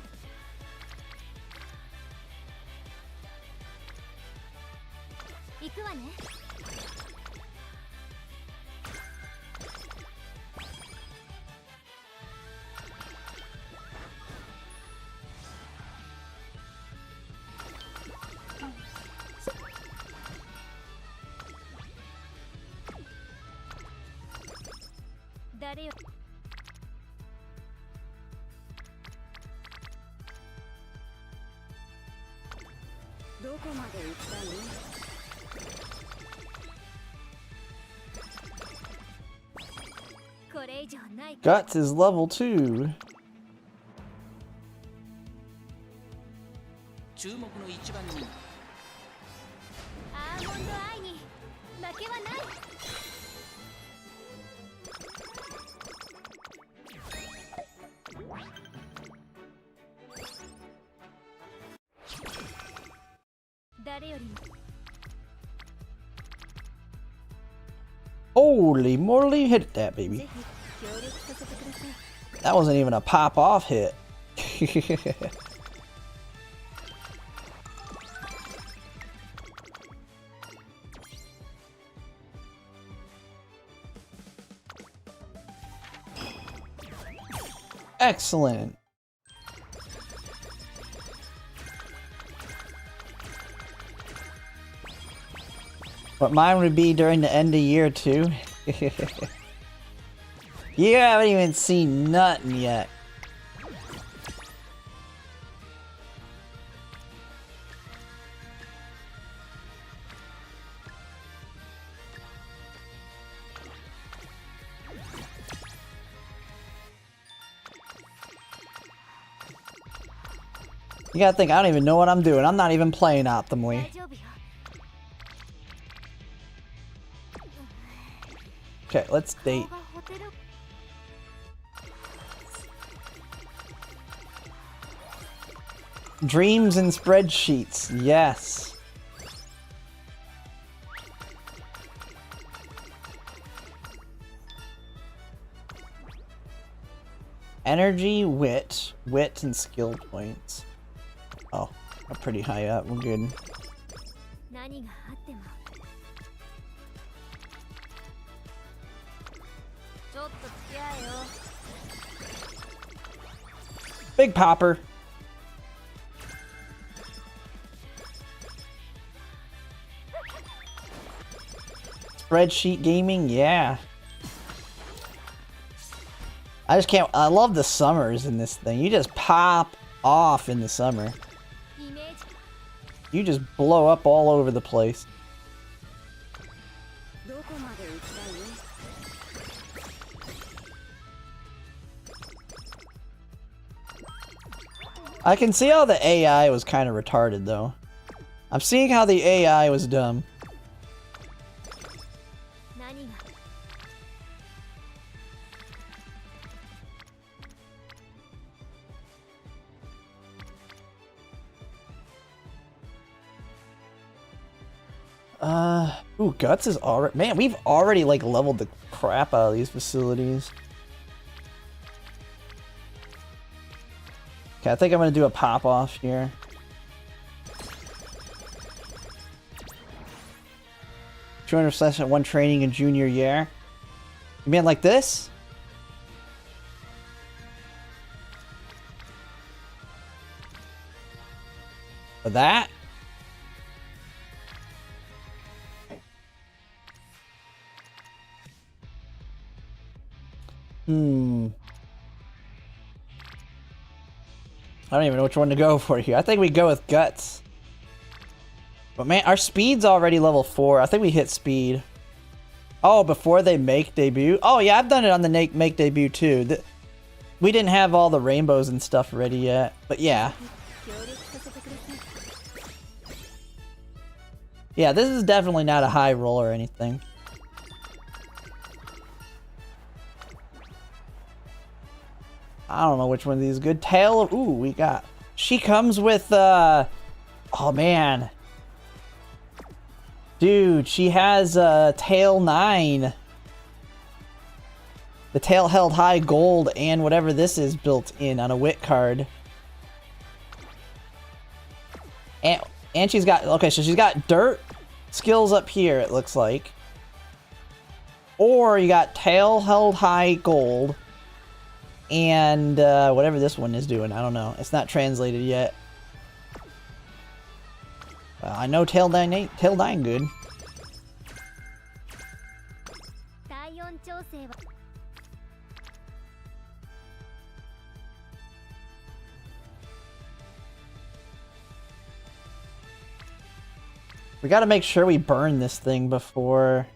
Guts is level 2.
注目の一番人。
アーモンドアイに負けはない。誰よりも
Holy moly, hit that baby.
ぜひ協力させてください。
That wasn't even a pop off hit. Excellent. But mine would be during the end of year too. You haven't even seen nothing yet. You gotta think, I don't even know what I'm doing. I'm not even playing optimally.
大丈夫よ。
Okay, let's date.
顔がホテル
Dreams and spreadsheets, yes. Energy, wit, and skill points. Oh, we're pretty high up, we're good.
何があってもちょっと付き合えよ。
Big popper. Spreadsheet gaming, yeah. I just can't. I love the summers in this thing. You just pop off in the summer.
イメージ
You just blow up all over the place.
どこまで行きたいの？
I can see how the AI was kind of retarded, though. I'm seeing how the AI was dumb.
何が
I Ooh, Guts is already... Man, we've already, like, leveled the crap out of these facilities. Okay, I think I'm gonna do a pop-off here. $200/1 training in junior year. You mean like this? For that? I don't even know which one to go for here. I think we go with Guts. But man, our speed's already level 4. I think we hit speed. Oh, before they make debut? Oh yeah, I've done it on the make debut too. We didn't have all the rainbows and stuff ready yet. But yeah. Yeah, this is definitely not a high roll or anything. I don't know which one of these is good. Tail. Ooh, we got... She comes with, oh, man. Dude, she has, Tail 9. The Tail Held High Gold and whatever this is built in on a wit card. And she's got... Okay, so she's got Dirt skills up here, it looks like. Or you got Tail Held High Gold. And whatever this one is doing, I don't know. It's not translated yet. I know Tail 9 good. We gotta make sure we burn this thing before...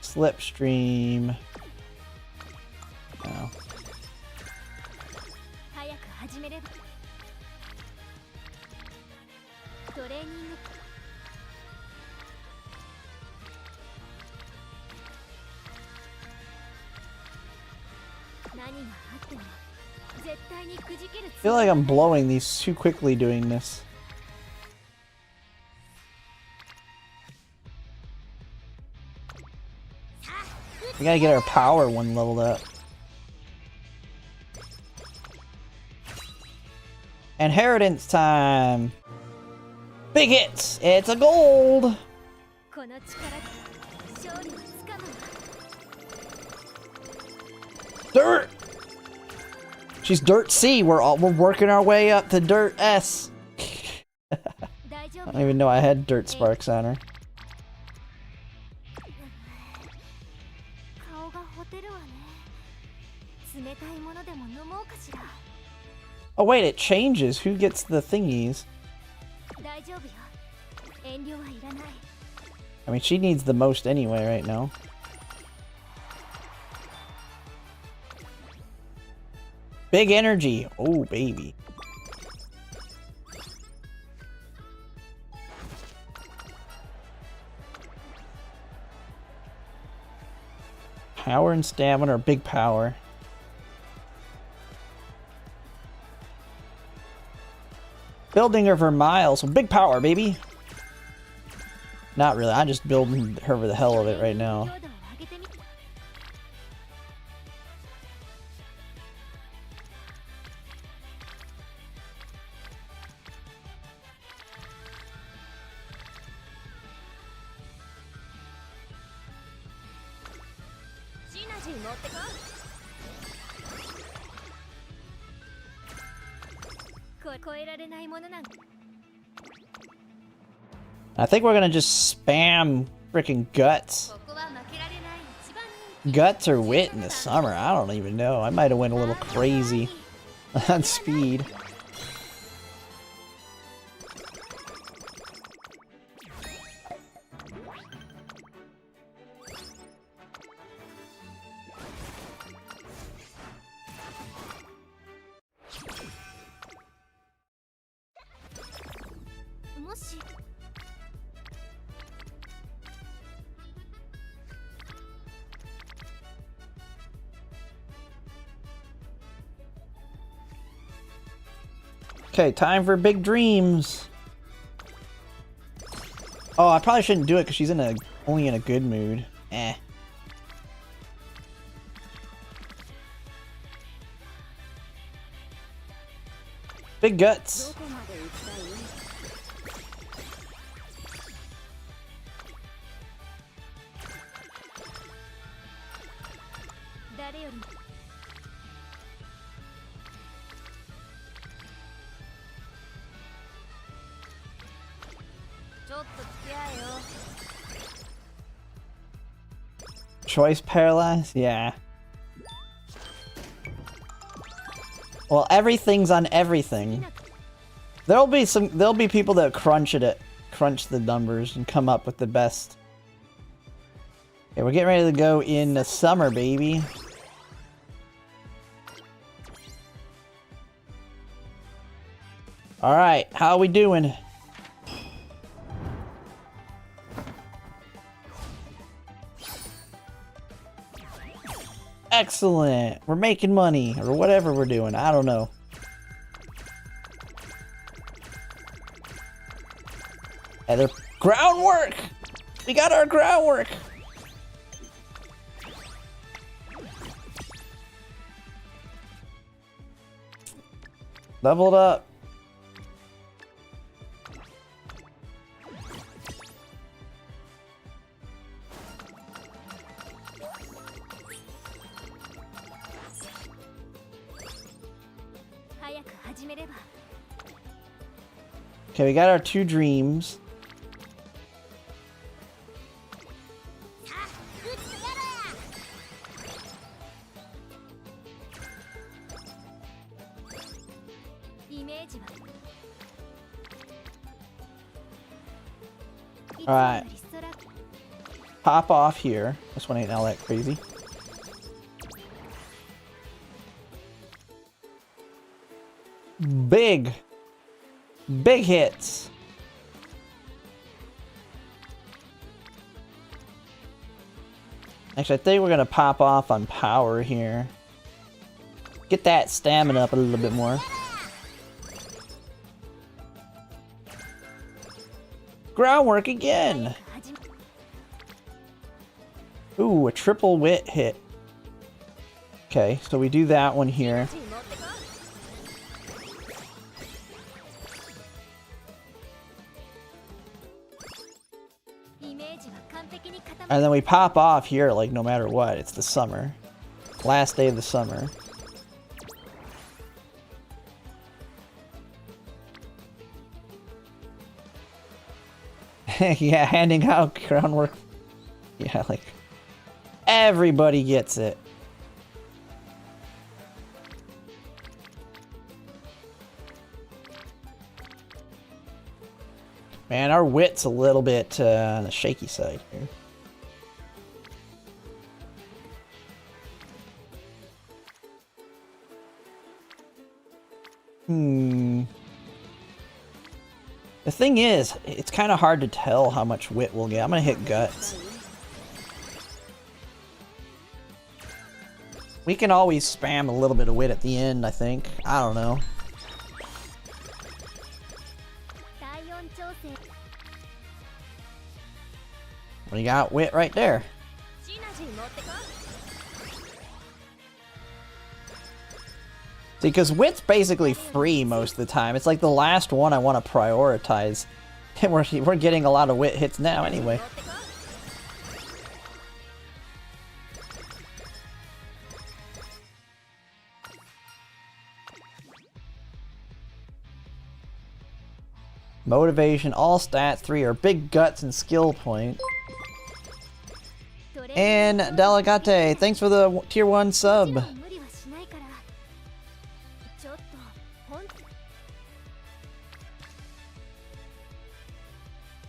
Slipstream. Oh. I feel like I'm blowing these too quickly doing this. We gotta get our power one leveled up. Inheritance time! Big hits! It's a gold! Dirt! She's Dirt C. We're working our way up to Dirt S. I don't even know I had Dirt Sparks on her. Oh wait, it changes. Who gets the thingies? I mean, she needs the most anyway right now. Big energy. Oh, baby. Power and stamina or big power? Building her for miles. So big power, baby. Not really. I'm just building her for the hell of it right now. I think we're gonna just spam freaking Guts. Guts or Wit in the summer. I don't even know. I might have went a little crazy on speed. Okay, time for big dreams. Oh, I probably shouldn't do it because she's only in a good mood. Eh. Big guts.
どこまで行きたい？誰よりもちょっと付き合えよ。
Choice paralyzed? Yeah. Well, everything's on everything. There'll be people that crunch the numbers and come up with the best. Okay, we're getting ready to go in the summer, baby. All right, how are we doing? Excellent. We're making money, or whatever we're doing. I don't know. Hey, groundwork! We got our groundwork! Leveled up. Okay, we got our 2 dreams. Alright. Pop off here. This one ain't all that crazy. Big hits. Actually, I think we're gonna pop off on power here. Get that stamina up a little bit more. Groundwork again. Ooh, a triple wit hit. Okay, so we do that one here. And then we pop off here, like, no matter what. It's the summer. Last day of the summer. Yeah, handing out groundwork. Yeah, like, everybody gets it. Man, our wit's a little bit on the shaky side here. The thing is, it's kind of hard to tell how much wit we'll get. I'm gonna hit guts. We can always spam a little bit of wit at the end, I think. I don't know. We got wit right there. See, because wit's basically free most of the time. It's like the last one I want to prioritize. And we're getting a lot of wit hits now anyway. Motivation, all stats 3 are big guts and skill point. And Delicate, thanks for the tier 1 sub.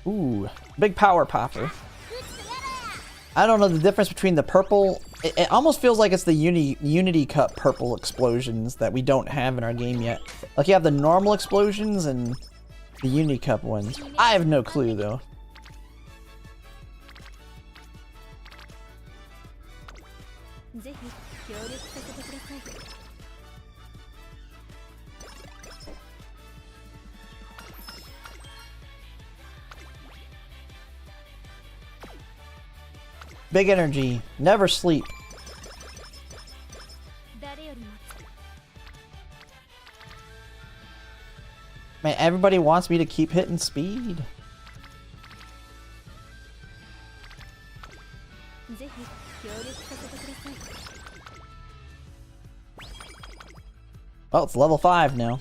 Ooh, big power popper. I don't know the difference between the purple. It almost feels like it's the Unity Cup purple explosions that we don't have in our game yet. Like you have the normal explosions and the Unity Cup ones. I have no clue though. Big energy. Never sleep.
誰よりも
Man, everybody wants me to keep hitting speed.
ぜひ協力させてください
Oh, it's level 5 now.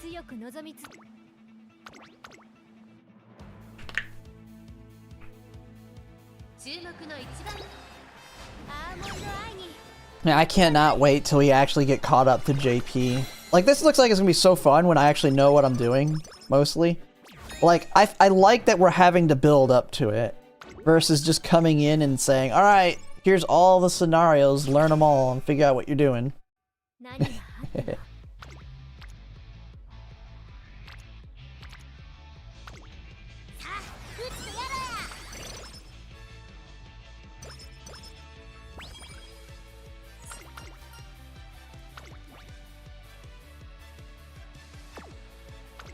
強く望みつ
Man, I cannot wait till we actually get caught up to JP. Like, this looks like it's gonna be so fun when I actually know what I'm doing, mostly. Like, I like that we're having to build up to it, versus just coming in and saying, alright, here's all the scenarios, learn them all, and figure out what you're doing.
何があっても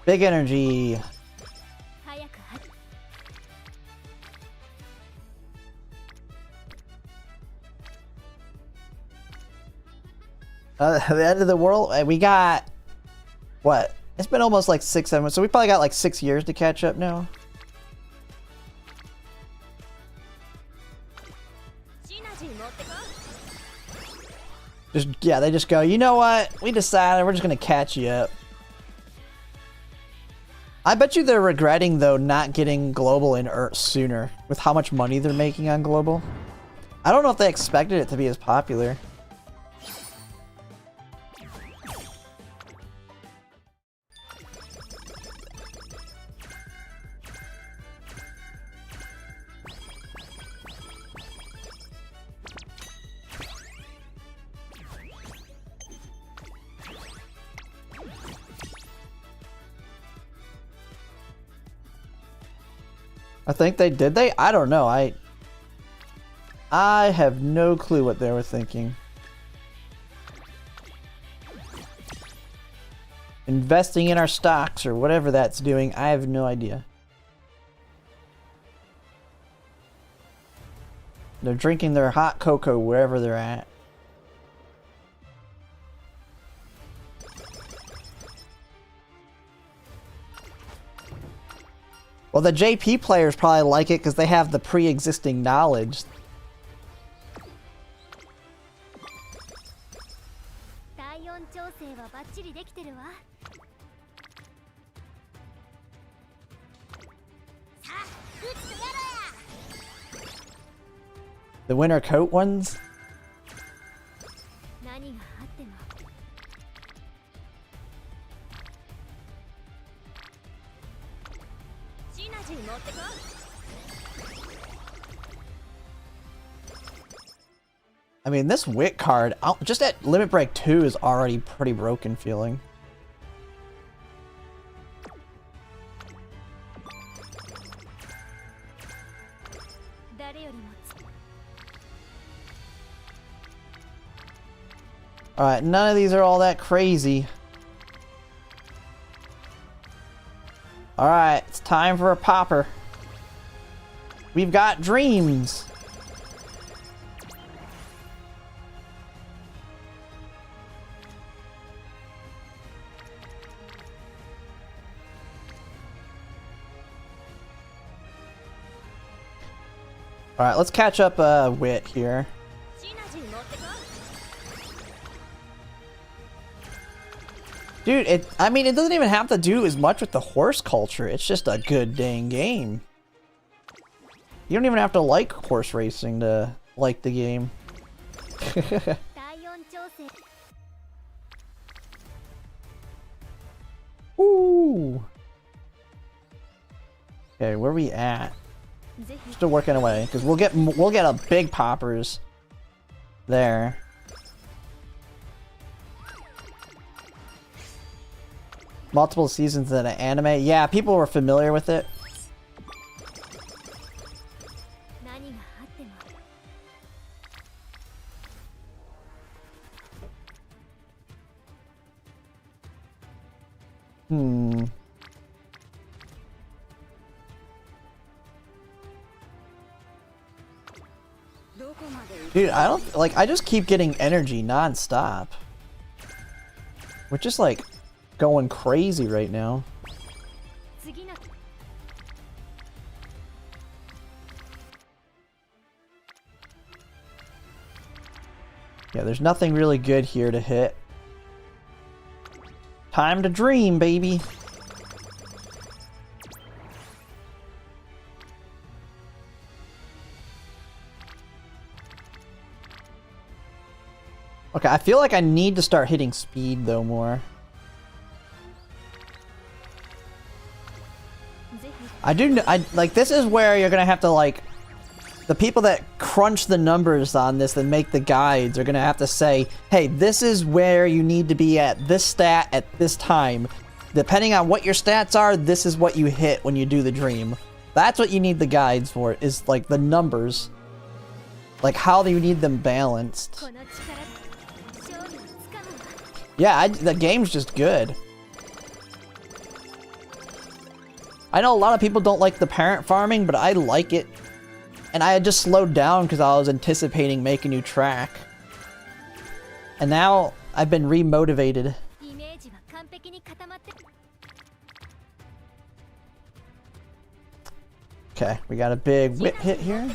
Big energy.
早くは
The end of the world, we got, what? It's been almost like 6, 7 months, so we probably got like 6 years to catch up now.
シナジー持ってこ
Just, yeah, they just go, you know what? We decided we're just gonna catch you up. I bet you they're regretting, though, not getting global in Earth sooner, with how much money they're making on global. I don't know if they expected it to be as popular. I think they did. I don't know. I have no clue what they were thinking. Investing in our stocks or whatever that's doing, I have no idea. They're drinking their hot cocoa wherever they're at. Well, the JP players probably like it because they have the pre-existing knowledge.
体温調整はバッチリできてるわさあ撃つとやろ
The winter coat ones?
何があっても シナジー持ってこ
I mean, this Wit card, just at Limit Break 2 is already pretty broken feeling. Alright, none of these are all that crazy. Alright, it's time for a popper. We've got dreams. Alright, let's catch up Wit here. Dude, I mean, it doesn't even have to do as much with the horse culture. It's just a good dang game. You don't even have to like horse racing to like the game. Ooh. Okay, where are we at? Still working away, because we'll get a big poppers there. Multiple seasons in an anime. Yeah, people were familiar with it. Dude, I don't like. I just keep getting energy non-stop. We're just like going crazy right now. Yeah, there's nothing really good here to hit. Time to dream, baby. Okay, I feel like I need to start hitting speed though more. I like, this is where you're gonna have to like, the people that crunch the numbers on this and make the guides are gonna have to say, hey, this is where you need to be at this stat at this time. Depending on what your stats are, this is what you hit when you do the dream. That's what you need the guides for, is like the numbers. Like, how do you need them balanced? Yeah, the game's just good. I know a lot of people don't like the parent farming, but I like it. And I had just slowed down because I was anticipating making a new track. And now I've been re-motivated. Okay, we got a big whip hit here.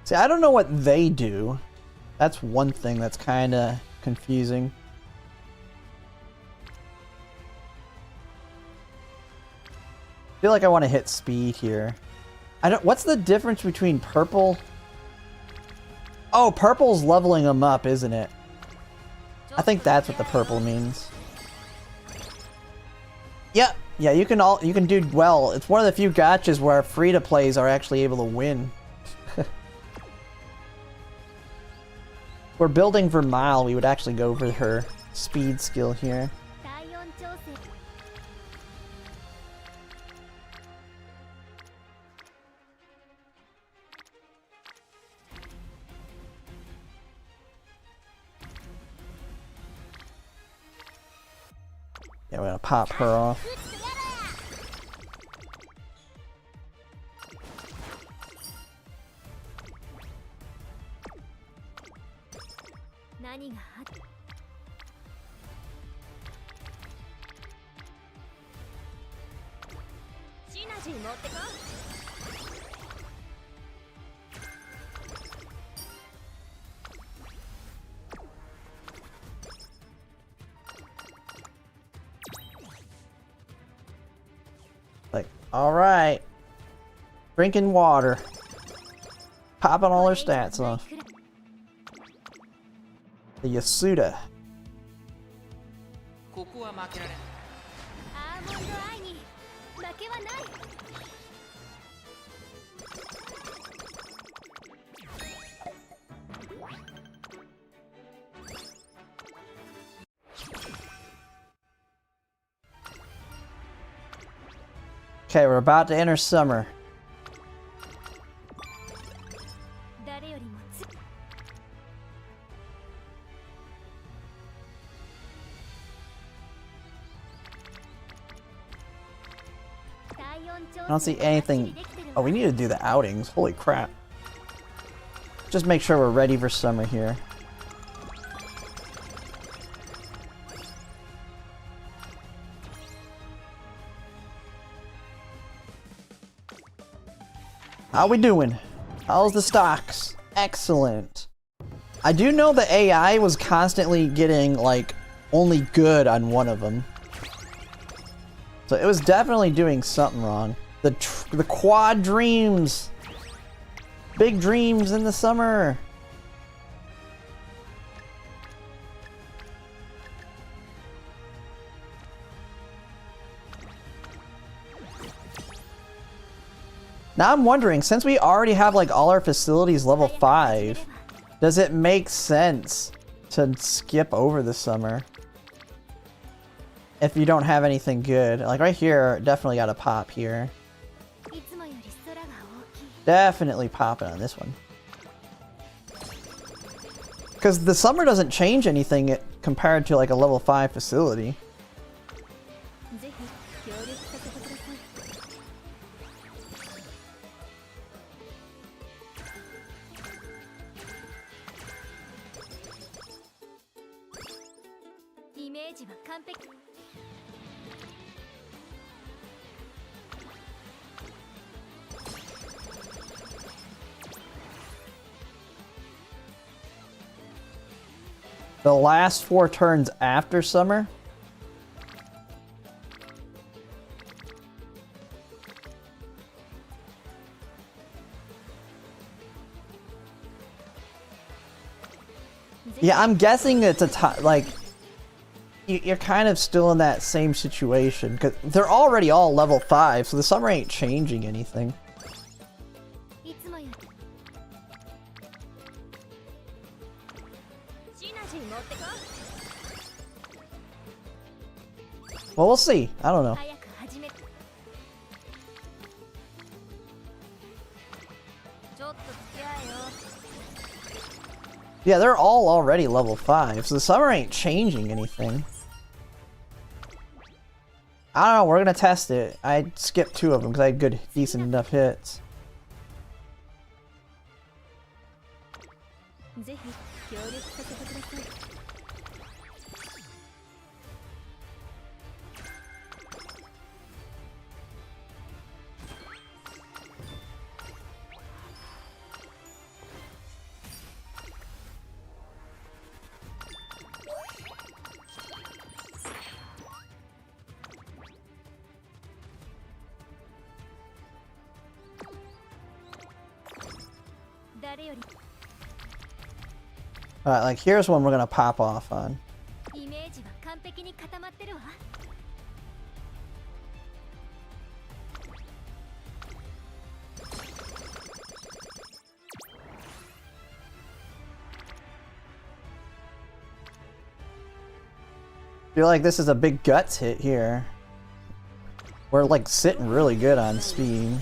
See, I don't know what they do. That's one thing that's kind of confusing. I feel like I want to hit speed here. I don't. What's the difference between purple? Oh, purple's leveling them up, isn't it? I think that's what the purple means. Yep. Yeah, you can do well. It's one of the few gachas where free-to-plays are actually able to win. We're building Vermile, we would actually go for her speed skill here. Yeah, we're gonna pop her off. Like, alright. Drinking water. Popping all her stats off. The Yasuda. Okay, we're about to enter summer. I don't see anything. Oh, we need to do the outings. Holy crap. Just make sure we're ready for summer here. How we doing? How's the stocks? Excellent. I do know the AI was constantly getting, like, only good on one of them. So it was definitely doing something wrong. The quad dreams! Big dreams in the summer! Now I'm wondering, since we already have like all our facilities level 5, does it make sense to skip over the summer. If you don't have anything good. Like right here, definitely got to pop here.
いつもより空が大きい
Definitely popping on this one. Because the summer doesn't change anything compared to like a level 5 facility.
ぜひ協力させてくださいイメージは完璧
The last 4 turns after summer. Yeah, I'm guessing it's a like you're kind of still in that same situation because they're already all level 5, so the summer ain't changing anything.
いつもよりシナジー持ってこ
Well, we'll see. I don't know.
早く始めちょっと付き合えよ
Yeah, they're all already level 5, so the summer ain't changing anything. I don't know, we're gonna test it. I skipped 2 of them because I had good, decent enough hits.
ぜひ協力させてください 誰より
Alright, like here's one we're gonna pop off on.
イメージは完璧に固まってるわ
Feel like this is a big guts hit here. We're like sitting really good on speed.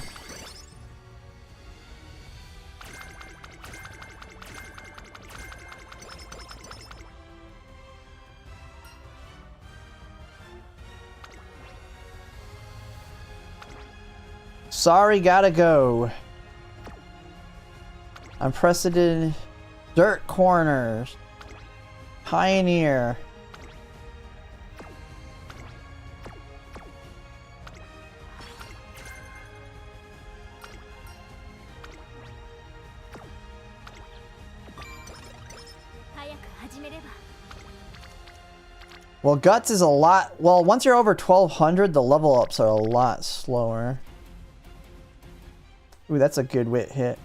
Sorry, gotta go. Unprecedented dirt corners. Pioneer. Well, Guts is a lot... Well, once you're over 1200, the level ups are a lot slower. Ooh, that's a good wit hit.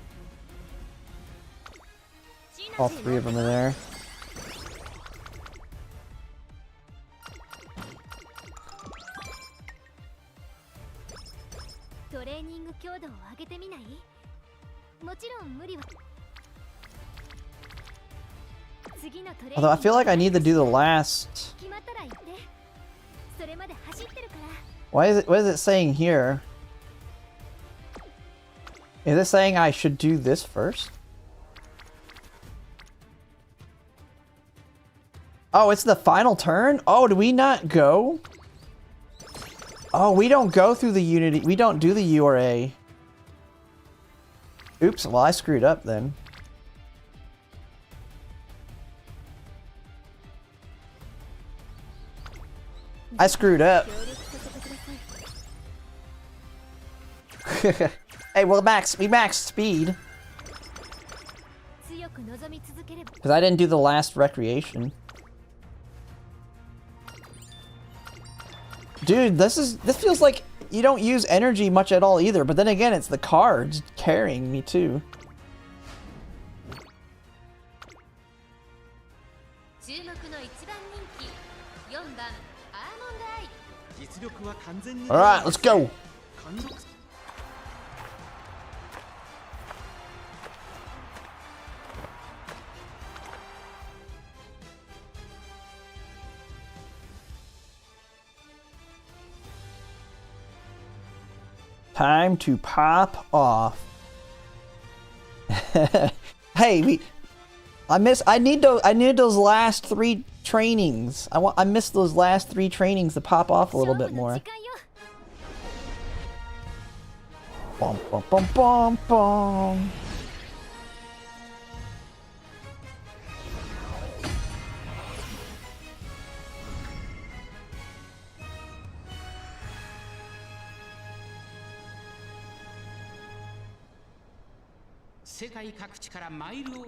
All 3 of them are there. Although I feel like I need to do the last... Why is it? What is it saying here? Is it saying I should do this first? Oh, it's the final turn? Oh, do we not go? Oh, we don't go through the Unity. We don't do the URA. Oops, well, I screwed up then. I screwed up. Hey, well, we maxed speed. Because I didn't do the last recreation. Dude, this feels like you don't use energy much at all either, but then again, it's the cards carrying me too. Alright, let's go! Time to pop off. Hey, I need those last 3 trainings. I missed those last 3 trainings to pop off a little bit more. Bum bum bum bum bum.
世界各地からマイルを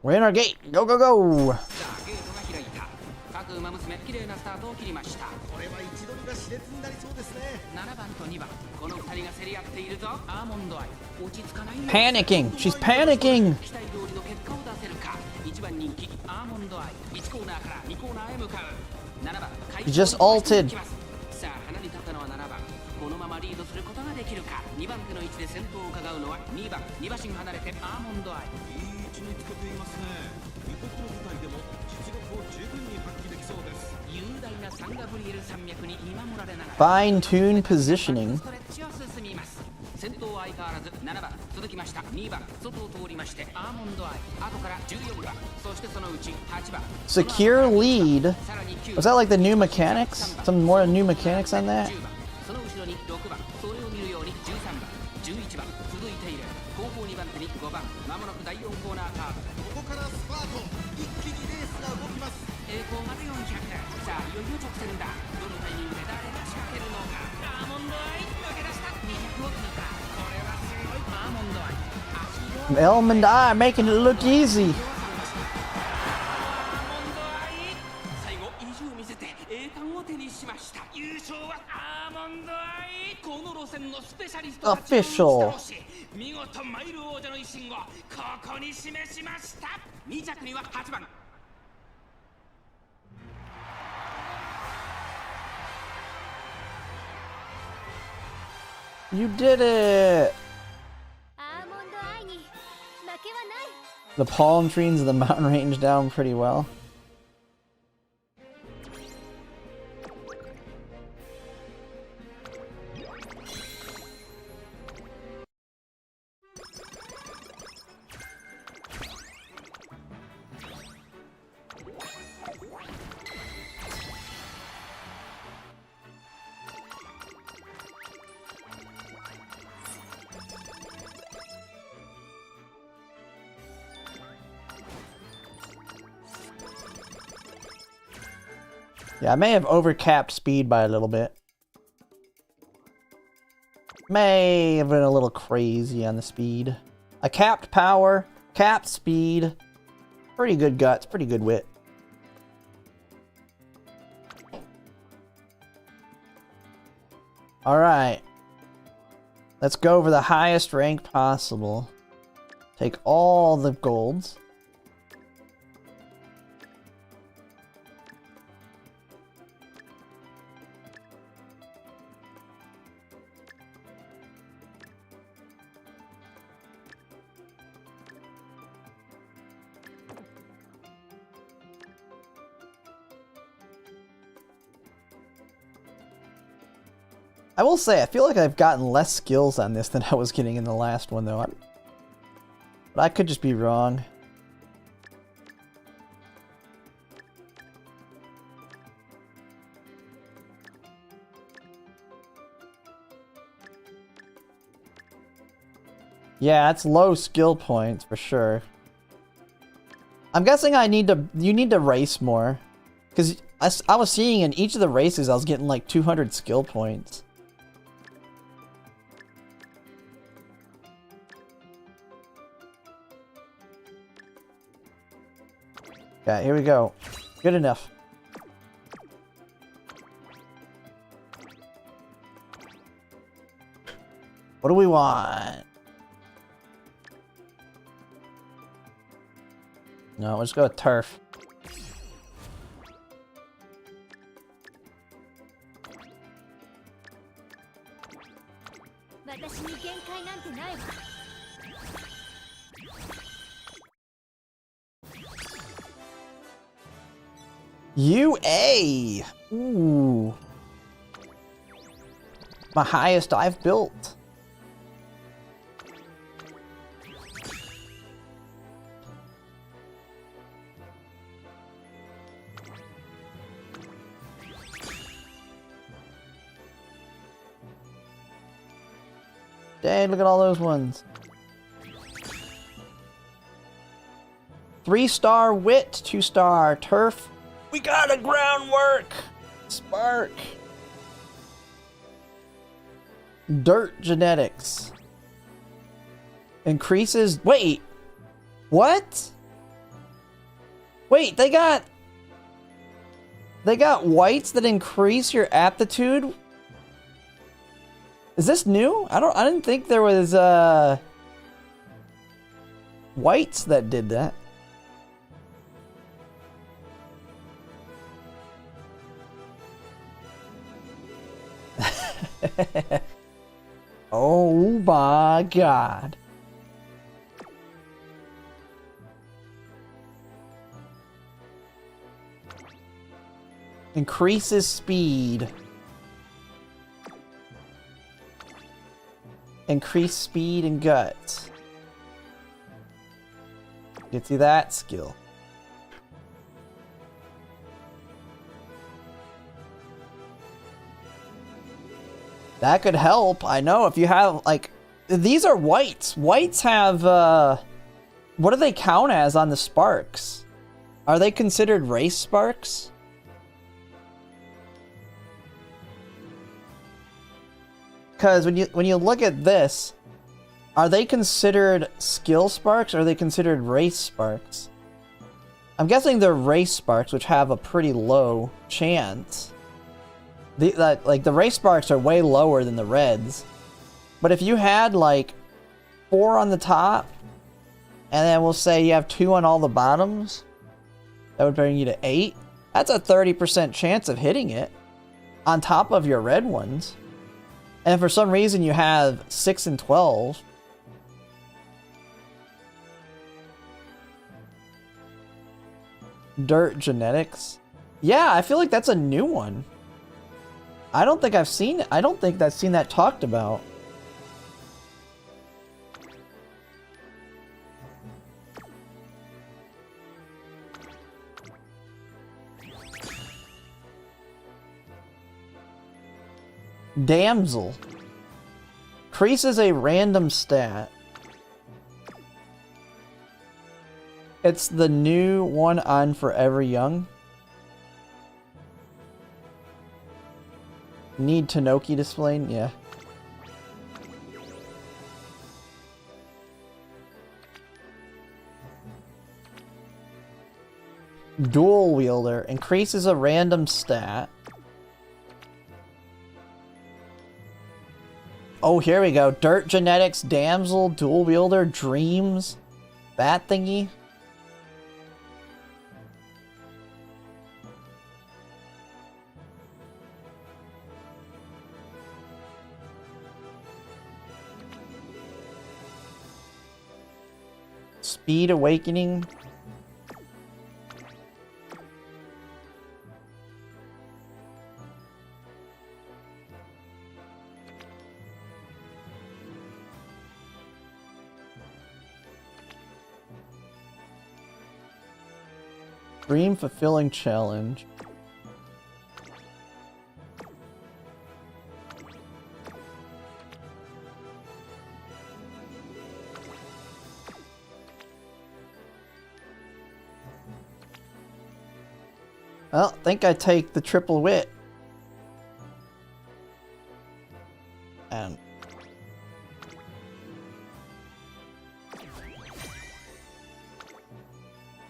We're in our gate. Go, go, go.
さあゲートが開いた各馬娘綺麗なスタートを切りました
これは位置取りが熾烈になりそうですね。
7番と2番この2人が競り合っているぞアーモンドアイ落ち着かない
Panicking. She's panicking.
期待通りの結果を出せるか1番人気アーモンドアイ1コーナーから2コーナーへ向かう7番
You just ulted.
さあ離れ立ったのは7番このままリードすることができるか2番手の位置で先頭を伺うのは2番2馬身離れてアーモンドアイ
いい位置につけていますね。異国の舞台でも実力を十分に発揮できそうです。
雄大なサンガブリエル山脈に見守られながら
Fine tune positioning.
ストレッチを進みます先頭は相変わらず7番続きました2番外を通りましてアーモンドアイ後から14番そしてそのうち8番
Secure lead.
さらに9
Was that like the new mechanics? Some more new mechanics on that?
10番その後ろに6番それを見るように13番11番続いている後方2番手に5番まもなく第4コーナーカーブ
ここからスパート。一気にレースが動きます。
栄光まで400さあいよいよ直線だどのタイミングで誰が仕掛けるのかアーモンドアイ抜け出した200を通過これはすごいアーモンドアイ足を
Elm and I making it look easy.
最後意地を見せて栄冠を手にしました優勝はアーモンドアイこの路線のスペシャリストたちを打ち
Official.
倒し見事マイル王者の威信をここに示しました2着には8番
You did it.
アーモンドアイに負けはない。
The palm trees of the mountain range down pretty well. Yeah, I may have overcapped speed by a little bit. May have been a little crazy on the speed. I capped power, capped speed. Pretty good guts, pretty good wit. Alright. Let's go over the highest rank possible. Take all the golds. I will say, I feel like I've gotten less skills on this than I was getting in the last one, though. But I could just be wrong. Yeah, it's low skill points for sure. I'm guessing you need to race more. Because I was seeing in each of the races I was getting like 200 skill points. Okay, here we go. Good enough. What do we want? No, let's go with turf. UA! Ooh. my highest I've built. Dang, look at all those ones. 3-star wit, 2-star turf. We got a groundwork. Spark. Dirt genetics. Increases. Wait. What? Wait, they got whites that increase your aptitude? Is this new? I didn't think there was whites that did that. Oh my god. Increases speed. Increase speed and guts. Get you that skill. That could help. I know if you have, like, these are whites. Whites have, what do they count as on the sparks? Are they considered race sparks? Because when you look at this, are they considered skill sparks or are they considered race sparks? I'm guessing they're race sparks, which have a pretty low chance. Like the race sparks are way lower than the reds. But if you had like 4 on the top, and then we'll say you have 2 on all the bottoms, that would bring you to 8. That's a 30% chance of hitting it on top of your red ones. And if for some reason you have 6 and 12, dirt genetics. Yeah, I feel like that's a new one. I don't think I've seen it. I don't think I've seen that talked about. Damsel. Increases a random stat. It's the new one on Forever Young. Need Tanoki display? Yeah. Dual wielder. Increases a random stat. Oh, here we go. Dirt genetics, damsel, dual wielder, dreams, bat thingy. Speed awakening. Dream fulfilling challenge. Well, I think I take the triple wit. And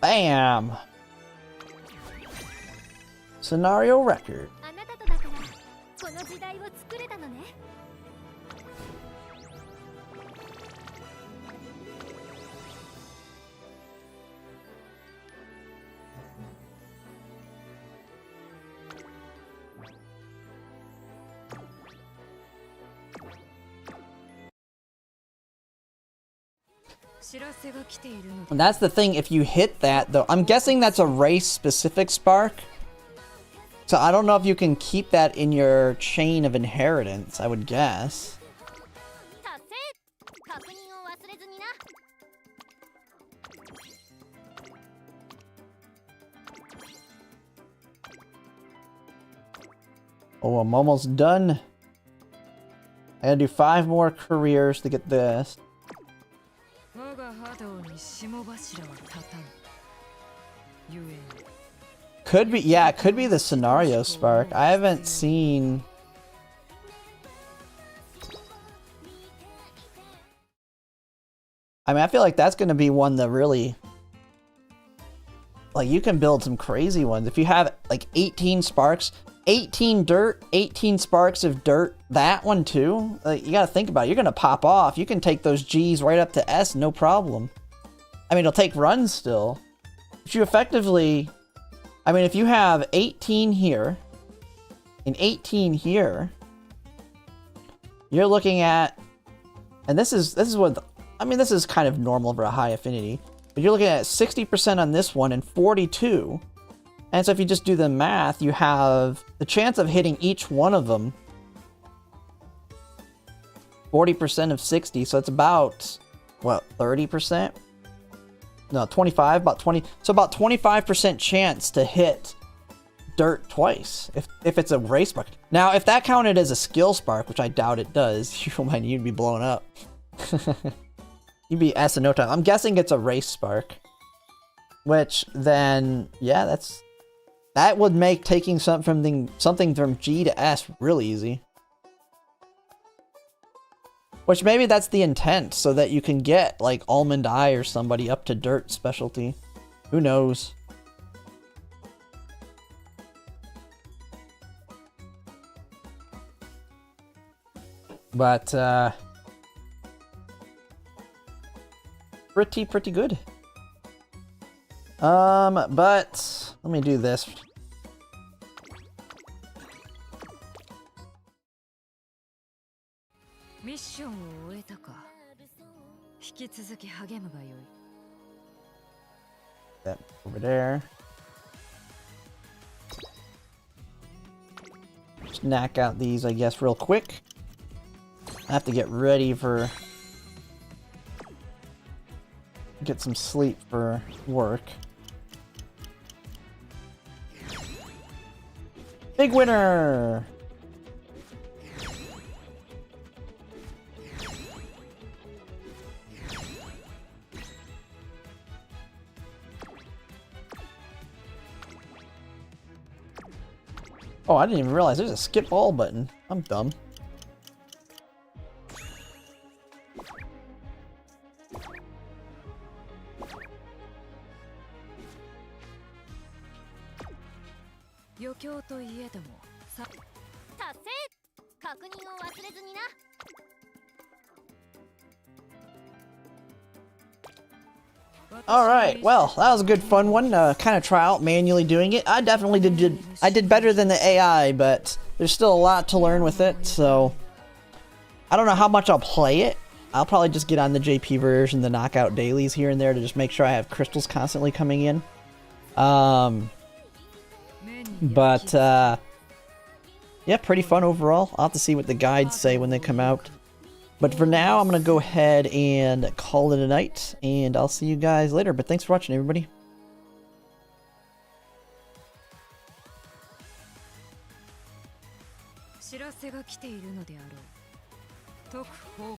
bam! Scenario record.
あなたとだからこの時代を作れたのね。
And that's the thing, if you hit that, though, I'm guessing that's a race-specific spark. So I don't know if you can keep that in your chain of inheritance, I would guess.
達成確認を忘れずにな
Oh, I'm almost done. I gotta do 5 more careers to get this. Could be, yeah, it could be the scenario spark. I haven't seen... I mean, I feel like that's gonna be one that really... Like, you can build some crazy ones. If you have, like, 18 sparks, 18 dirt, 18 sparks of dirt, that one too, like, you gotta think about it. You're gonna pop off. You can take those G's right up to S, no problem. I mean, it'll take runs still. But you effectively... I mean, if you have 18 here, and 18 here, you're looking at... And this is what... I mean, this is kind of normal for a high affinity. But you're looking at 60% on this one and 42. And so if you just do the math, you have the chance of hitting each one of them. 40% of 60, so it's about, what, 30%? No, 25, about 20. So about 25% chance to hit dirt twice, if it's a race spark. Now, if that counted as a skill spark, which I doubt it does, you'd be blown up. You'd be S in no time. I'm guessing it's a race spark. Which, then, yeah, that would make taking something from G to S really easy. Which maybe that's the intent, so that you can get, like, Almond Eye or somebody up to dirt specialty. Who knows? But, pretty good. But let me do this. That over there. Just knock out these, I guess, real quick. I have to get ready for... Get some sleep for work. Big winner! Oh, I didn't even realize there's a skip all button. I'm dumb. Alright, well, that was a good fun one. Kind of try out manually doing it. I definitely did better than the AI, but there's still a lot to learn with it, so... I don't know how much I'll play it. I'll probably just get on the JP version, the knockout dailies here and there to just make sure I have crystals constantly coming in. Yeah, pretty fun overall. I'll have to see what the guides say when they come out. But for now, I'm going to go ahead and call it a night, and I'll see you guys later. But thanks for watching, everybody.